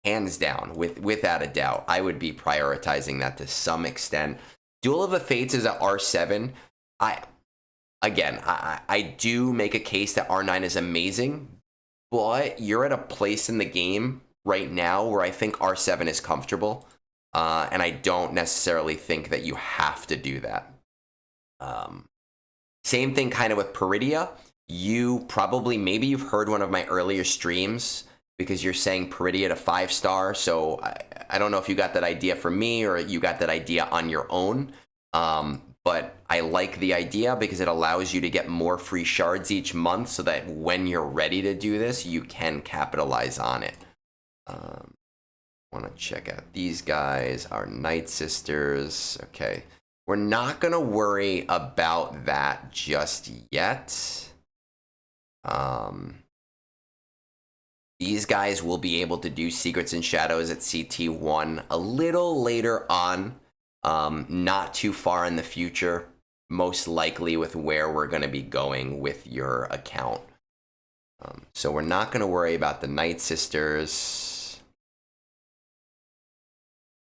Hands down, without a doubt, I would be prioritizing that to some extent. Duel of the Fates is at R7. I do make a case that R9 is amazing, but you're at a place in the game right now where I think R7 is comfortable, and I don't necessarily think that you have to do that. Same thing kind of with Peridia. You probably, maybe you've heard one of my earlier streams because you're saying Peridia to 5-star, so I don't know if you got that idea from me or you got that idea on your own, but I like the idea because it allows you to get more free shards each month so that when you're ready to do this, you can capitalize on it. Want to check out these guys, our Night Sisters. Okay, we're not going to worry about that just yet. These guys will be able to do Secrets and Shadows at CT1 a little later on, not too far in the future, most likely with where we're going to be going with your account. So we're not going to worry about the Night Sisters.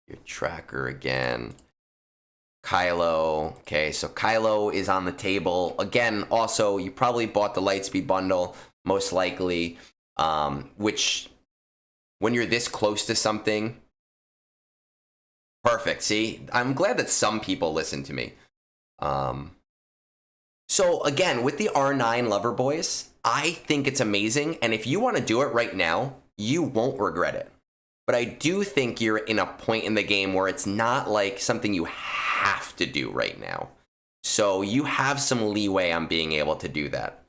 Your tracker again. Kylo. Okay, so Kylo is on the table. Again, also, you probably bought the Lightspeed bundle, most likely. Which, when you're this close to something, perfect. See, I'm glad that some people listen to me. So again, with the R9 Lover Boys, I think it's amazing. And if you want to do it right now, you won't regret it. But I do think you're in a point in the game where it's not like something you have to do right now. So you have some leeway on being able to do that.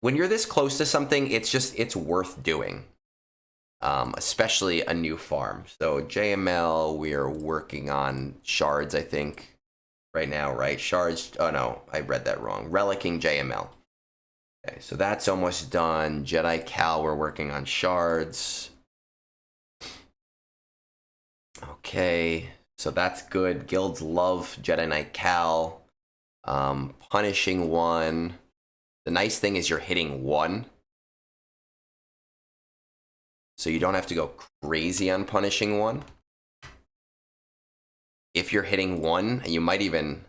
When you're this close to something, it's worth doing, especially a new farm. So JML, we are working on shards, I think, right now, right? Shards, oh no, I read that wrong. Relicking JML. Okay, so that's almost done. Jedi Cal, we're working on shards. Okay, so that's good. Guilds love Jedi Knight Cal. Punishing one. The nice thing is you're hitting one. So you don't have to go crazy on punishing one. If you're hitting one, you might even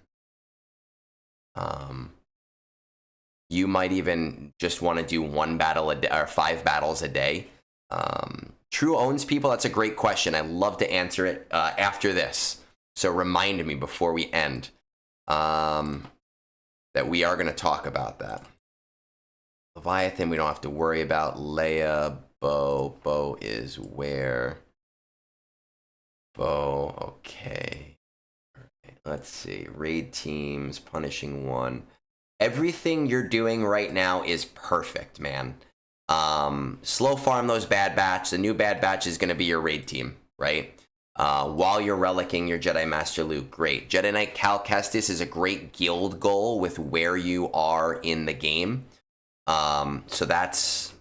just want to do one battle a day or 5 battles a day. True owns people, that's a great question. I'd love to answer it after this. So remind me before we end that we are going to talk about that. Leviathan, we don't have to worry about. Leia, Bo is where? Bo, okay. Let's see. Raid teams, punishing one. Everything you're doing right now is perfect, man. Slow farm those Bad Batch. The new Bad Batch is going to be your raid team, right? While you're relicking your Jedi Master Luke, great. Jedi Knight Cal Kestis is a great guild goal with where you are in the game. So that's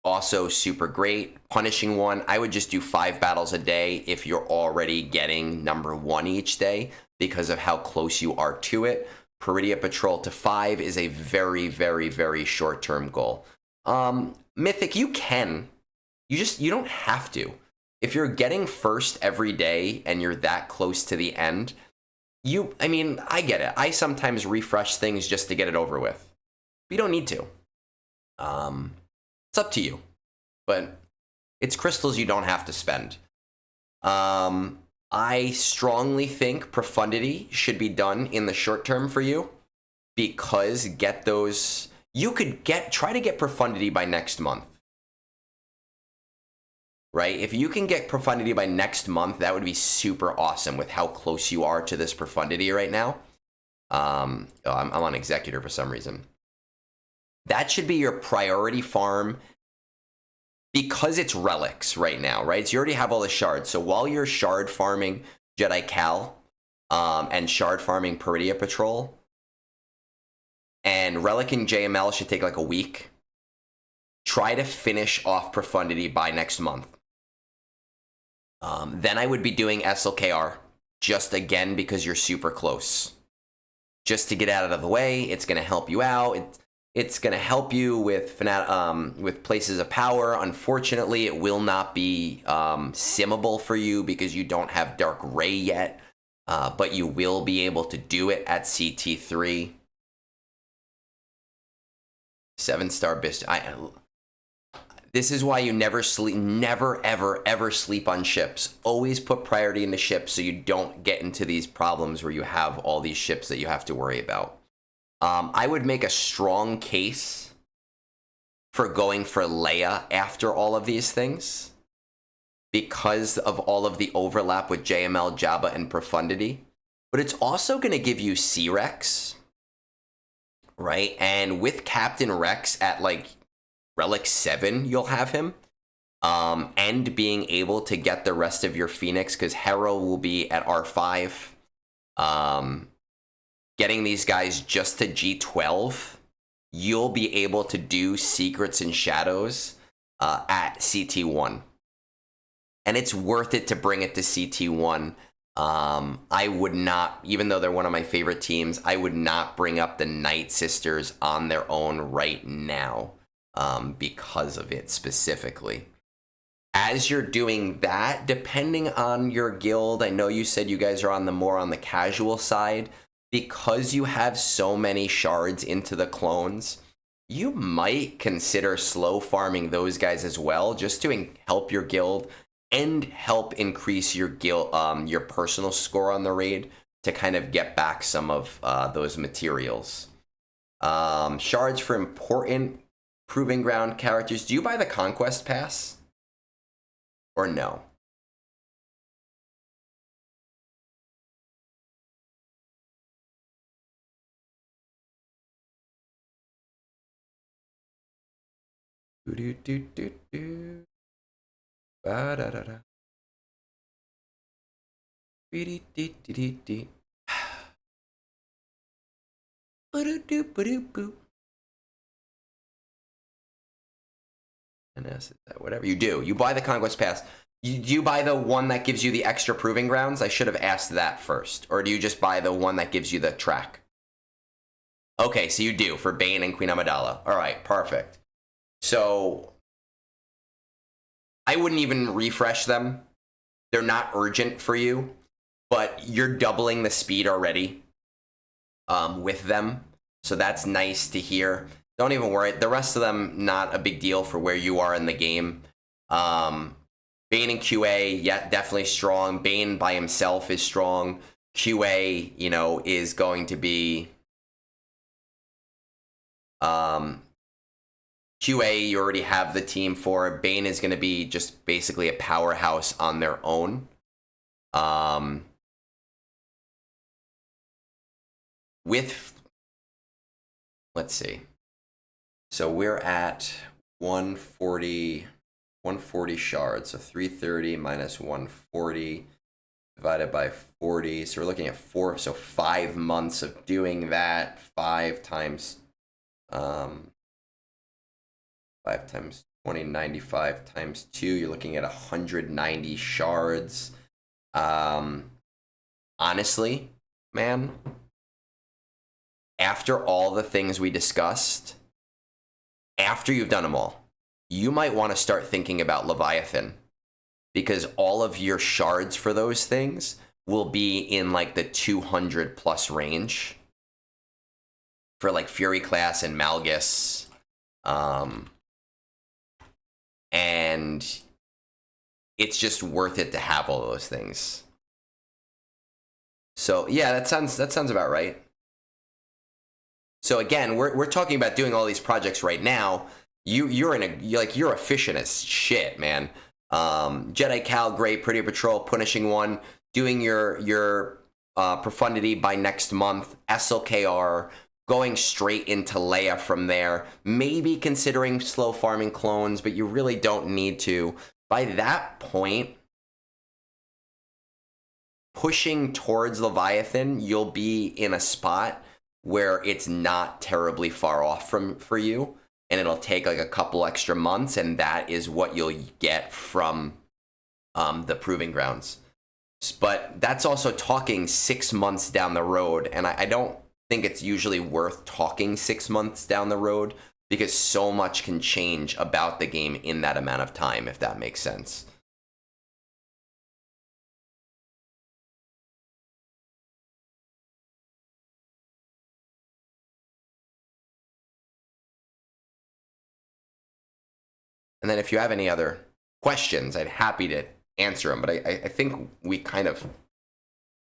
also super great. Punishing one, I would just do 5 battles a day if you're already getting number 1 each day because of how close you are to it. Peridia Patrol to 5 is a very, very, very short-term goal. Mythic, you can. You don't have to. If you're getting first every day and you're that close to the end, I mean, I get it. I sometimes refresh things just to get it over with. But you don't need to. It's up to you. But it's crystals you don't have to spend. I strongly think Profundity should be done in the short term for you because get those. You could try to get Profundity by next month. Right? If you can get Profundity by next month, that would be super awesome with how close you are to this Profundity right now. I'm on Executor for some reason. That should be your priority farm because it's relics right now, right? So you already have all the shards. So while you're shard farming Jedi Cal and shard farming Peridia Patrol, and relicking JML should take like a week, try to finish off Profundity by next month. Then I would be doing SLKR just again because you're super close. Just to get out of the way, it's going to help you out. It's going to help you with Places of Power. Unfortunately, it will not be simmable for you because you don't have Dark Ray yet, but you will be able to do it at CT3. 7-star Bist. This is why you never ever sleep on ships. Always put priority in the ship so you don't get into these problems where you have all these ships that you have to worry about. I would make a strong case for going for Leia after all of these things because of all of the overlap with JML, Jabba, and Profundity. But it's also going to give you C-Rex, right? And with Captain Rex at like Relic 7, you'll have him. And being able to get the rest of your Phoenix because Hera will be at R5. Getting these guys just to G12, you'll be able to do Secrets and Shadows at CT1. And it's worth it to bring it to CT1. I would not, even though they're one of my favorite teams, I would not bring up the Night Sisters on their own right now because of it specifically. As you're doing that, depending on your guild, I know you said you guys are on the more on the casual side, because you have so many shards into the clones, you might consider slow farming those guys as well, just to help your guild and help increase your guild, your personal score on the raid to kind of get back some of those materials. Shards for important proving ground characters. Do you buy the Conquest Pass? Or no? Do do do do. Ba da da da. Dee dee dee dee dee. And that's whatever you do. You buy the Conquest Pass. Do you buy the one that gives you the extra proving grounds? I should have asked that first. Or do you just buy the one that gives you the track? Okay, so you do for Bane and Queen Amidala. All right, perfect. So I wouldn't even refresh them. They're not urgent for you, but you're doubling the speed already with them. So that's nice to hear. Don't even worry. The rest of them, not a big deal for where you are in the game. Bane and QA, yeah, definitely strong. Bane by himself is strong. QA, you know, is going to be... QA, you already have the team for. Bane is going to be just basically a powerhouse on their own. Let's see. So we're at 140 shards. So 330 minus 140 divided by 40. So we're looking at 5 months of doing that. 5 times 20, 95 times 2, you're looking at 190 shards. Honestly, man, after all the things we discussed, after you've done them all, you might want to start thinking about Leviathan, because all of your shards for those things will be in like the 200 plus range for like Fury class and Malgus. And it's just worth it to have all those things. So yeah, that sounds about right. So again, we're talking about doing all these projects right now. You're efficient as shit, man. Jedi Cal, great. Pretty Patrol, Punishing One, doing your Profundity by next month. SLKR, going straight into Leia from there. Maybe considering slow farming clones, but you really don't need to. By that point, pushing towards Leviathan, you'll be in a spot where it's not terribly far off for you, and it'll take like a couple extra months, and that is what you'll get from the Proving Grounds. But that's also talking 6 months down the road, and I don't think it's usually worth talking 6 months down the road, because so much can change about the game in that amount of time, if that makes sense. And then if you have any other questions, I'd happy to answer them. But I think we kind of,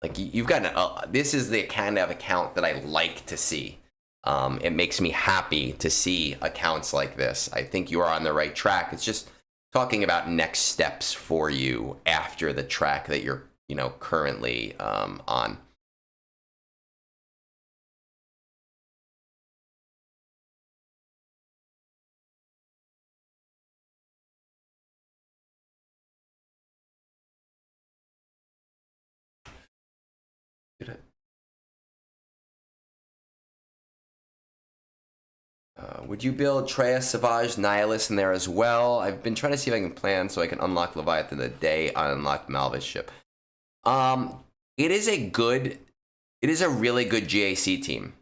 like, you've got this is the kind of account that I like to see. It makes me happy to see accounts like this. I think you are on the right track. It's just talking about next steps for you after the track that you're, currently on. Would you build Treya, Savage, Nihilus in there as well? I've been trying to see if I can plan so I can unlock Leviathan the day I unlock Malvis ship. It is a really good GAC team.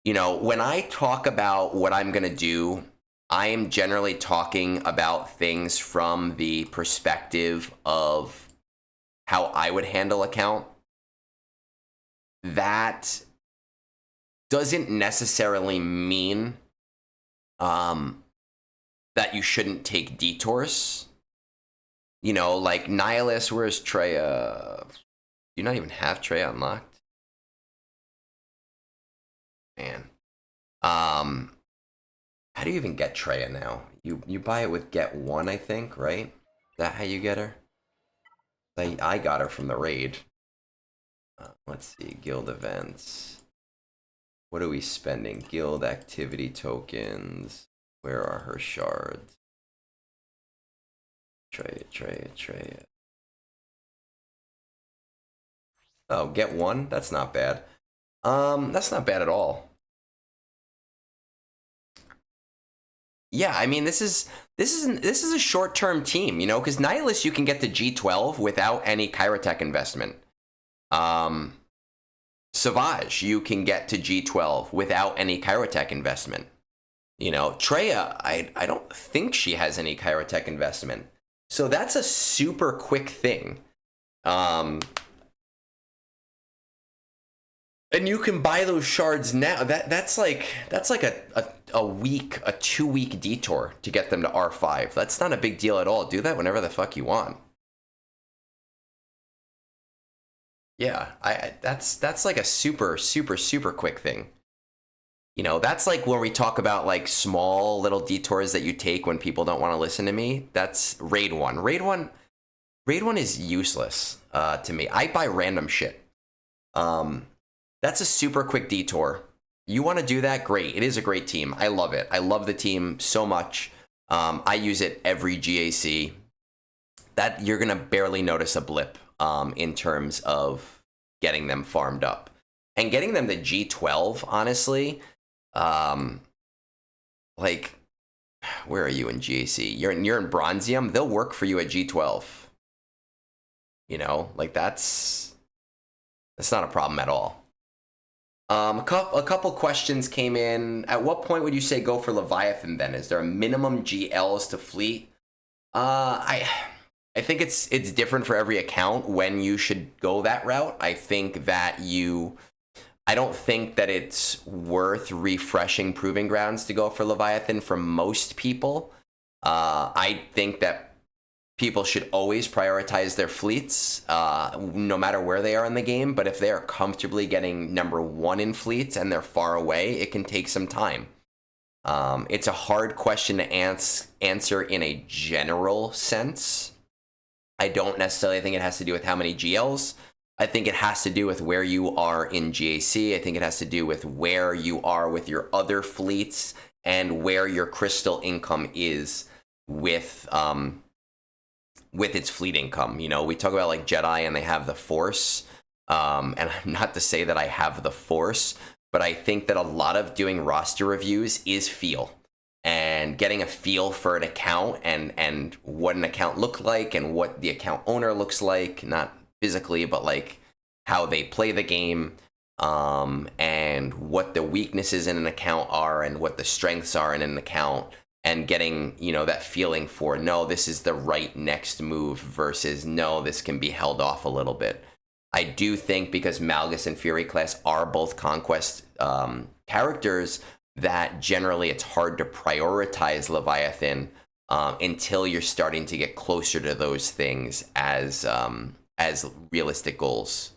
You know, when I talk about what I'm going to do, I am generally talking about things from the perspective of how I would handle account. That doesn't necessarily mean that you shouldn't take detours. You know, like Nihilus, where's Treya? Do you not even have Treya unlocked? Man. How do you even get Treya now? You buy it with get 1, I think, right? Is that how you get her? I got her from the raid. Let's see, guild events. What are we spending? Guild activity tokens. Where are her shards? Treya. Oh, get 1? That's not bad. That's not bad at all. Yeah, I mean, this is a short-term team, you know, because Nihilus you can get to G12 without any Kyrotech investment. Savage you can get to G12 without any Kyrotech investment. You know, Treya, I don't think she has any Kyrotech investment. So that's a super quick thing. And you can buy those shards now. That's like a week, a 2-week detour to get them to R5. That's not a big deal at all. Do that whenever the fuck you want. Yeah, that's like a super quick thing. You know, that's like when we talk about like small little detours that you take when people don't want to listen to me. That's raid 1. Raid 1 is useless to me. I buy random shit. That's a super quick detour. You want to do that? Great. It is a great team. I love it. I love the team so much. I use it every GAC. That you're gonna barely notice a blip in terms of getting them farmed up and getting them to G12. Honestly, like, where are you in GAC? You're in Bronzium. They'll work for you at G12. You know, like that's not a problem at all. A couple questions came in. At what point would you say go for Leviathan then? Is there a minimum GLs to fleet? I think it's different for every account when you should go that route. I don't think that it's worth refreshing Proving Grounds to go for Leviathan for most people. I think that people should always prioritize their fleets, no matter where they are in the game. But if they are comfortably getting number 1 in fleets and they're far away, it can take some time. It's a hard question to answer in a general sense. I don't necessarily think it has to do with how many GLs. I think it has to do with where you are in GAC. I think it has to do with where you are with your other fleets and where your crystal income is with its fleet income. You know, we talk about like Jedi and they have the Force. And not to say that I have the Force, but I think that a lot of doing roster reviews is feel. And getting a feel for an account and what an account looked like and what the account owner looks like, not physically, but like how they play the game, and what the weaknesses in an account are and what the strengths are in an account, and getting, you know, that feeling for, no, this is the right next move versus no, this can be held off a little bit. I do think because Malgus and Fury class are both conquest characters, that generally it's hard to prioritize Leviathan until you're starting to get closer to those things as realistic goals.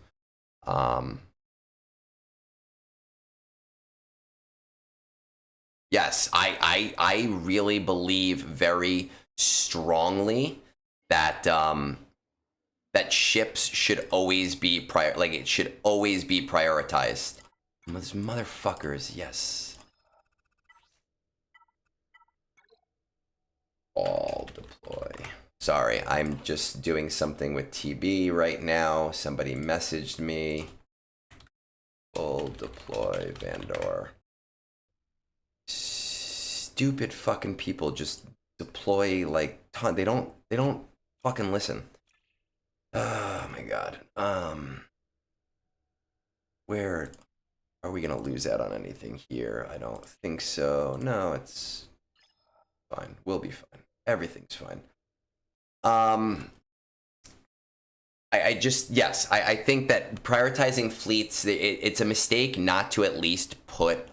Yes, I really believe very strongly that that ships should always be it should always be prioritized. Those motherfuckers, yes. All deploy. Sorry, I'm just doing something with TB right now. Somebody messaged me. Full deploy Vandor. stupid fucking people just deploy like they don't fucking listen. Oh my god. Where are we gonna lose out on anything here? I don't think so. No, it's fine. We'll be fine. Everything's fine. I think that prioritizing fleets, it's a mistake not to at least put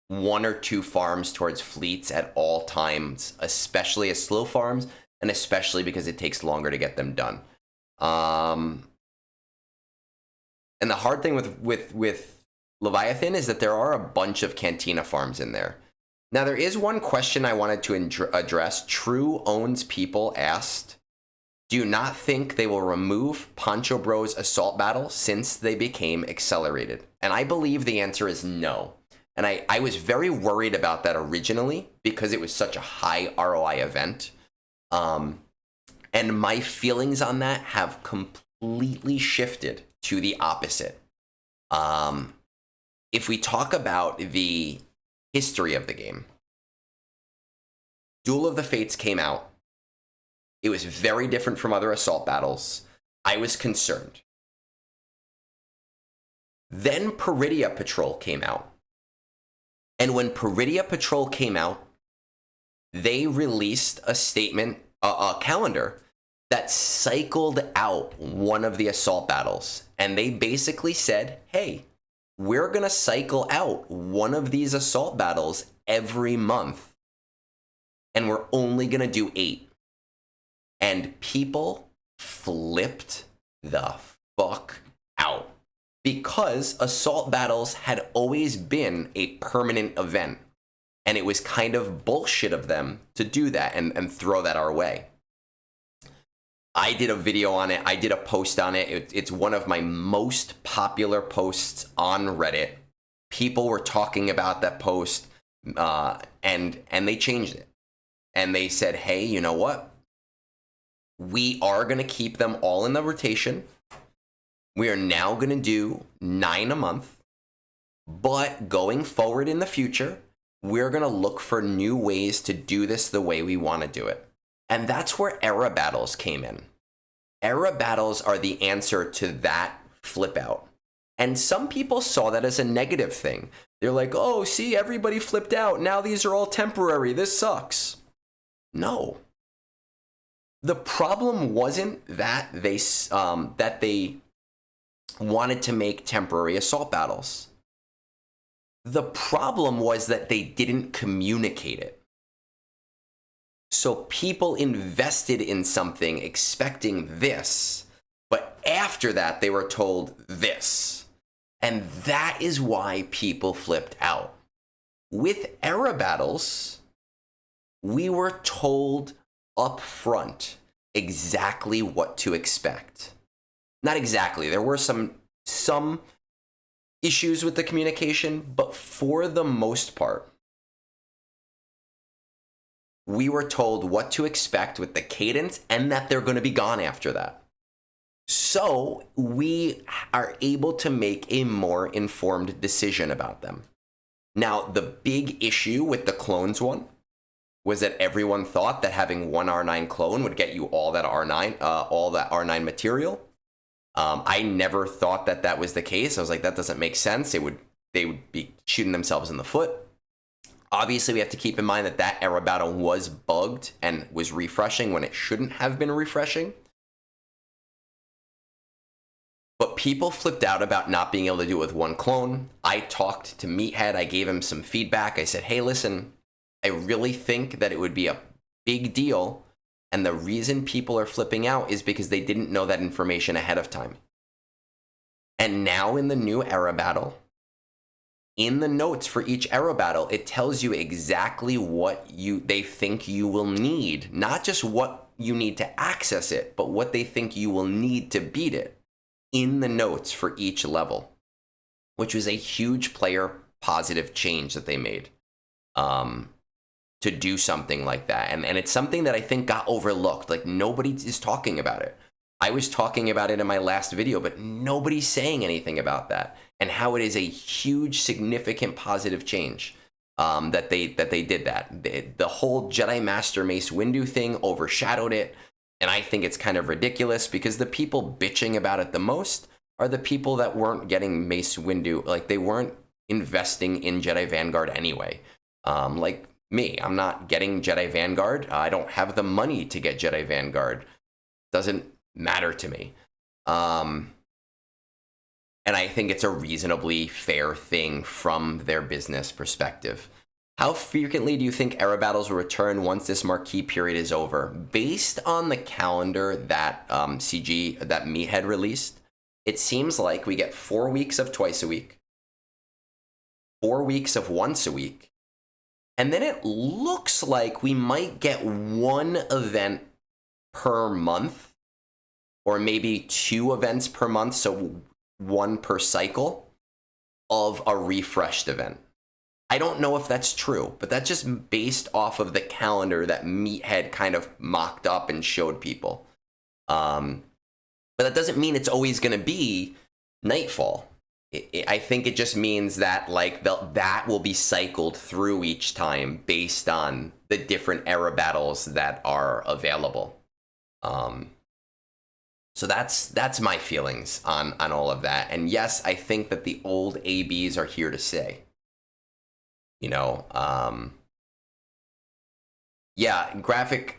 1 or 2 farms towards fleets at all times, especially as slow farms, and especially because it takes longer to get them done. And the hard thing with Leviathan is that there are a bunch of Cantina farms in there. Now, there is one question I wanted to address. True Owns People asked, do you not think they will remove Poncho Bros Assault Battle since they became accelerated? And I believe the answer is no. And I was very worried about that originally because it was such a high ROI event. And my feelings on that have completely shifted to the opposite. If we talk about the history of the game, Duel of the Fates came out. It was very different from other assault battles. I was concerned. Then Peridia Patrol came out. And when Peridia Patrol came out, they released a statement, a calendar that cycled out one of the assault battles. And they basically said, hey, we're going to cycle out one of these assault battles every month. And we're only going to do 8. And people flipped the fuck out because assault battles had always been a permanent event. And it was kind of bullshit of them to do that and throw that our way. I did a video on it. I did a post on it. It's one of my most popular posts on Reddit. People were talking about that post and they changed it. And they said, hey, you know what? We are going to keep them all in the rotation. We are now going to do 9 a month. But going forward in the future, we're going to look for new ways to do this the way we want to do it. And that's where era battles came in. Era battles are the answer to that flip out. And some people saw that as a negative thing. They're like, oh, see, everybody flipped out. Now these are all temporary. This sucks. No. The problem wasn't that they wanted to make temporary assault battles. The problem was that they didn't communicate it. So people invested in something expecting this, but after that they were told this. And that is why people flipped out. With era battles, we were told up front exactly what to expect. Not exactly. There were some issues with the communication, but for the most part, we were told what to expect with the cadence and that they're going to be gone after that. So we are able to make a more informed decision about them. Now, the big issue with the clones one was that everyone thought that having 1 R9 clone would get you all that R9 material. I never thought that that was the case. I was like, that doesn't make sense. They would be shooting themselves in the foot. Obviously, we have to keep in mind that that era battle was bugged and was refreshing when it shouldn't have been refreshing. But people flipped out about not being able to do it with 1 clone. I talked to Meathead. I gave him some feedback. I said, hey, listen, I really think that it would be a big deal. And the reason people are flipping out is because they didn't know that information ahead of time. And now in the new era battle, in the notes for each era battle, it tells you exactly what they think you will need. Not just what you need to access it, but what they think you will need to beat it in the notes for each level, which was a huge player positive change that they made. To do something like that. And it's something that I think got overlooked. Like, nobody is talking about it. I was talking about it in my last video, but nobody's saying anything about that and how it is a huge, significant positive change. that they did that. The whole Jedi Master Mace Windu thing overshadowed it, and I think it's kind of ridiculous because the people bitching about it the most are the people that weren't getting Mace Windu, like they weren't investing in Jedi Vanguard anyway. Like me, I'm not getting Jedi Vanguard. I don't have the money to get Jedi Vanguard. Doesn't matter to me. And I think it's a reasonably fair thing from their business perspective. How frequently do you think era battles will return once this marquee period is over? Based on the calendar that that Meathead released, it seems like we get 4 weeks of twice a week, 4 weeks of once a week, and then it looks like we might get one event per month, or maybe 2 events per month, so 1 per cycle of a refreshed event. I don't know if that's true, but that's just based off of the calendar that Meathead kind of mocked up and showed people. But that doesn't mean it's always going to be Nightfall. I think it just means that like that will be cycled through each time based on the different era battles that are available. So that's my feelings on all of that. And yes, I think that the old ABs are here to stay. You know, yeah, graphic,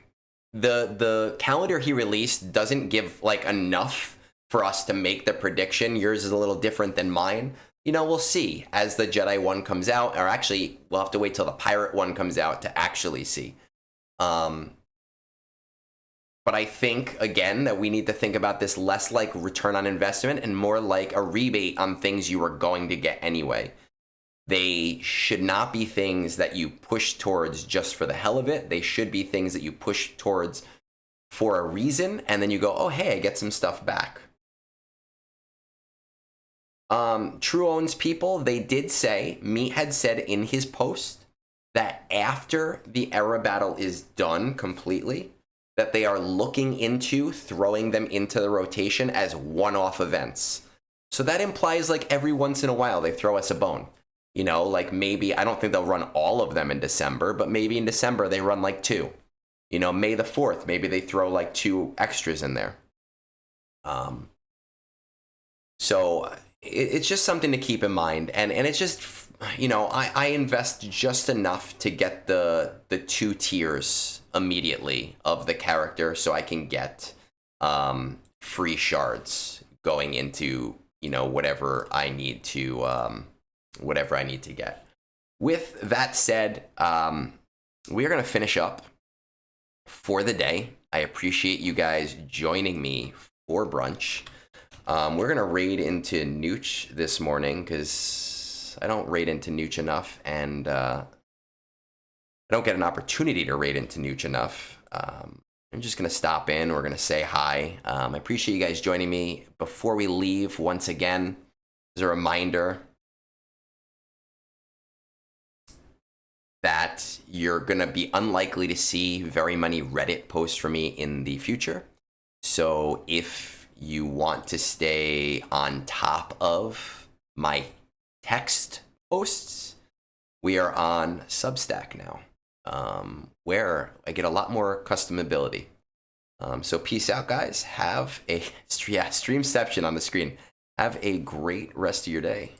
the calendar he released doesn't give like enough for us to make the prediction. Yours is a little different than mine. You know, we'll see as the Jedi one comes out, or actually we'll have to wait till the Pirate one comes out to actually see. But I think, again, that we need to think about this less like return on investment and more like a rebate on things you were going to get anyway. They should not be things that you push towards just for the hell of it. They should be things that you push towards for a reason, and then you go, oh, hey, I get some stuff back. True Owns people, they did say, Meathead said in his post that after the era battle is done completely, that they are looking into throwing them into the rotation as one-off events. So that implies like every once in a while they throw us a bone. You know, like maybe, I don't think they'll run all of them in December, but maybe in December they run like 2. You know, May the 4th, maybe they throw like 2 extras in there. So it's just something to keep in mind. And it's just, you know, I invest just enough to get the 2 tiers immediately of the character so I can get free shards going into, you know, whatever I need to get. With that said, we are going to finish up for the day. I appreciate you guys joining me for brunch. We're going to raid into Nooch this morning because I don't raid into Nooch enough, and I don't get an opportunity to raid into Nooch enough. I'm just going to stop in. We're going to say hi. I appreciate you guys joining me. Before we leave, once again, as a reminder that you're going to be unlikely to see very many Reddit posts from me in the future. So if you want to stay on top of my text posts, we are on Substack now, where I get a lot more customability. So peace out, guys. Have a streamception on the screen. Have a great rest of your day.